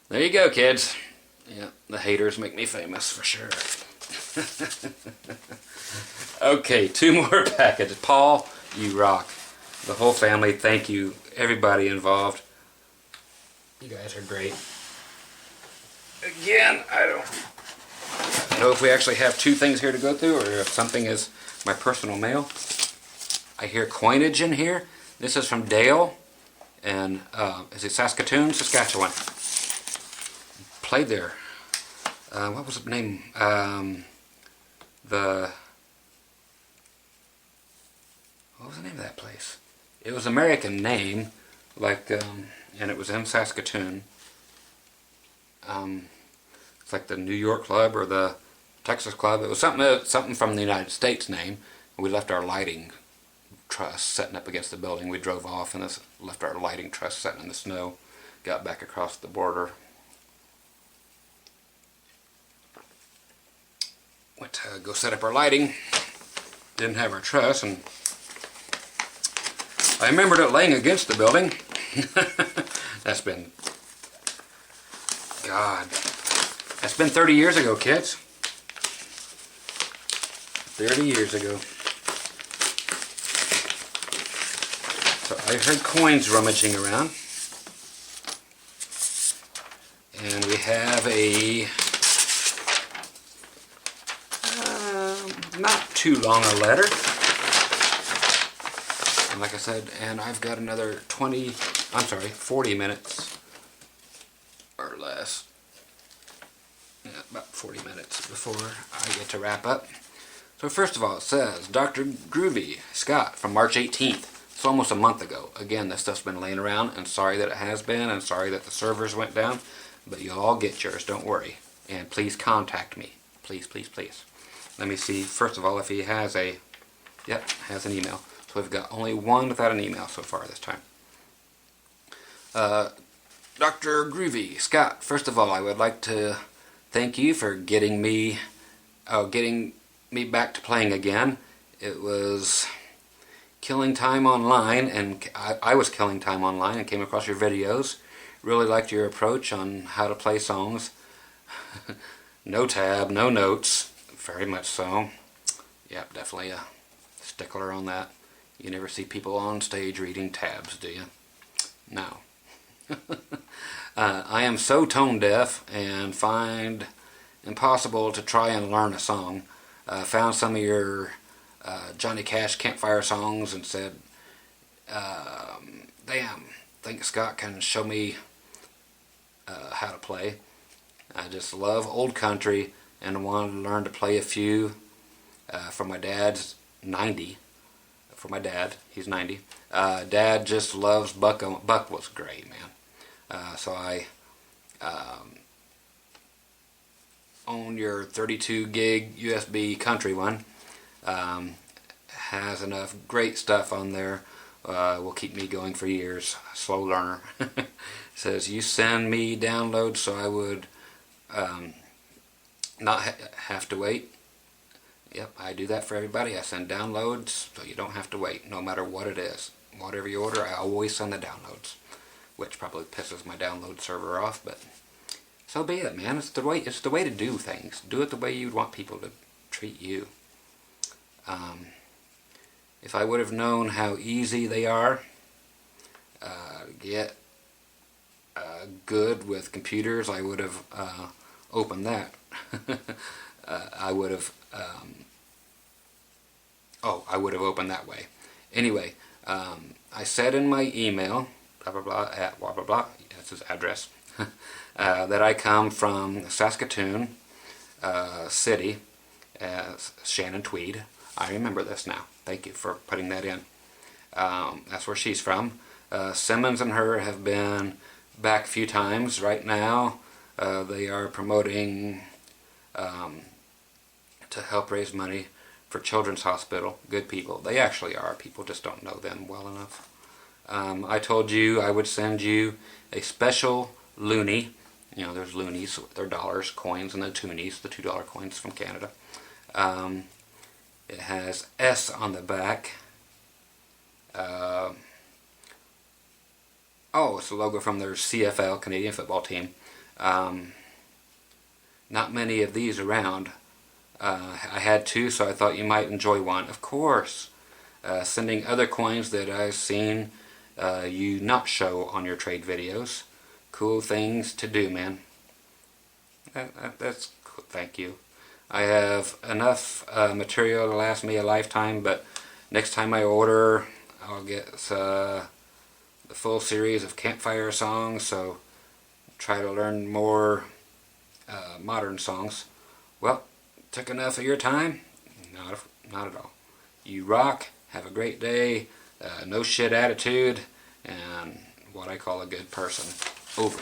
There you go, kids. Yeah, the haters make me famous for sure. Okay, two more packages. Paul, you rock. The whole family, thank you. Everybody involved. You guys are great. Again, I don't know if we actually have two things here to go through or if something is my personal mail. I hear coinage in here. This is from Dale. And is it Saskatoon, Saskatchewan? Played there. What was the name? What was the name of that place? It was an American name, like, and it was in Saskatoon. It's like the New York Club or the Texas Club. It was something from the United States name. We left our lighting truss setting up against the building. We drove off and left our lighting truss setting in the snow. Got back across the border. Went to go set up our lighting. Didn't have our truss, and I remembered it laying against the building. That's been... God. That's been 30 years ago, kids. 30 years ago. So I heard coins rummaging around. And we have a... not too long a letter. And like I said, and I've got another 40 minutes or less. Yeah, about 40 minutes before I get to wrap up. So first of all, it says, Dr. Groovy, Scott, from March 18th. It's almost a month ago. Again, this stuff's been laying around, and sorry that it has been, and sorry that the servers went down, but you'll all get yours, don't worry. And please contact me. Please, please, please. Let me see, first of all, if he has has an email. So we've got only one without an email so far this time. Dr. Groovy, Scott, first of all, I would like to thank you for getting me back to playing again. It was killing time online, and I was killing time online and came across your videos. Really liked your approach on how to play songs. No tab, no notes, very much so. Yep, definitely a stickler on that. You never see people on stage reading tabs, do you? No. I am so tone deaf and find impossible to try and learn a song. Found some of your Johnny Cash campfire songs and said, damn, think Scott can show me how to play. I just love old country and wanted to learn to play a few from my dad's 90. For my dad, he's 90. Dad just loves Buck. Buck was great, man. So I own your 32 gig USB country one. Has enough great stuff on there. Will keep me going for years. Slow learner. Says you send me downloads so I would not have to wait. Yep, I do that for everybody. I send downloads so you don't have to wait, no matter what it is. Whatever you order, I always send the downloads, which probably pisses my download server off, but so be it, man. It's the way to do things. Do it the way you'd want people to treat you. If I would have known how easy they are to get good with computers, I would have opened that. I would have I would have opened that way. Anyway, I said in my email, blah blah blah at blah blah blah, that's his address, that I come from Saskatoon City, Shannon Tweed. I remember this now. Thank you for putting that in. That's where she's from. Simmons and her have been back a few times. Right now, they are promoting to help raise money for Children's Hospital. Good people. They actually are. People just don't know them well enough. I told you I would send you a special loonie. You know, there's loonies. They're dollars, coins, and then toonies, the $2 coins from Canada. It has S on the back. It's a logo from their CFL, Canadian football team. Not many of these around. I had two, so I thought you might enjoy one. Of course, sending other coins that I've seen you not show on your trade videos. Cool things to do, man. That's cool. Thank you. I have enough material to last me a lifetime, but next time I order, I'll get the full series of campfire songs, so try to learn more modern songs. Well, took enough of your time? Not at all. You rock, have a great day, no shit attitude, and what I call a good person. Over.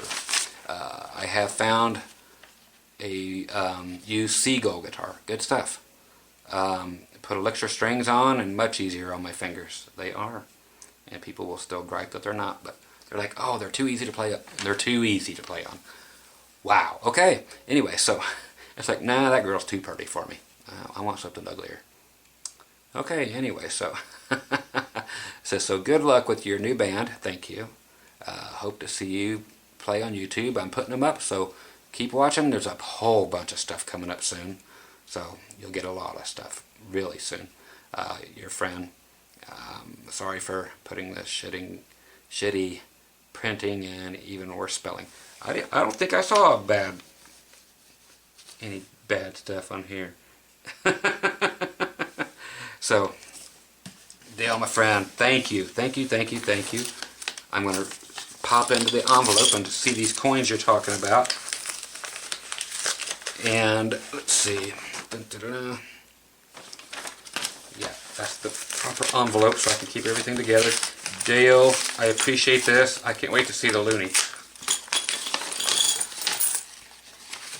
I have found a used Seagull guitar. Good stuff. Put elixir strings on and much easier on my fingers. They are. And people will still gripe that they're not, but they're like, oh, they're too easy to play. They're too easy to play on. Wow. Okay. Anyway, so it's like, nah, that girl's too pretty for me. I want something uglier. Okay. Anyway, so so good luck with your new band. Thank you. Hope to see you play on YouTube. I'm putting them up, so keep watching. There's a whole bunch of stuff coming up soon, so you'll get a lot of stuff really soon. Your friend. Sorry for putting the shitty printing and even worse spelling. I don't think I saw any bad stuff on here. So, Dale, my friend, thank you. I'm going to pop into the envelope and see these coins you're talking about. And let's see. Yeah, that's the proper envelope so I can keep everything together. Dale, I appreciate this. I can't wait to see the loonie.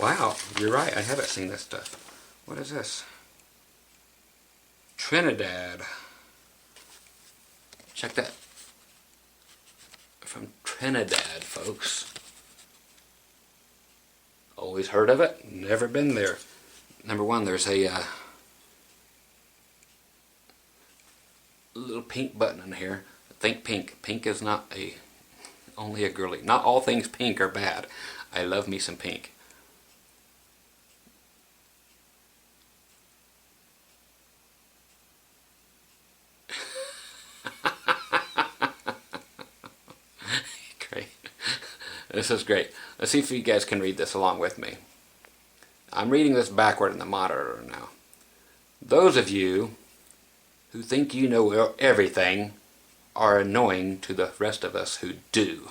Wow, you're right. I haven't seen this stuff. What is this? Trinidad. Check that. From Trinidad, folks. Always heard of it. Never been there. Number one, there's a little pink button in here. Think pink. Pink is not only a girly. Not all things pink are bad. I love me some pink. Great. This is great. Let's see if you guys can read this along with me. I'm reading this backward in the monitor now. Those of you who think you know everything are annoying to the rest of us who do.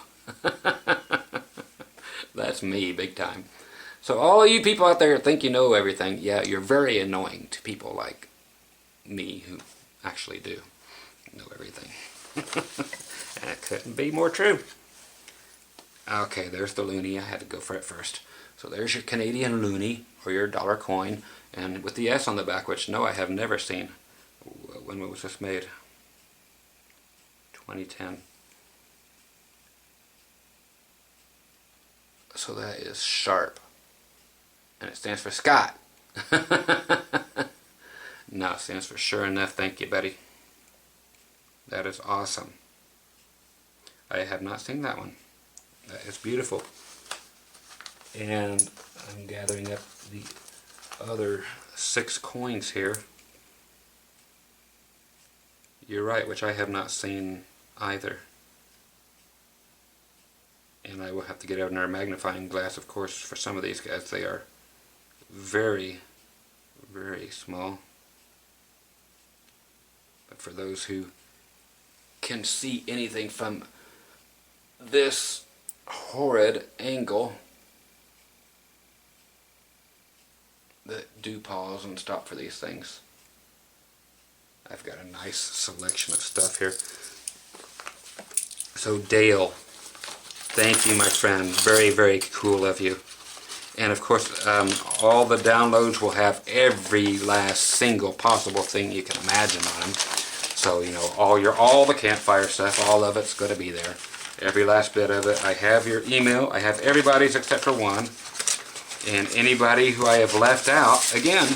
That's me, big time. So all you people out there that think you know everything, yeah, you're very annoying to people like me who actually do know everything. And it couldn't be more true. Okay, there's the loonie. I had to go for it first. So there's your Canadian loonie, or your dollar coin, and with the S on the back, which no, I have never seen. When was this made? 2010. So that is sharp. And it stands for Scott. No, it stands for sure enough. Thank you, Betty. That is awesome. I have not seen that one. That is beautiful. And I'm gathering up the other 6 coins here. You're right, which I have not seen either. And I will have to get out another magnifying glass, of course, for some of these guys. They are very, very small. But for those who can see anything from this horrid angle, that do pause and stop for these things. I've got a nice selection of stuff here. So Dale, thank you, my friend. Very, very cool of you. And of course, all the downloads will have every last single possible thing you can imagine on them. So, you know, all the campfire stuff, all of it's going to be there. Every last bit of it. I have your email. I have everybody's except for one. And anybody who I have left out, again,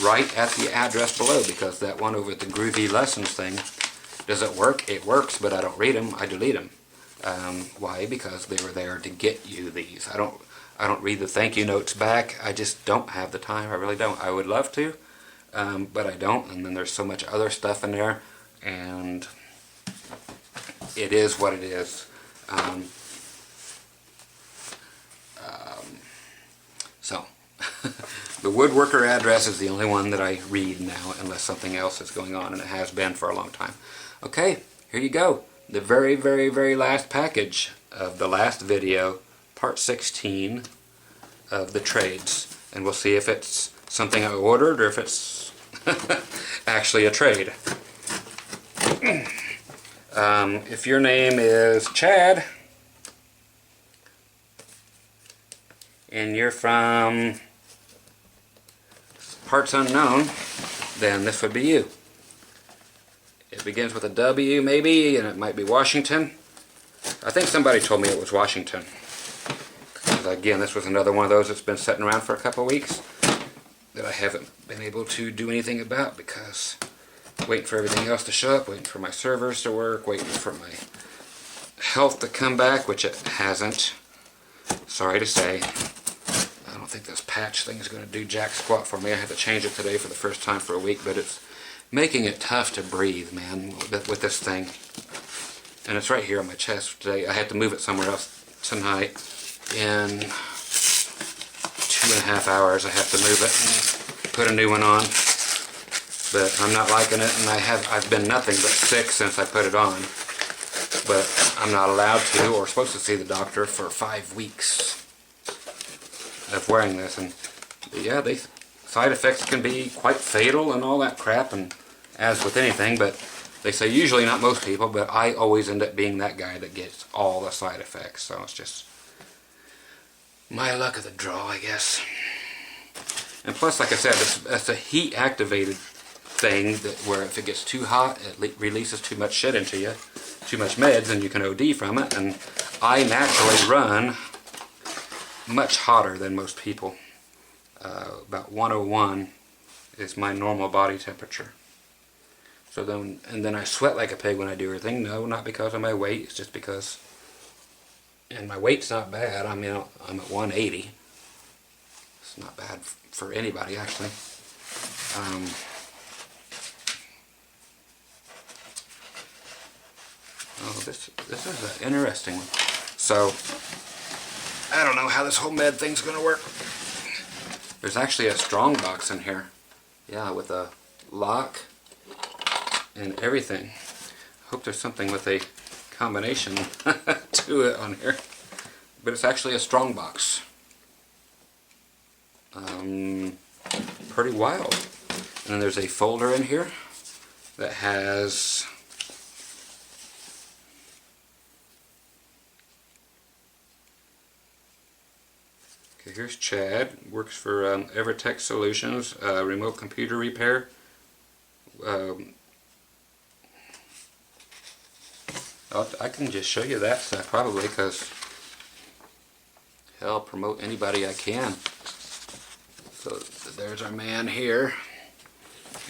right at the address below, because that one over at the Groovy Lessons thing, does it work? It works, but I don't read them. I delete them. Why? Because they were there to get you these. I don't read the thank you notes back. I just don't have the time. I really don't. I would love to, but I don't. And then there's so much other stuff in there, and it is what it is. So, the woodworker address is the only one that I read now, unless something else is going on, and it has been for a long time. Okay, here you go. The very, very, very last package of the last video, part 16 of the trades. And we'll see if it's something I ordered or if it's actually a trade. If your name is Chad, and you're from parts unknown, then this would be you. It begins with a W maybe, and it might be Washington. I think somebody told me it was Washington. Again, this was another one of those that's been sitting around for a couple of weeks that I haven't been able to do anything about, because waiting for everything else to show up, waiting for my servers to work, waiting for my health to come back, which it hasn't. Sorry to say. I don't think this patch thing is going to do jack squat for me. I had to change it today for the first time for a week, but it's making it tough to breathe, man, with this thing. And it's right here on my chest today. I had to move it somewhere else tonight. In 2.5 hours I have to move it and put a new one on. But I'm not liking it, and I've been nothing but sick since I put it on. But I'm not allowed to or supposed to see the doctor for 5 weeks of wearing this. And yeah, side effects can be quite fatal and all that crap, and as with anything, but they say usually not most people, but I always end up being that guy that gets all the side effects. So it's just my luck of the draw, I guess. And plus, like I said, it's a heat activated thing that where if it gets too hot, it releases too much shit into you, too much meds, and you can OD from it. And I naturally run much hotter than most people. About 101 is my normal body temperature. So then, and then I sweat like a pig when I do everything. No, not because of my weight. It's just because, and my weight's not bad. I mean, I'm at 180. It's not bad for anybody, actually. Oh, this is an interesting one. So, I don't know how this whole med thing's going to work. There's actually a strong box in here. Yeah, with a lock and everything. Hope there's something with a combination to it on here. But it's actually a strong box. Pretty wild. And then there's a folder in here that has here's Chad, works for Evertech Solutions, remote computer repair. I can just show you that stuff probably, because I'll promote anybody I can. So there's our man here.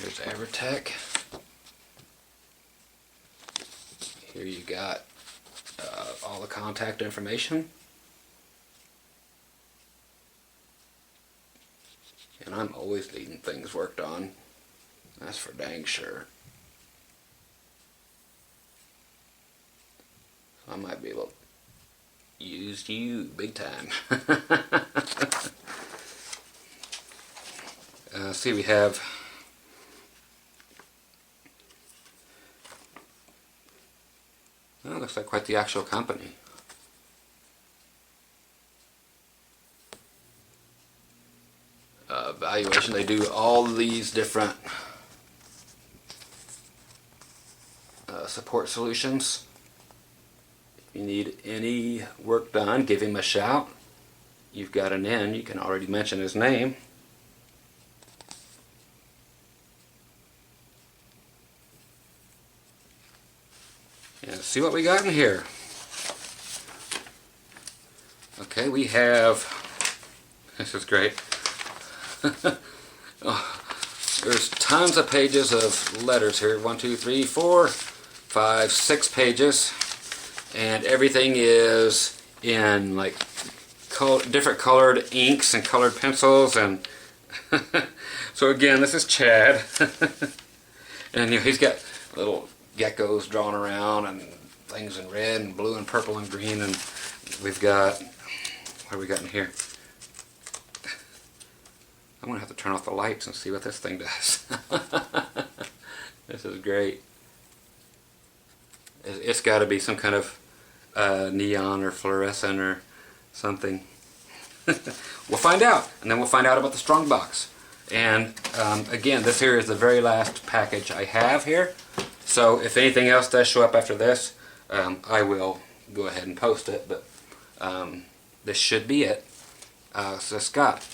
Here's Evertech. Here you got all the contact information. And I'm always needing things worked on. That's for dang sure. I might be able to use you big time. See, we have looks like quite the actual company. Valuation. They do all these different support solutions. If you need any work done, give him a shout. You've got an in. You can already mention his name. And see what we got in here. Okay, we have, this is great. Oh, there's tons of pages of letters here. 1, 2, 3, 4, 5, 6 pages. And everything is in like different colored inks and colored pencils. And so again, this is Chad. And you know, he's got little geckos drawn around and things in red and blue and purple and green. And we've got, what do we got in here? I'm going to have to turn off the lights and see what this thing does. This is great. It's got to be some kind of neon or fluorescent or something. We'll find out. And then we'll find out about the strong box. And again, this here is the very last package I have here. So if anything else does show up after this, I will go ahead and post it. But this should be it. So Scott,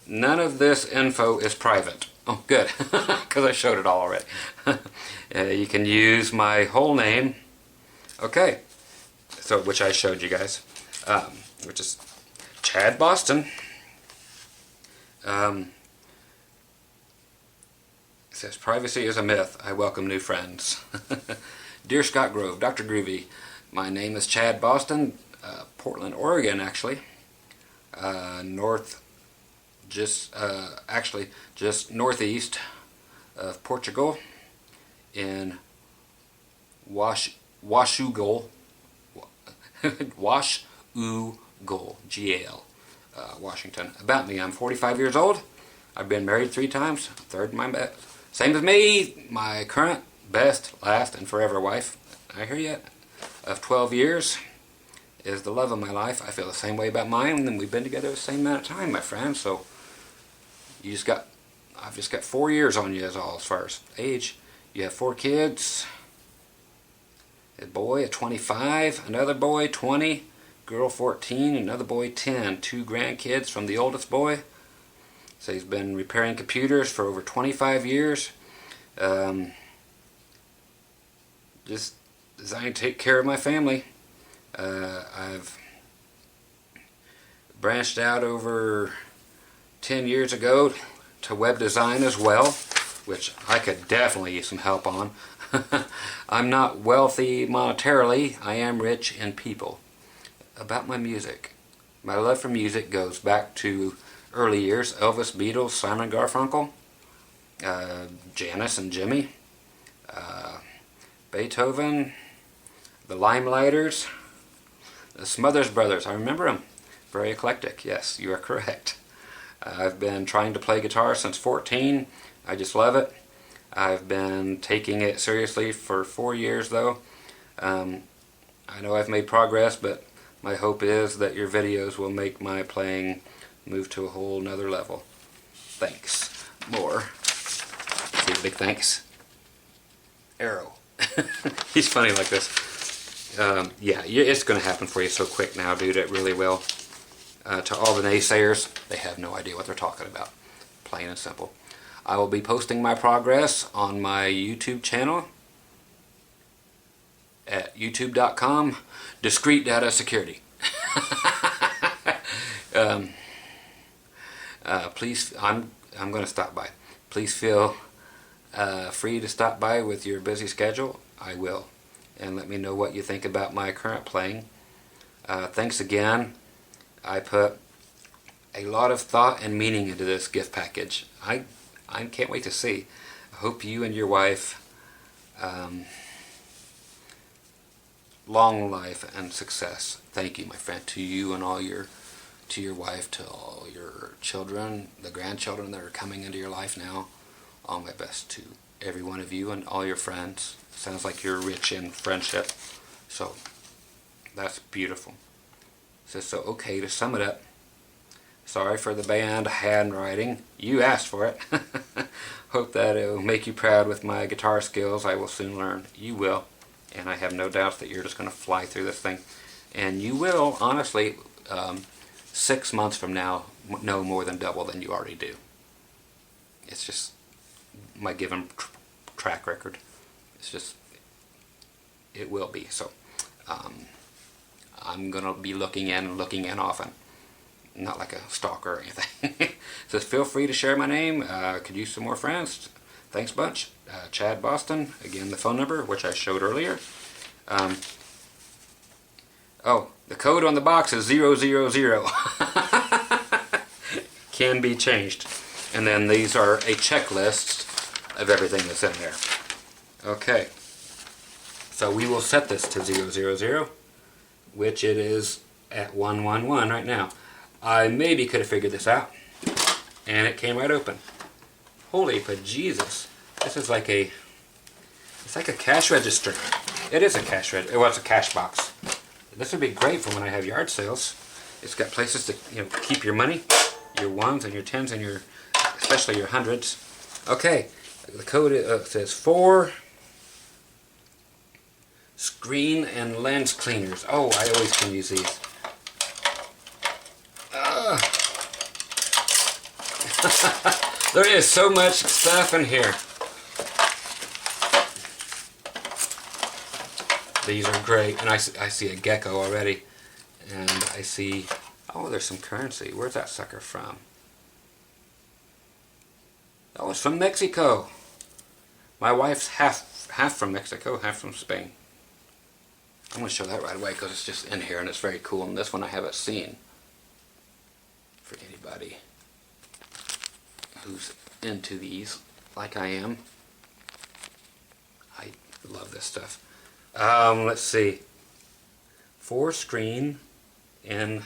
none of this info is private. Oh, good, because I showed it all already. You can use my whole name. Okay, so which I showed you guys, which is Chad Boston. It says, privacy is a myth. I welcome new friends. Dear Scott Grove, Dr. Groovy, my name is Chad Boston, Portland, Oregon, actually. Actually just northeast of Portugal in Washougal, GAL, Washington. About me, I'm 45 years old. I've been married 3 times. Third, my best. Same as me, my current, best, last, and forever wife, I hear yet, of 12 years, is the love of my life. I feel the same way about mine, and we've been together the same amount of time, my friend. So I've just got 4 years on you as far as age. You have 4 kids. A boy at 25, another boy 20, girl 14, another boy 10. 2 grandkids from the oldest boy. So he's been repairing computers for over 25 years. Just designed to take care of my family. I've branched out over 10 years ago to web design as well. which I could definitely use some help on. I'm not wealthy monetarily, I am rich in people. About my music. My love for music goes back to early years: Elvis, Beatles, Simon Garfunkel, Janis and Jimmy, Beethoven, the Limelighters, the Smothers Brothers. I remember them. Very eclectic. Yes, you are correct. I've been trying to play guitar since 14. I just love it. I've been taking it seriously for 4 years though. I know I've made progress, but my hope is that your videos will make my playing move to a whole nother level. Thanks. More. See a big thanks. Arrow. He's funny like this. Yeah, it's going to happen for you so quick now, dude. It really will. To all the naysayers, they have no idea what they're talking about. Plain and simple. I will be posting my progress on my YouTube channel at youtube.com. Discreet data security. Please, I'm going to stop by. Please feel free to stop by with your busy schedule. I will. And let me know what you think about my current playing. Thanks again. I put a lot of thought and meaning into this gift package. I can't wait to see. I hope you and your wife long life and success. Thank you, my friend, to you and to your wife, to all your children, the grandchildren that are coming into your life now. All my best to every one of you and all your friends. Sounds like you're rich in friendship. So that's beautiful. So okay, to sum it up, sorry for the band handwriting. You asked for it. Hope that it will make you proud with my guitar skills. I will soon learn. You will. And I have no doubts that you're just going to fly through this thing. And you will, honestly, 6 months from now, know more than double than you already do. It's just my given track record. It's just, it will be. So, I'm going to be looking in often. Not like a stalker or anything. So feel free to share my name. Could use some more friends. Thanks bunch. Chad Boston. Again, the phone number, which I showed earlier. Oh, the code on the box is 000. Can be changed. And then these are a checklist of everything that's in there. Okay. So we will set this to 000, which it is at 111 right now. I maybe could have figured this out, and it came right open. Holy bejesus! This is like it's like a cash register. It is a cash register. Well, it's a cash box. This would be great for when I have yard sales. It's got places to keep your money, your ones and your tens and your, especially your hundreds. Okay, the code says 4 screen and lens cleaners. Oh, I always can use these. There is so much stuff in here. These are great, and I see a gecko already, and I see, oh, there's some currency. Where's that sucker from? Oh, it's from Mexico. My wife's half from Mexico, half from Spain. I'm going to show that right away because it's just in here and it's very cool, and this one I haven't seen. For anybody who's into these like I am. I love this stuff. Let's see. 4 screen and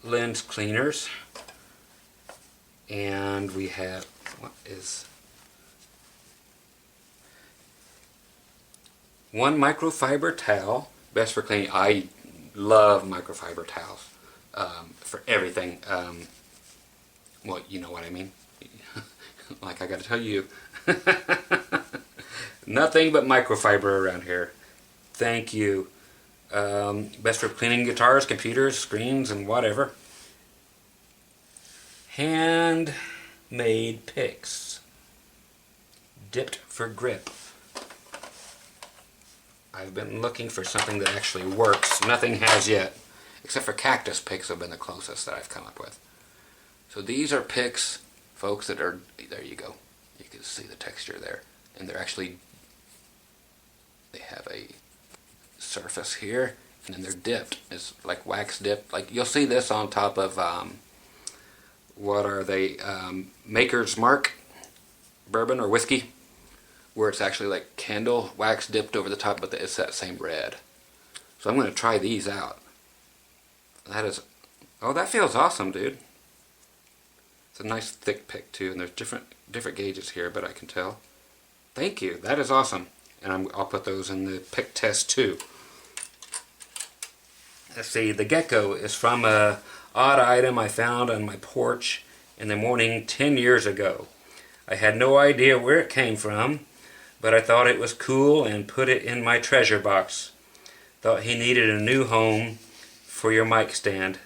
lens cleaners. And we have, what is, 1 microfiber towel, best for cleaning. I love microfiber towels for everything. Well, you know what I mean. Like I gotta tell you. Nothing but microfiber around here. Thank you. Best for cleaning guitars, computers, screens, and whatever. Handmade picks. Dipped for grip. I've been looking for something that actually works. Nothing has yet. Except for cactus picks have been the closest that I've come up with. So these are picks, folks, that are, there you go. You can see the texture there. And they have a surface here, and then they're dipped. It's like wax dipped. Like you'll see this on top of, what are they, Maker's Mark bourbon or whiskey, where it's actually like candle wax dipped over the top, but it's that same red. So I'm going to try these out. That is, oh, that feels awesome, dude. It's a nice thick pick too, and there's different gauges here, but I can tell. Thank you, that is awesome. And I'll put those in the pick test too. Let's see, the gecko is from a odd item I found on my porch in the morning 10 years ago. I had no idea where it came from, but I thought it was cool and put it in my treasure box. Thought he needed a new home for your mic stand.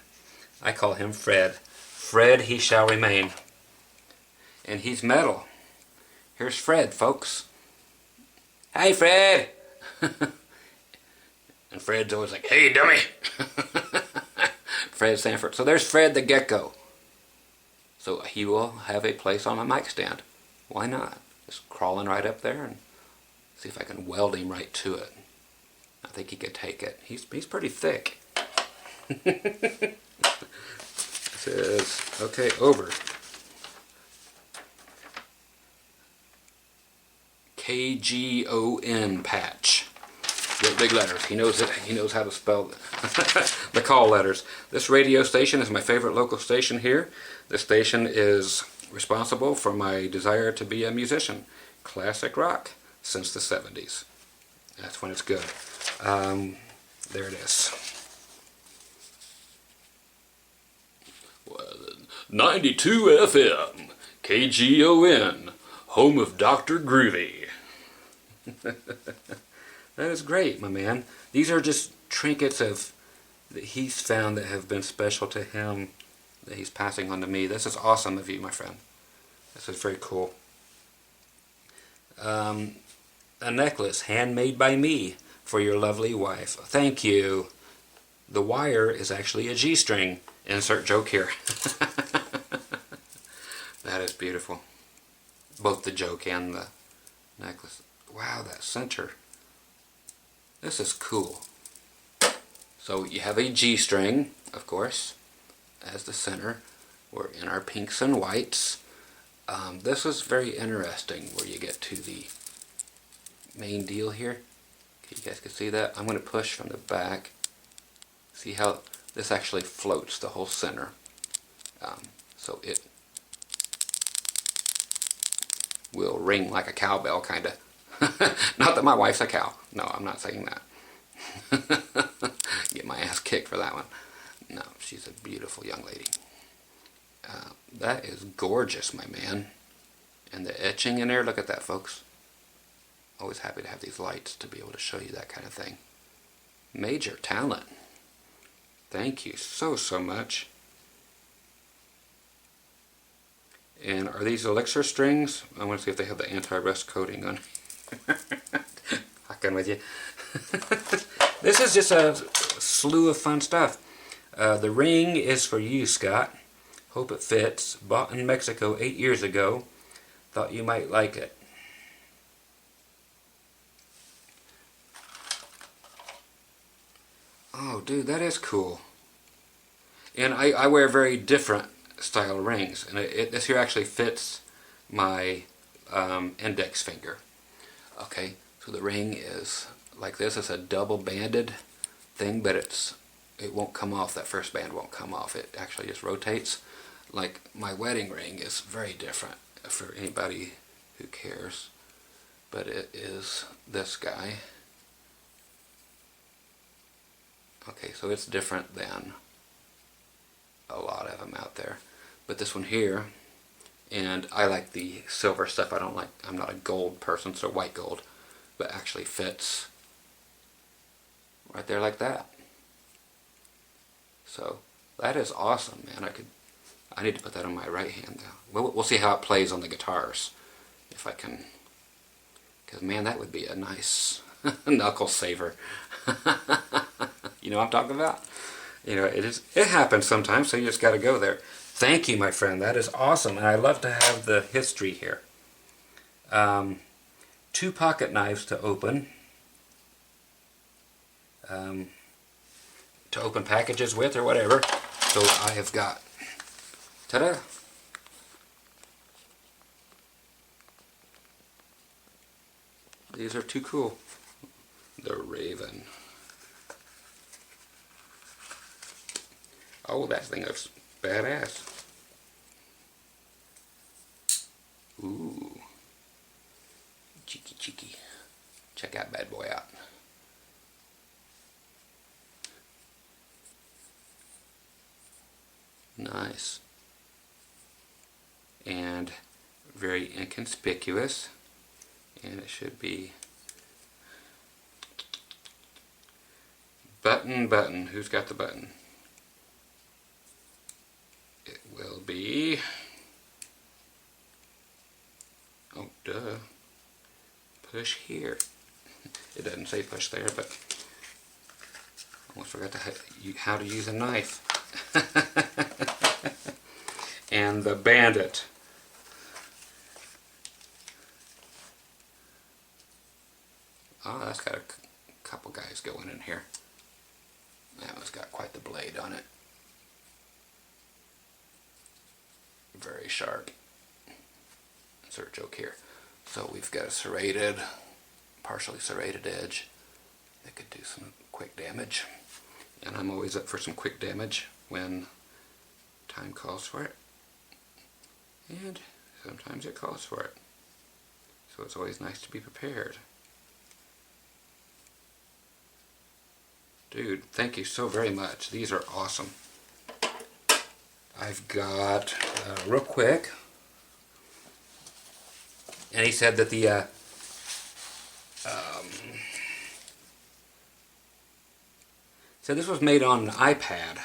I call him Fred. Fred he shall remain. And he's metal. Here's Fred, folks. Hey, Fred! And Fred's always like, hey, dummy! Fred Sanford. So there's Fred the gecko. So he will have a place on my mic stand. Why not? Just crawling right up there and see if I can weld him right to it. I think he could take it. He's pretty thick. It says, okay, over. KGON patch. Big letters. He knows it. He knows how to spell the call letters. This radio station is my favorite local station here. This station is responsible for my desire to be a musician. Classic rock since the 70s. That's when it's good. There it is. 92 FM, KGON, home of Dr. Groovy. That is great, my man. These are just trinkets that he's found that have been special to him, that he's passing on to me. This is awesome of you, my friend. This is very cool. A necklace handmade by me for your lovely wife. Thank you. The wire is actually a G-string. Insert joke here. That is beautiful. Both the joke and the necklace. Wow, that center. This is cool. So you have a G-string, of course, as the center. We're in our pinks and whites. This is very interesting where you get to the main deal here. Okay, you guys can see that. I'm going to push from the back. See how this actually floats the whole center. So it will ring like a cowbell, kind of. Not that my wife's a cow. No, I'm not saying that. Get my ass kicked for that one. No, she's a beautiful young lady. That is gorgeous, my man. And the etching in there, look at that, folks. Always happy to have these lights to be able to show you that kind of thing. Major talent. Thank you so much. And are these elixir strings? I want to see if they have the anti-rust coating on. Fucking with you. This is just a slew of fun stuff. The ring is for you, Scott. Hope it fits. Bought in Mexico 8 years ago. Thought you might like it. Oh, dude, that is cool. And I wear very different style rings. And this here actually fits my index finger. Okay, so the ring is like this. It's a double banded thing, but it won't come off. That first band won't come off. It actually just rotates. Like my wedding ring is very different for anybody who cares. But it is this guy. Okay, so it's different than a lot of them out there. But this one here, and I like the silver stuff. I'm not a gold person, so white gold, but actually fits right there like that. So that is awesome, man. I need to put that on my right hand though. We'll see how it plays on the guitars, if I can, because man, that would be a nice knuckle saver. You know what I'm talking about? You know, it happens sometimes, so you just got to go there. Thank you, my friend. That is awesome, and I love to have the history here. 2 pocket knives to open packages with or whatever. So I have got, ta-da! These are too cool. The Raven. Oh, that thing looks badass. Ooh. Cheeky, cheeky. Check that bad boy out. Nice. And very inconspicuous. And it should be button. Who's got the button? It will be, oh duh, push here. It doesn't say push there, but I almost forgot how to use a knife. And the Bandit. Oh, that's got a couple guys going in here. That one's got quite the blade on it. Very sharp. Insert joke here. So we've got a serrated, partially serrated edge that could do some quick damage. And I'm always up for some quick damage when time calls for it. And sometimes it calls for it. So it's always nice to be prepared. Dude, thank you so very much. These are awesome. I've got, real quick, and he said that the, so this was made on an iPad.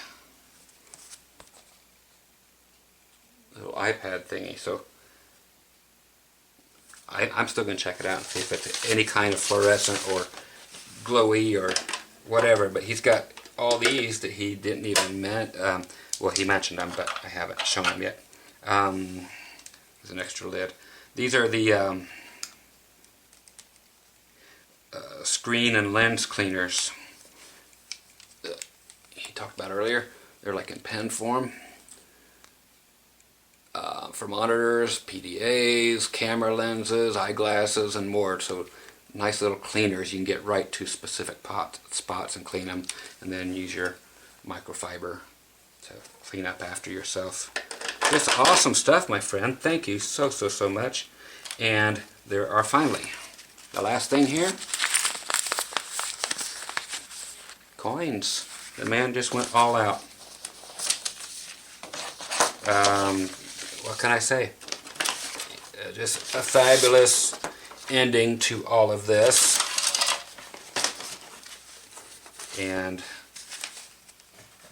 Little iPad thingy, so I'm still going to check it out and see if it's any kind of fluorescent or glowy or whatever, but he's got all these that he didn't even well, he mentioned them, but I haven't shown them yet. There's an extra lid. These are the screen and lens cleaners he talked about earlier. They're like in pen form. For monitors, PDAs, camera lenses, eyeglasses, and more. So nice little cleaners. You can get right to specific spots and clean them, and then use your microfiber to clean up after yourself. Just awesome stuff, my friend. Thank you so much. And there are finally the last thing here. Coins. The man just went all out. What can I say? Just a fabulous ending to all of this. And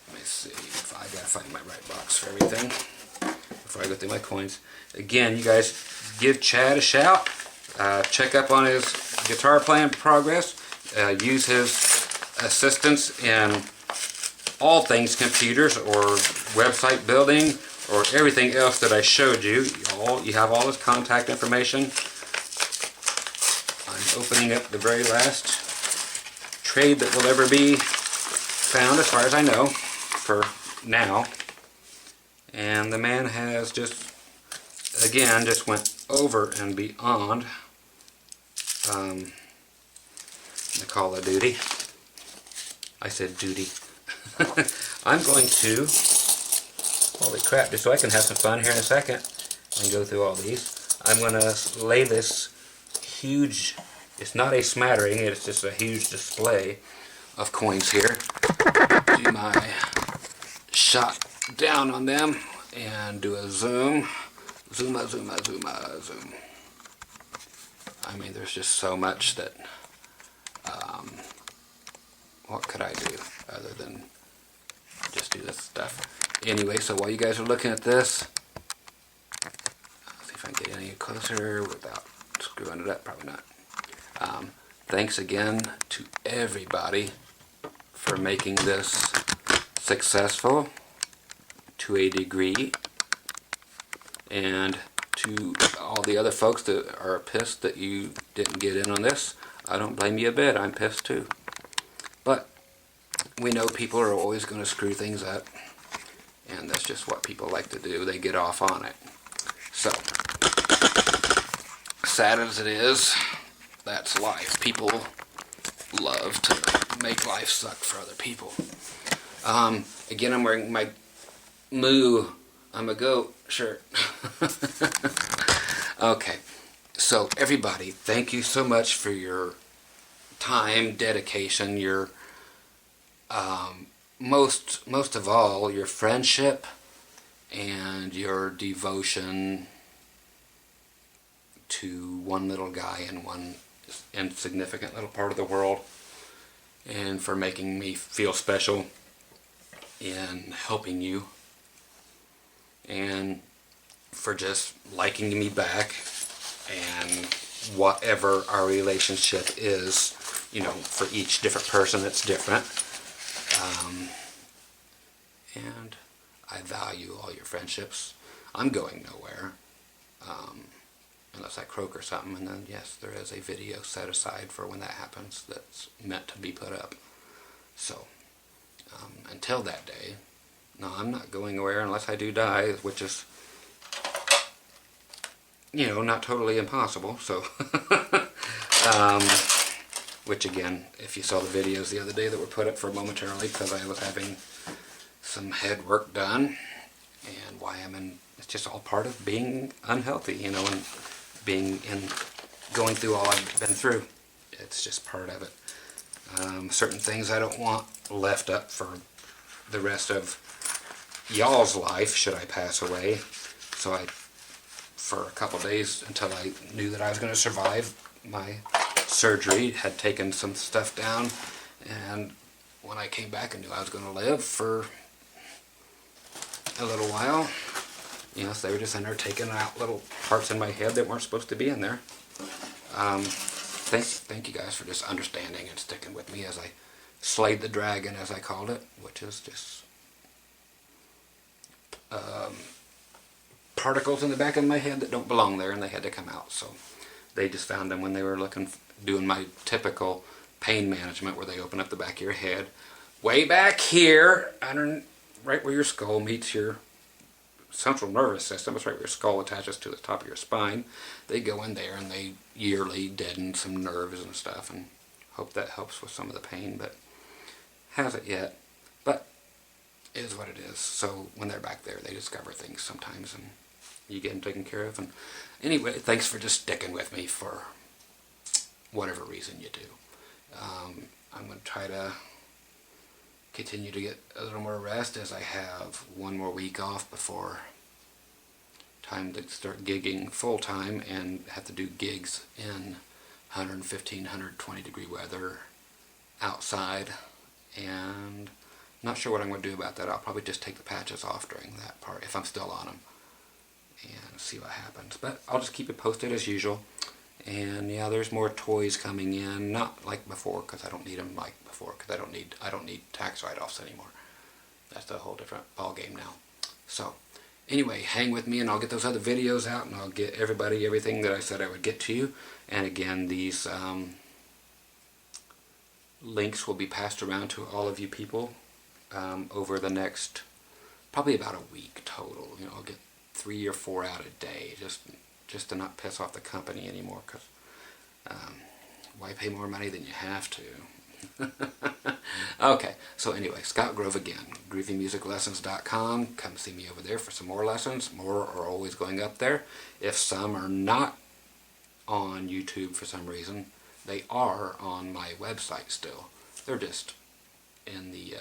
let me see if I gotta find my right box for everything before I go through my coins. Again, you guys give Chad a shout. Check up on his guitar playing progress. Use his assistance in all things computers or website building or everything else that I showed you. You have all his contact information. I'm opening up the very last trade that will ever be found, as far as I know, for now. And the man has just, again, just went over and beyond the Call of Duty. I said duty. I'm going to, holy crap, just so I can have some fun here in a second and go through all these, I'm going to lay this huge, it's not a smattering, it's just a huge display of coins here. Do my shot down on them and do a zoom. Zoom. I mean, there's just so much that, what could I do other than just do this stuff? Anyway, so while you guys are looking at this, see if I can get any closer without screwing it up. Probably not. Thanks again to everybody for making this successful to a degree, and to all the other folks that are pissed that you didn't get in on this, I don't blame you a bit. I'm pissed too. But we know people are always going to screw things up, and that's just what people like to do. They get off on it. So, sad as it is, that's life. People love to make life suck for other people. Again, I'm wearing my Moo, I'm a goat shirt. Okay, so everybody, thank you so much for your time, dedication, your most of all, your friendship and your devotion to one little guy in one insignificant little part of the world, and for making me feel special in helping you, and for just liking me back, and whatever our relationship is, you know, for each different person it's different. And I value all your friendships. I'm going nowhere, unless I croak or something, and then yes, there is a video set aside for when that happens that's meant to be put up. So, until that day, no, I'm not going nowhere unless I do die, which is, you know, not totally impossible. So, which again, if you saw the videos the other day that were put up for momentarily because I was having some head work done, and why I'm in, it's just all part of being unhealthy, you know, and being in, going through all I've been through. It's just part of it. Certain things I don't want left up for the rest of y'all's life should I pass away. So I, for a couple days until I knew that I was going to survive my surgery, had taken some stuff down, and when I came back and knew I was going to live for a little while, you know, so they were just in there taking out little parts in my head that weren't supposed to be in there. Thank you guys for just understanding and sticking with me as I slayed the dragon, as I called it, which is just particles in the back of my head that don't belong there, and they had to come out. So they just found them when they were doing my typical pain management, where they open up the back of your head, way back here, right where your skull meets your central nervous system. It's right where your skull attaches to the top of your spine. They go in there and they yearly deaden some nerves and stuff, and hope that helps with some of the pain, but hasn't yet. But it is what it is. So when they're back there, they discover things sometimes, and you get them taken care of. And anyway, thanks for just sticking with me for whatever reason you do. I'm going to try to continue to get a little more rest, as I have one more week off before time to start gigging full time, and have to do gigs in 115, 120 degree weather outside, and not sure what I'm going to do about that. I'll probably just take the patches off during that part if I'm still on them, and see what happens. But I'll just keep it posted as usual. And yeah, there's more toys coming in, not like before, because I don't need them like before, because I don't need tax write-offs anymore. That's a whole different ball game now. So anyway, hang with me, and I'll get those other videos out, and I'll get everybody everything that I said I would get to you. And again, these links will be passed around to all of you people over the next probably about a week total. You know, I'll get 3 or 4 out a day, just to not piss off the company anymore, because why pay more money than you have to? Okay, so anyway, Scott Grove again, GroovyMusicLessons.com. Come see me over there for some more lessons. More are always going up there. If some are not on YouTube for some reason, they are on my website still. They're just in the,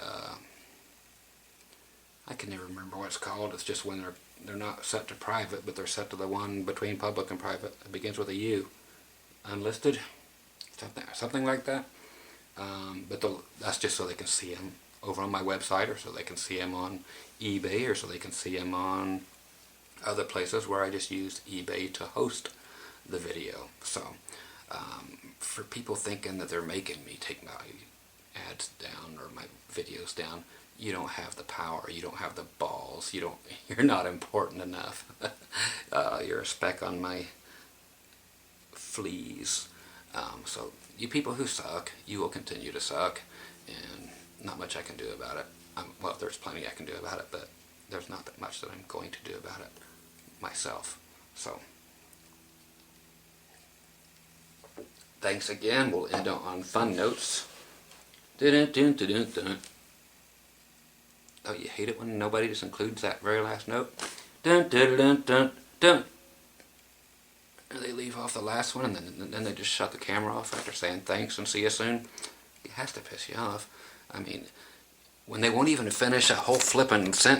I can never remember what it's called. It's just when they're not set to private, but they're set to the one between public and private. It begins with a U. Unlisted? Something like that. But that's just so they can see them over on my website, or so they can see them on eBay, or so they can see them on other places where I just use eBay to host the video. So, for people thinking that they're making me take my ads down or my videos down, you don't have the power, you don't have the balls, you're not important enough. You're a speck on my fleas. So you people who suck, you will continue to suck, and not much I can do about it. Well, there's plenty I can do about it, but there's not that much that I'm going to do about it myself. So thanks again. We'll end on fun notes. Dun, dun, dun, dun, dun. Oh, you hate it when nobody just includes that very last note? Dun, dun, dun, dun, dun. And they leave off the last one, and then they just shut the camera off after saying thanks and see you soon. It has to piss you off. I mean, when they won't even finish a whole flippin' sentence.